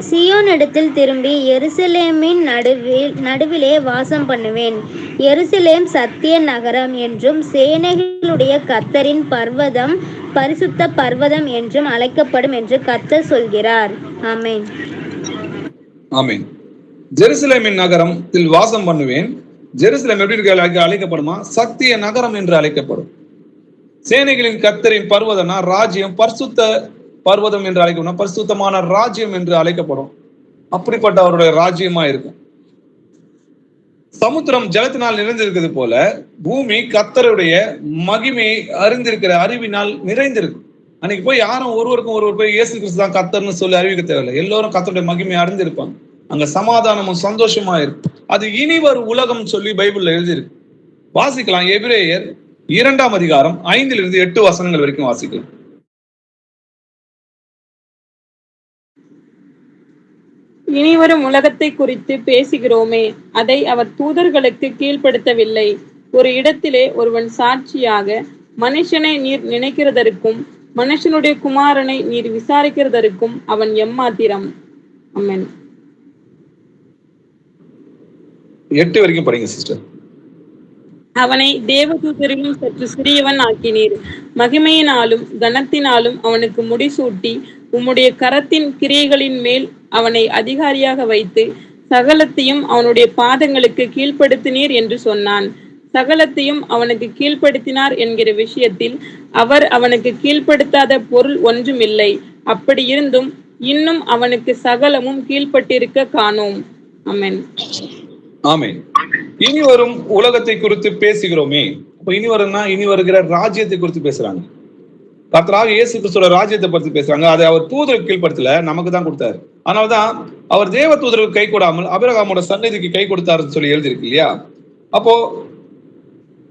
சீயோனிடத்தில் திரும்பி எருசலேமின் நடுவிலே வாசம் பண்ணுவேன். எருசலேம் சத்திய நகரம் என்றும் சேனைகளுடைய கர்த்தரின் பர்வதம் பரிசுத்த பர்வதம் என்றும் அழைக்கப்படும் என்று கர்த்தர் சொல்கிறார். ஆமென். ஆமென். ஜெருசலேமின் நகரத்தில் வாசம் பண்ணுவேன். ஜெருசலேம் எப்படி அழைக்கப்படுமா? சத்திய நகரம் என்று அழைக்கப்படும். சேனைகளின் கர்த்தரின் பர்வதம்னா ராஜ்யம், பரிசுத்த பர்வதம் என்று அழைக்கப்படும், பரிசுத்தமான ராஜ்யம் என்று அழைக்கப்படும். அப்படிப்பட்ட அவருடைய ராஜ்யமா இருக்கும். சமுத்திரம் ஜலத்தினால் நிறைந்திருக்கிறது போல பூமி கர்த்தருடைய மகிமையை அறிந்திருக்கிற அறிவினால் நிறைந்திருக்கு. அன்னைக்கு போய் யாரும் ஒருவர் போய் இயேசு கிறிஸ்து தான் கர்த்தர்னு சொல்லி அறிவிக்க தேவையில்லை. எல்லோரும் கர்த்தருடைய மகிமையை அறிந்திருப்பாங்க. அங்க சமாதானமும் சந்தோஷமா இருக்கு. அது இனி வரும் உலகம் சொல்லி பைபிள்ல எழுதியிருக்கு. வாசிக்கலாம். எபிரேயர் 2ஆம் அதிகாரம் 5 to 8 வசனங்கள் வரைக்கும் வாசிக்கலாம். இனிவரும் உலகத்தை குறித்து பேசுகிறோமே, அதை அவர் தூதர்களுக்கு கீழ்ப்படுத்தவில்லை. ஒரு இடத்திலே ஒருவன் சாட்சியாக, மனுஷனை நீர் நினைக்கிறதற்கும் மனுஷனுடைய குமாரனை நீர் விசாரிக்கிறதற்கும் அவன் எம்மாத்திரம். ஆமென். 8 வரைக்கும் படிங்க சிஸ்டர். அவனை தேவதூதரிலும் சற்று சிறியவன் ஆக்கினீர், மகிமையினாலும் கனத்தினாலும் அவனுக்கு முடிசூட்டி உம்முடைய கரத்தின் கிரியைகளின் மேல் அவனை அதிகாரியாக வைத்து சகலத்தையும் அவனுடைய பாதங்களுக்கு கீழ்ப்படுத்தினீர் என்று சொன்னான். சகலத்தையும் அவனுக்கு கீழ்ப்படுத்தினார் என்கிற விஷயத்தில் அவர் அவனுக்கு கீழ்ப்படுத்தாத பொருள் ஒன்றுமில்லை. அப்படி இருந்தும் இன்னும் அவனுக்கு சகலமும் கீழ்ப்பட்டிருக்க காணோம். ஆமென். ஆமென். இனி வரும் உலகத்தை குறித்து பேசுகிறோமே. அப்ப இனி வரும்னா இனி வருகிற ராஜ்யத்தை குறித்து பேசுறாங்க. கர்த்தராகிய இயேசு கிறிஸ்துவோட ராஜ்யத்தை பற்றி பேசுறாங்க. அதை அவர் தூதருக்கு கீழ்ப்படுத்தல, நமக்கு தான் கொடுத்தாரு. அதனால்தான் அவர் தேவ தூதருக்கு கை கொடாமல் அபிரகாமோட சன்னதிக்கு கை கொடுத்தாருன்னு சொல்லி எழுதியிருக்கு இல்லையா? அப்போ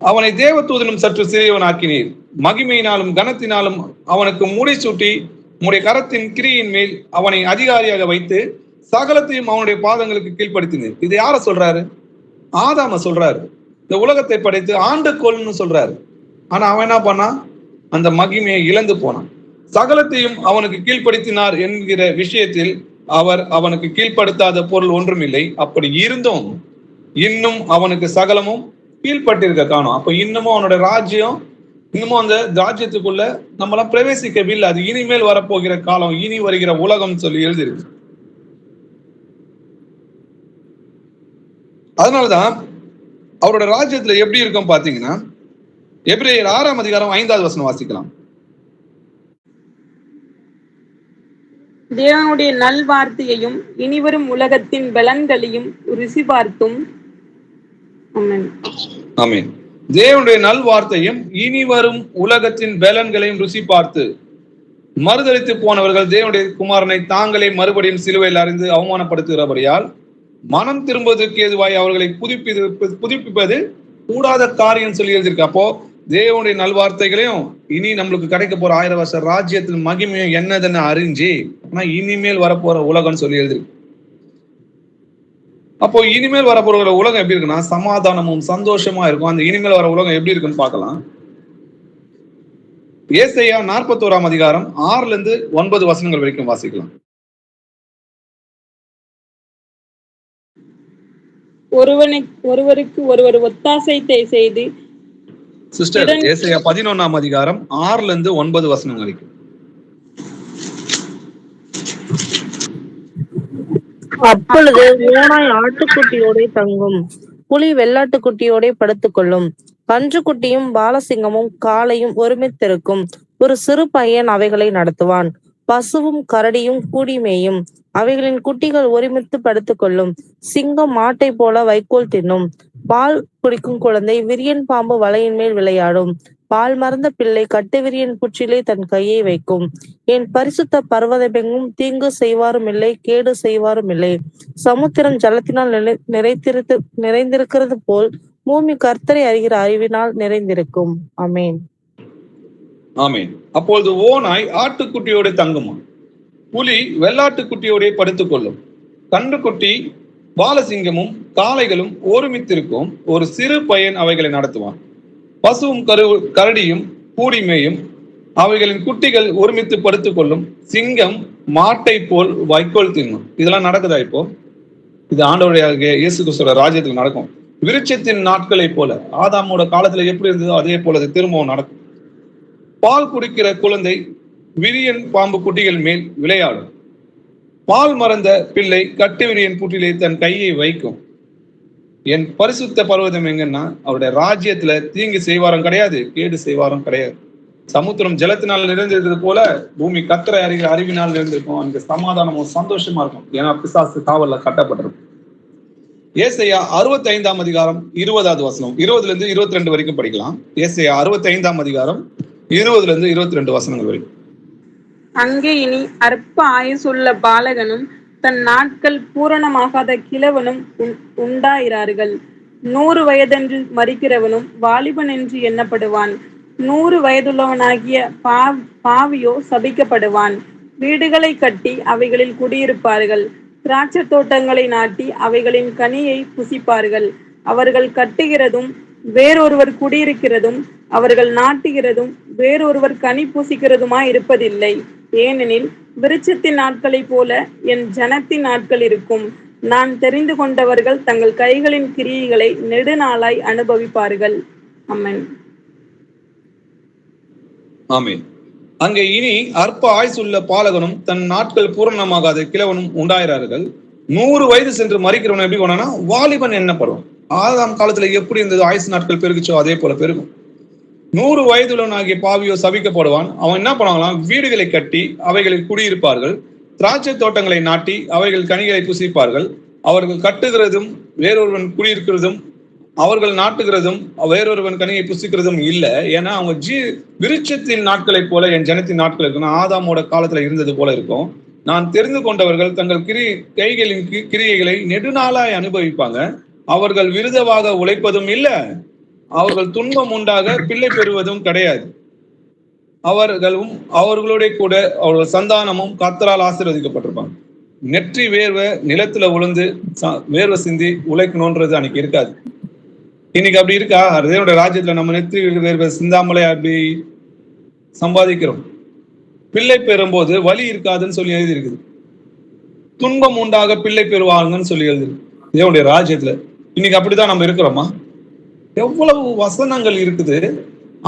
அவனை தேவதூதனும் சற்று சிறியவனாக்கினீர், மகிமையினாலும் கனத்தினாலும் அவனுக்கு முடிசூட்டி உம்முடைய கரத்தின் கிரியின் மேல் அவனை அதிகாரியாக வைத்து சகலத்தையும் அவனுடைய பாதங்களுக்கு கீழ்ப்படுத்தினீர். இது யார சொல்றாரு? ஆதாம சொல்றாரு. இந்த உலகத்தை படைத்து ஆண்டு கொள்னு சொல்றாரு. ஆனா அவன் என்ன பண்ணான்? அந்த மகிமையை இழந்து போனான். சகலத்தையும் அவனுக்கு கீழ்ப்படுத்தினார் என்கிற விஷயத்தில் அவனுக்கு கீழ்ப்படுத்தாத பொருள் ஒன்றும் இல்லை. அப்படி இருந்தும் இன்னும் அவனுக்கு சகலமும் கீழ்பட்டிருக்க காணும். அப்ப இன்னமும் அவனோட ராஜ்யம், இன்னமும் அந்த ராஜ்யத்துக்குள்ள நம்மளாம் பிரவேசிக்கவில்லை. அது இனிமேல் வரப்போகிற காலம், இனி வருகிற உலகம் சொல்லி எழுதியிருக்கு. அதனாலதான் அவரோட ராஜ்யத்துல எப்படி இருக்கும் பாத்தீங்கன்னா, எபிரேயர் 6ஆம் அதிகாரம் 5வது வசனம் வாசிக்கலாம். தேவனுடைய நல்வார்த்தையையும் இனிவரும் உலகத்தின் பலன்களையும் ருசி பார்த்தும். ஆமென். தேவனுடைய நல்வார்த்தையும் இனி வரும் உலகத்தின் பலன்களையும் ருசி பார்த்து மறுதலித்து போனவர்கள் தேவனுடைய குமாரனை தாங்களே மறுபடியும் சிலுவையில் அறிந்து அவமானப்படுத்துகிறபடியால் மனம் திரும்புவதற்கு ஏதுவாய் அவர்களை புதுப்பிப்பது கூடாத காரியம் சொல்லி எழுதியிருக்கு. அப்போ தேவனுடைய நல்வார்த்தைகளையும் இனி நம்மளுக்கு கிடைக்க போற 1000 வருஷ ராஜ்யத்தின் மகிமையும் என்னதுன்னு அறிஞ்சு ஆனா இனிமேல் வரப்போற உலகம்னு சொல்லி எழுதிருக்கு. அப்போ இனிமேல் வரப்போற உலகம் எப்படி இருக்குன்னா சமாதானமும் சந்தோஷமா இருக்கும். அந்த இனிமேல் வர உலகம் எப்படி இருக்குன்னு பார்க்கலாம். ஏசாயா 41ஆம் அதிகாரம் 6ல இருந்து 9 வசனங்கள் வரைக்கும் வாசிக்கலாம். ஒருவருக்கு ஒருவர் ஒத்தாசை செய்து. சிஸ்டர், ஏசாயா 11ஆம் அதிகாரம் 6ல இருந்து 9 வசனங்கள் வரைக்கும். அப்பொழுது ஓனாய் ஆட்டுக்குட்டியோட தங்கும், புலி வெள்ளாட்டுக்குட்டியோட படுத்துக்கொள்ளும், கன்றுக்குட்டியும் பாலசிங்கமும் காளையும் ஒருமித்திருக்கும். ஒரு சிறு பையன் அவைகளை நடத்துவான். பசுவும் கரடியும் கூடி மேயும், அவைகளின் குட்டிகள் ஒருமித்து படுத்துக்கொள்ளும். சிங்கம் மாட்டை போல வைக்கோல் தின்னும். பால் குடிக்கும் குழந்தை விரியன் பாம்பு வலையின் மேல் விளையாடும். பால் மறந்த பிள்ளை கட்டுவிரியன் புற்றிலே தன் கையை வைக்கும். என் பரிசுத்த பர்வதமெங்கும் தீங்கு செய்வாரும் இல்லை, கேடு செய்வாரும் இல்லை. சமுத்திரம் ஜலத்தினால் நிறைந்திருக்கிறது போல் பூமி கர்த்தரை அறிகிற அறிவினால் நிறைந்திருக்கும். ஆமென். ஆமென். அப்பொழுது ஓனாய் ஆட்டுக்குட்டியோட தங்குமா, புலி வெள்ளாட்டுக்குட்டியோட படுத்துக்கொள்ளும், கன்றுக்குட்டி பாலசிங்கமும் காளைகளும் ஒருமித்திருக்கும். ஒரு சிறு பையன் அவைகளை நடத்துவான். பசுவும் கரடியும் கூடிமேயும், அவைகளின் குட்டிகள் ஒருமித்து படுத்துக்கொள்ளும். சிங்கம் மாட்டை போல் வைக்கோல் தின்னும். இதெல்லாம் நடக்குதா? இப்போ இது ஆண்டவருடைய இயேசு கிறிஸ்துவோட ராஜ்யத்தில் நடக்கும். விருட்சத்தின் நாட்களை போல, ஆதாமோட காலத்துல எப்படி இருந்ததோ அதே போல அது திரும்பவும் நடக்கும். பால் குடிக்கிற குழந்தை விரியன் பாம்பு குட்டிகள் மேல் விளையாடும். பால் மறந்த பிள்ளை கட்டுவிரியன் புற்றிலே தன் கையை வைக்கும். என் பரிசுத்த பர்வதம் எங்கன்னா அவருடைய ராஜ்யத்துல தீங்கு செய்வாரும் கிடையாது, கேடு செய்வாரும் கிடையாது. சமுத்திரம் ஜலத்தினால் நிறைந்திருக்கிறது போல பூமி கர்த்தரை அறிகிற அறிவினால் நிறைந்திருக்கும். அங்க சமாதானமும் சந்தோஷமா இருக்கும். ஏன்னா பிசாசு காவல்ல கட்டப்பட்டிருக்கும். ஏசாயா 65ஆம் அதிகாரம் 20வது வசனம் 20ல இருந்து 22 வரைக்கும் படிக்கலாம். ஏசாயா 65ஆம் அதிகாரம் 20ல இருந்து 22 வசனங்கள் வரைக்கும். அங்கே இனி அற்ப ஆயுசுள்ள பாலகனும் தன் நாட்கள் பூரணமாகாத கிழவனும் உண்டாயிரார்கள். 100 வயதென்று மரிக்கிறவனும் வாலிபன் என்று எண்ணப்படுவான். 100 வயதுள்ளவனாகிய பாவியோ சபிக்கப்படுவான். வீடுகளை கட்டி அவைகளில் குடியிருப்பார்கள். திராட்சை தோட்டங்களை நாட்டி அவைகளின் கனியை புசிப்பார்கள். அவர்கள் கட்டுகிறதும் வேறொருவர் குடியிருக்கிறதும், அவர்கள் நாட்டுகிறதும் வேறொருவர் கனி பூசிக்கிறதுமாய் இருப்பதில்லை. ஏனெனில் விருட்சத்தின் நாட்களைப் போல என் ஜனத்தின் நாட்கள் இருக்கும். நான் தெரிந்து கொண்டவர்கள் தங்கள் கைகளின் கிரியைகளை நெடுநாளாய் அனுபவிப்பார்கள். ஆமென். ஆமென். அங்கே இனி அற்ப ஆயுசுள்ள பாலகனும் தன் நாட்கள் பூரணமாகாத கிழவனும் உண்டாயிரார்கள். 100 வயது சென்று மரிக்கிறவன் எப்படி போனா வாலிபன் எண்ணப்படுவான். ஆதாம் காலத்துல எப்படி இருந்தது, ஆயுசு நாட்கள் பெருகுச்சோ அதே போல பெருகும். 100 வயதுள்ளவனாகிய பாவியோ சபிக்கப்படுவான். அவன் என்ன பண்ணுவாங்களாம்? வீடுகளை கட்டி அவைகளில் குடியிருப்பார்கள். திராட்சை தோட்டங்களை நாட்டி அவைகள் கனிகளை புசிப்பார்கள். அவர்கள் கட்டுகிறதும் வேறொருவன் குடியிருக்கிறதும், அவர்கள் நாட்டுகிறதும் வேறொருவன் கனியை புசிக்கிறதும் இல்லை. ஏன்னா அவங்க விருட்சத்தின் நாட்களை போல என் ஜனத்தின் நாட்கள் இருக்கும். ஆதாமோட காலத்துல இருந்தது போல இருக்கும். நான் தெரிந்து கொண்டவர்கள் தங்கள் கைகளின் கிரியைகளை நெடுநாளாய் அனுபவிப்பாங்க. அவர்கள் விருதவாக உழைப்பதும் இல்லை, அவர்கள் துன்பம் உண்டாக பிள்ளை பெறுவதும் கிடையாது. அவர்களும் அவர்களுடைய கூட அவர்கள் சந்தானமும் கர்த்தரால் ஆசீர்வதிக்கப்பட்டிருப்பாங்க. நெற்றி வேர்வை நிலத்துல விழுந்து வேர்வை சிந்தி உழைக்கணும்ன்றது அன்னைக்கு இருக்காது. இன்னைக்கு அப்படி இருக்கா? தேவனுடைய ராஜ்யத்துல நம்ம நெற்றி வேர்வை சிந்தாமலே அப்படி சம்பாதிக்கிறோம். பிள்ளை பெறும்போது வலி இருக்காதுன்னு சொல்லி எழுதி இருக்குது. துன்பம் உண்டாக பிள்ளை பெறுவாங்கன்னு சொல்லி எழுதி தேவனுடைய ராஜ்யத்துல. இன்னைக்கு அப்படிதான் நம்ம இருக்கிறோமா? எவ்வளவு வசனங்கள் இருக்குது.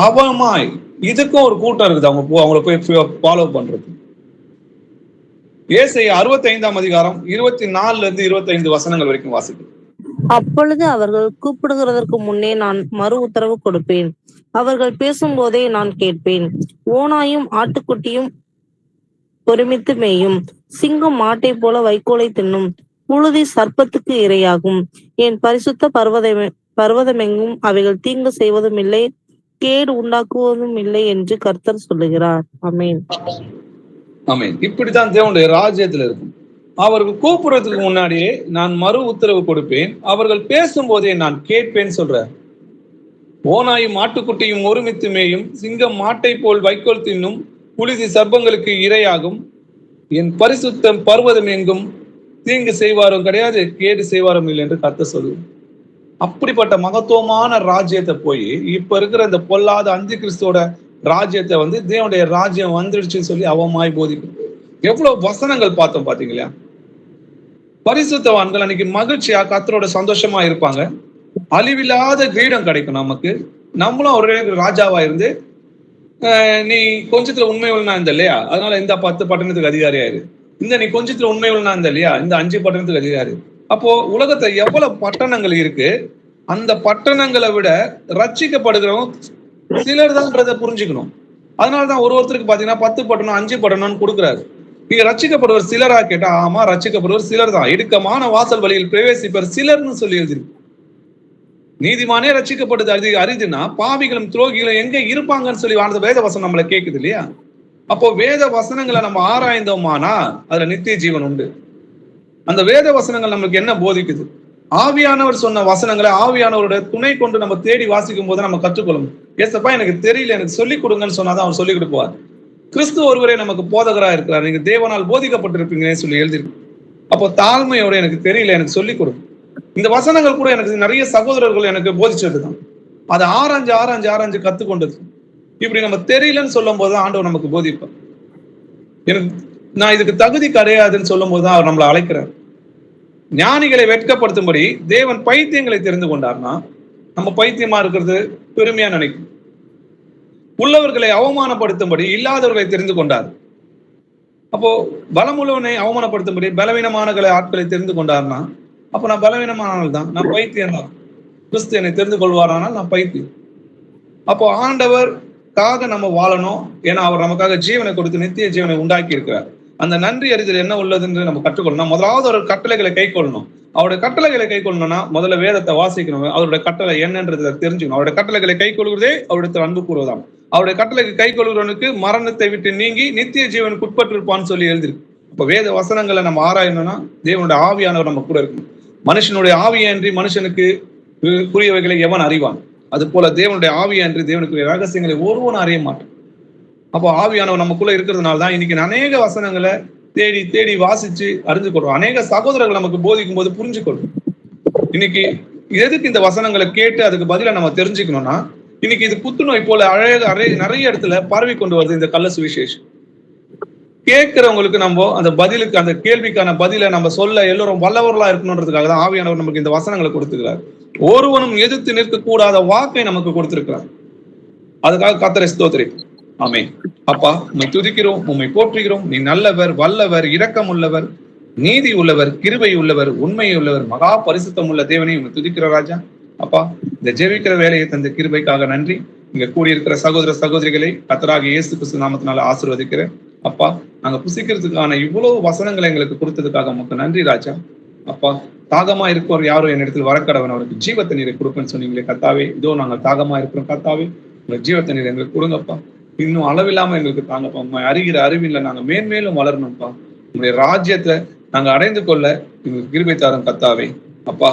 அவமாய் இதுக்கும் ஒரு கூட்டம் இருக்குது, அவங்கள போய் ஃபாலோ பண்றது. ஏசாயா 65 அதிகாரம் 24 இருந்து 25 வசனங்கள் வரைக்கும் வாசிக்கும். அப்பொழுது அவர்கள் கூப்பிடுகிறதற்கு முன்னே நான் மறு உத்தரவு கொடுப்பேன், அவர்கள் பேசும்போதே நான் கேட்பேன். ஓனாயும் ஆட்டுக்குட்டியும் ஒருமித்து மேயும், சிங்கம் மாட்டை போல வைக்கோலை தின்னும், புழுதி சர்ப்பத்துக்கு இரையாகும். என் பரிசுத்த பர்வதமெங்கும் அவைகள் தீங்கு செய்வதும் இல்லை, கேடு உண்டாக்குவதும் இல்லை என்று கர்த்தர் சொல்லுகிறார். ஆமென். ஆமென். இப்படித்தான் தேவனுடைய ராஜ்யத்துல இருக்கும். அவர்கள் கூப்பிடுறதுக்கு முன்னாடியே நான் மறு உத்தரவு கொடுப்பேன், அவர்கள் பேசும்போதே நான் கேட்பேன் சொல்ற. ஓனாயும் ஆட்டுக்குட்டியும் ஒருமித்து மேயும், சிங்கம் மாட்டை போல் வைக்கோல் தின்னும், புழுதி சர்ப்பங்களுக்கு இரையாகும். என் பரிசுத்தம் பர்வதம் எங்கும் தீங்கு செய்வாரும் கிடையாது, கேடு செய்வாரும் இல்லை என்று கர்த்தர் சொல்லு. அப்படிப்பட்ட மகத்துவமான ராஜ்யத்தை போய் இப்ப இருக்கிற இந்த பொல்லாத அந்தி கிறிஸ்துவோட ராஜ்யத்தை தேவனுடைய ராஜ்யம் வந்துடுச்சுன்னு சொல்லி அவமாய் போதிக்கும். எவ்வளவு வசனங்கள் பார்த்தோம் பாத்தீங்களா? பரிசுத்தவான்கள் அன்னைக்கு மகிழ்ச்சியா கர்த்தரோட சந்தோஷமா இருப்பாங்க. அழிவில்லாத கிரீடம் கிடைக்கும் நமக்கு. நம்மளும் ஒரே ராஜாவா இருந்து நீ கொஞ்சத்துல உண்மை உள்ளனா இருந்த இல்லையா, அதனால இந்த 10 பட்டணத்துக்கு அதிகாரியாரு, இந்த நீ கொஞ்சத்துல உண்மை உள்ளனா இருந்த இல்லையா, இந்த 5 பட்டணத்துக்கு அதிகாரி. அப்போ உலகத்துல எவ்வளவு பட்டணங்கள் இருக்கு, அந்த பட்டணங்களை விட ரட்சிக்கப்படுகிறவங்க சிலர் தான்ன்றதை புரிஞ்சுக்கணும். அதனாலதான் ஒருத்தருக்கு பாத்தீங்கன்னா 10 பட்டணம் 5 பட்டணம்னு கொடுக்குறாரு. நீங்க ரட்சிக்கப்படுவர் சிலரா கேட்டா, ஆமா ரட்சிக்கப்படுவர் சிலர் தான், இடுக்கமான வாசல் வழியில் பிரவேசிப்பவர் சிலர்னு சொல்லி எழுதிருக்கு. நீதிமானே ரட்சிக்கப்படுது அரிதுன்னா பாவிகளும் துரோகிகளும் எங்க இருப்பாங்கன்னு சொல்லி வாழ்ந்த வேத வசனம் நம்மளை கேட்குது இல்லையா? அப்போ வேத வசனங்களை நம்ம ஆராய்ந்தோமானா அதுல நித்திய ஜீவன் உண்டு. அந்த வேத வசனங்கள் நம்மளுக்கு என்ன போதிக்குது? ஆவியானவர் சொன்ன வசனங்களை ஆவியானவரோட துணை கொண்டு நம்ம தேடி வாசிக்கும் போது நம்ம கற்றுக்கொள்ளணும். ஏசப்பா எனக்கு தெரியல, எனக்கு சொல்லிக் கொடுங்கன்னு சொன்னாதான் அவர் சொல்லிக் கொடுப்பார். கிறிஸ்து ஒருவரே நமக்கு போதகரா இருக்கிறார், நீங்க தேவனால் போதிக்கப்பட்டிருப்பீங்கன்னு சொல்லி எழுதிருக்கு. அப்போ தாழ்மையோட எனக்கு தெரியல, எனக்கு சொல்லிக் கொடு. இந்த வசனங்கள் கூட எனக்கு நிறைய சகோதரர்கள் எனக்கு போதிச்சதுதான். அதை ஆராய்ஞ்சு கத்துக்கொண்டது. இப்படி நம்ம தெரியலன்னு சொல்லும் போதுதான் ஆண்டவர் நமக்கு போதிப்பார். எனக்கு நான் இதுக்கு தகுதி கிடையாதுன்னு சொல்லும் போதுதான் அவர் நம்மளை அழைக்கிறார். ஞானிகளை வெட்கப்படுத்தும்படி தேவன் பைத்தியங்களை தெரிந்து கொண்டார்னா நம்ம பைத்தியமா இருக்கிறது பெருமையா நினைக்கும். உள்ளவர்களை அவமானப்படுத்தும்படி இல்லாதவர்களை தெரிந்து கொண்டார். அப்போ பலமுள்ளவனை அவமானப்படுத்தும்படி பலவீனமான ஆட்களை தெரிந்து கொண்டார்னா அப்ப நான் பலவீனமானால் தான், நான் பைத்தியம் தான். கிறிஸ்து என்னை தெரிந்து கொள்வாரானால் நான் பைத்தியம். அப்போ ஆண்டவர்காக நம்ம வாழணும். ஏன்னா அவர் நமக்காக ஜீவனை கொடுத்து நித்திய ஜீவனை உண்டாக்கி இருக்கிறார். அந்த நன்றி அறிதல் என்ன உள்ளதுன்னு நம்ம கற்றுக்கொள்ளணும். முதலாவது ஒரு கட்டளைகளை கை கொள்ளணும். அவருடைய கட்டளைகளை கை கொள்ளணும்னா முதல்ல வேதத்தை வாசிக்கணும். அவருடைய கட்டளை என்னன்றதை தெரிஞ்சுக்கணும். அவருடைய கட்டளைகளை கை கொள்வதே அவருடைய அன்பு கூறுவதாம். அவருடைய கட்டளைக்கு கை கொள்கிறவனுக்கு மரணத்தை விட்டு நீங்கி நித்திய ஜீவனுக்கு உட்பட்டிருப்பான்னு சொல்லி எழுதிருக்கு. இப்ப வேத வசனங்களை நம்ம ஆராயணும்னா தேவனுடைய ஆவியானவர் நம்ம கூட இருக்கணும். மனுஷனுடைய ஆவியன்றி மனுஷனுக்கு புரியவைகளை எவன் அறிவான், அது போல தேவனுடைய ஆவியன்றி தேவனுக்குரிய ரகசியங்களை ஒருவன் அறிய மாட்டான். அப்போ ஆவியானவர் நமக்குள்ள இருக்கிறதுனால தான் இன்னைக்கு அநேக வசனங்களை தேடி தேடி வாசிச்சு அறிஞ்சு கொள்றோம். அநேக சகோதரர்கள் நமக்கு போதிக்கும் போது புரிஞ்சுக்கொள்ளும். இன்னைக்கு எதுக்கு இந்த வசனங்களை கேட்டு அதுக்கு பதிலா நம்ம தெரிஞ்சுக்கணும்னா, இன்னைக்கு இது புத்துநோய் போல நிறைய இடத்துல பரவி கொண்டு வருது இந்த கள்ள சுவிசேஷம். கேட்கிறவங்களுக்கு நம்ம அந்த பதிலுக்கு, அந்த கேள்விக்கான பதில நம்ம சொல்ல எல்லோரும் வல்லவர்களா இருக்கணும்ன்றதுக்காக தான் ஆவியானவர் நமக்கு இந்த வசனங்களை கொடுத்துக்கிறார். ஒருவனும் எதிர்த்து நிற்க கூடாத வாக்கை நமக்கு கொடுத்திருக்கிறார். அதுக்காக கர்த்தரை ஸ்தோத்திரிக்கிறோம். ஆமென். அப்பா, உம்மை துதிக்கிறோம், உம்மை போற்றுகிறோம். நீ நல்லவர், வல்லவர், இரக்கம் உள்ளவர், நீதி உள்ளவர், கிருபை உள்ளவர், உண்மை உள்ளவர், மகா பரிசுத்தம் உள்ள தேவனை உம்மை துதிக்கிற ராஜா. அப்பா, இந்த ஜெபிக்கிற வேலையை தந்த கிருபைக்காக நன்றி. இங்க கூடியிருக்கிற சகோதர சகோதரிகளை கர்த்தராகிய இயேசு கிறிஸ்து நாமத்தினால ஆசீர்வதிக்கிறேன். அப்பா, நாங்க புசிக்கிறதுக்கான இவ்வளவு வசனங்களை எங்களுக்கு கொடுத்ததுக்காக உமக்கு நன்றி ராஜா. அப்பா, தாகமா இருக்கவர் யாரோ என் இடத்துல வரக்கடவன், அவருக்கு ஜீவத்தை நீரை கொடுப்பேன்னு சொன்னீங்களே கர்த்தாவே. இதோ நாங்கள் தாகமா இருக்கிறோம் கர்த்தாவே, உங்க ஜீவத்தை நீரை எங்களுக்கு கொடுங்கப்பா. இன்னும் அளவில்லாம எங்களுக்கு தாங்கப்பா. உண்மை அறிகிற அறிவில்லை நாங்க மேன்மேலும் வளரணும்ப்பா. உங்களுடைய ராஜ்யத்தை நாங்க அடைந்து கொள்ள எங்களுக்கு கிருபை தாரும் கர்த்தாவே. அப்பா,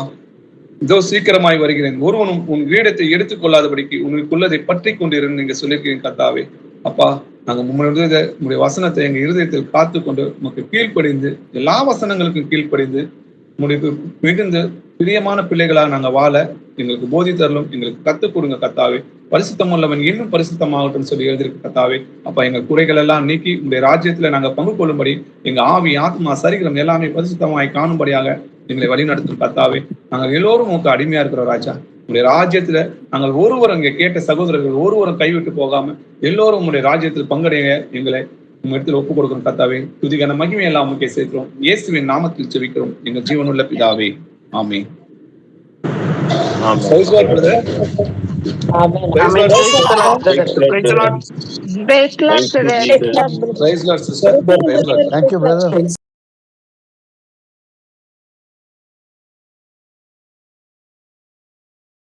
இதோ சீக்கிரமாய் வருகிறேன், ஒருவனும் உன் கிரீடத்தை எடுத்துக்கொள்ளாதபடிக்கு உனக்குள்ளதை பற்றி கொண்டிருந்து நீங்க சொல்லியிருக்கீங்க கர்த்தாவே. அப்பா, நாங்க உங்களுடைய வசனத்தை எங்க இருதயத்தில் காத்து கொண்டு உமக்கு கீழ்ப்படிந்து, எல்லா வசனங்களுக்கும் கீழ்ப்படிந்து, உங்களுடைய மிகுந்த பிரியமான பிள்ளைகளாக நாங்க வாழ எங்களுக்கு போதித்தரலும், எங்களுக்கு கத்துக் கொடுங்க கர்த்தாவே. பரிசுத்தம் உள்ளவன் இன்னும் பரிசுத்தமாகட்டும் சொல்லி எழுதியிருக்கு கர்த்தாவே. அப்பா, எங்க குறைகள் எல்லாம் நீக்கி உங்களுடைய ராஜ்யத்துல நாங்க பங்கு கொள்ளும்படி எங்க ஆவி, ஆத்மா, சரீரம் எல்லாமே பரிசுத்தமாய் காணும்படியாக எங்களை வழிநடத்தும் கர்த்தாவே. நாங்கள் எல்லோரும் உங்களுக்கு அடிமையா இருக்கிறோம் ராஜா. உங்களுடைய ராஜ்யத்துல நாங்கள் ஒருவரும் இங்க கேட்ட சகோதரர்கள் ஒருவரும் கைவிட்டு போகாம எல்லோரும் உங்களுடைய ராஜ்யத்தில் பங்கடைய எங்களை உங்க இடத்துல ஒப்புக் கொடுக்கணும் கர்த்தாவே. துதிக்கான மகிமை எல்லாம் உங்களுக்கே சேர்க்கிறோம். இயேசுவின் நாமத்தில் ஜெபிக்கிறோம் எங்கள் ஜீவனுள்ள பிதாவே, ஆமென். Praise God, brother. Praise God, sister. Praise God. Thank you, brother.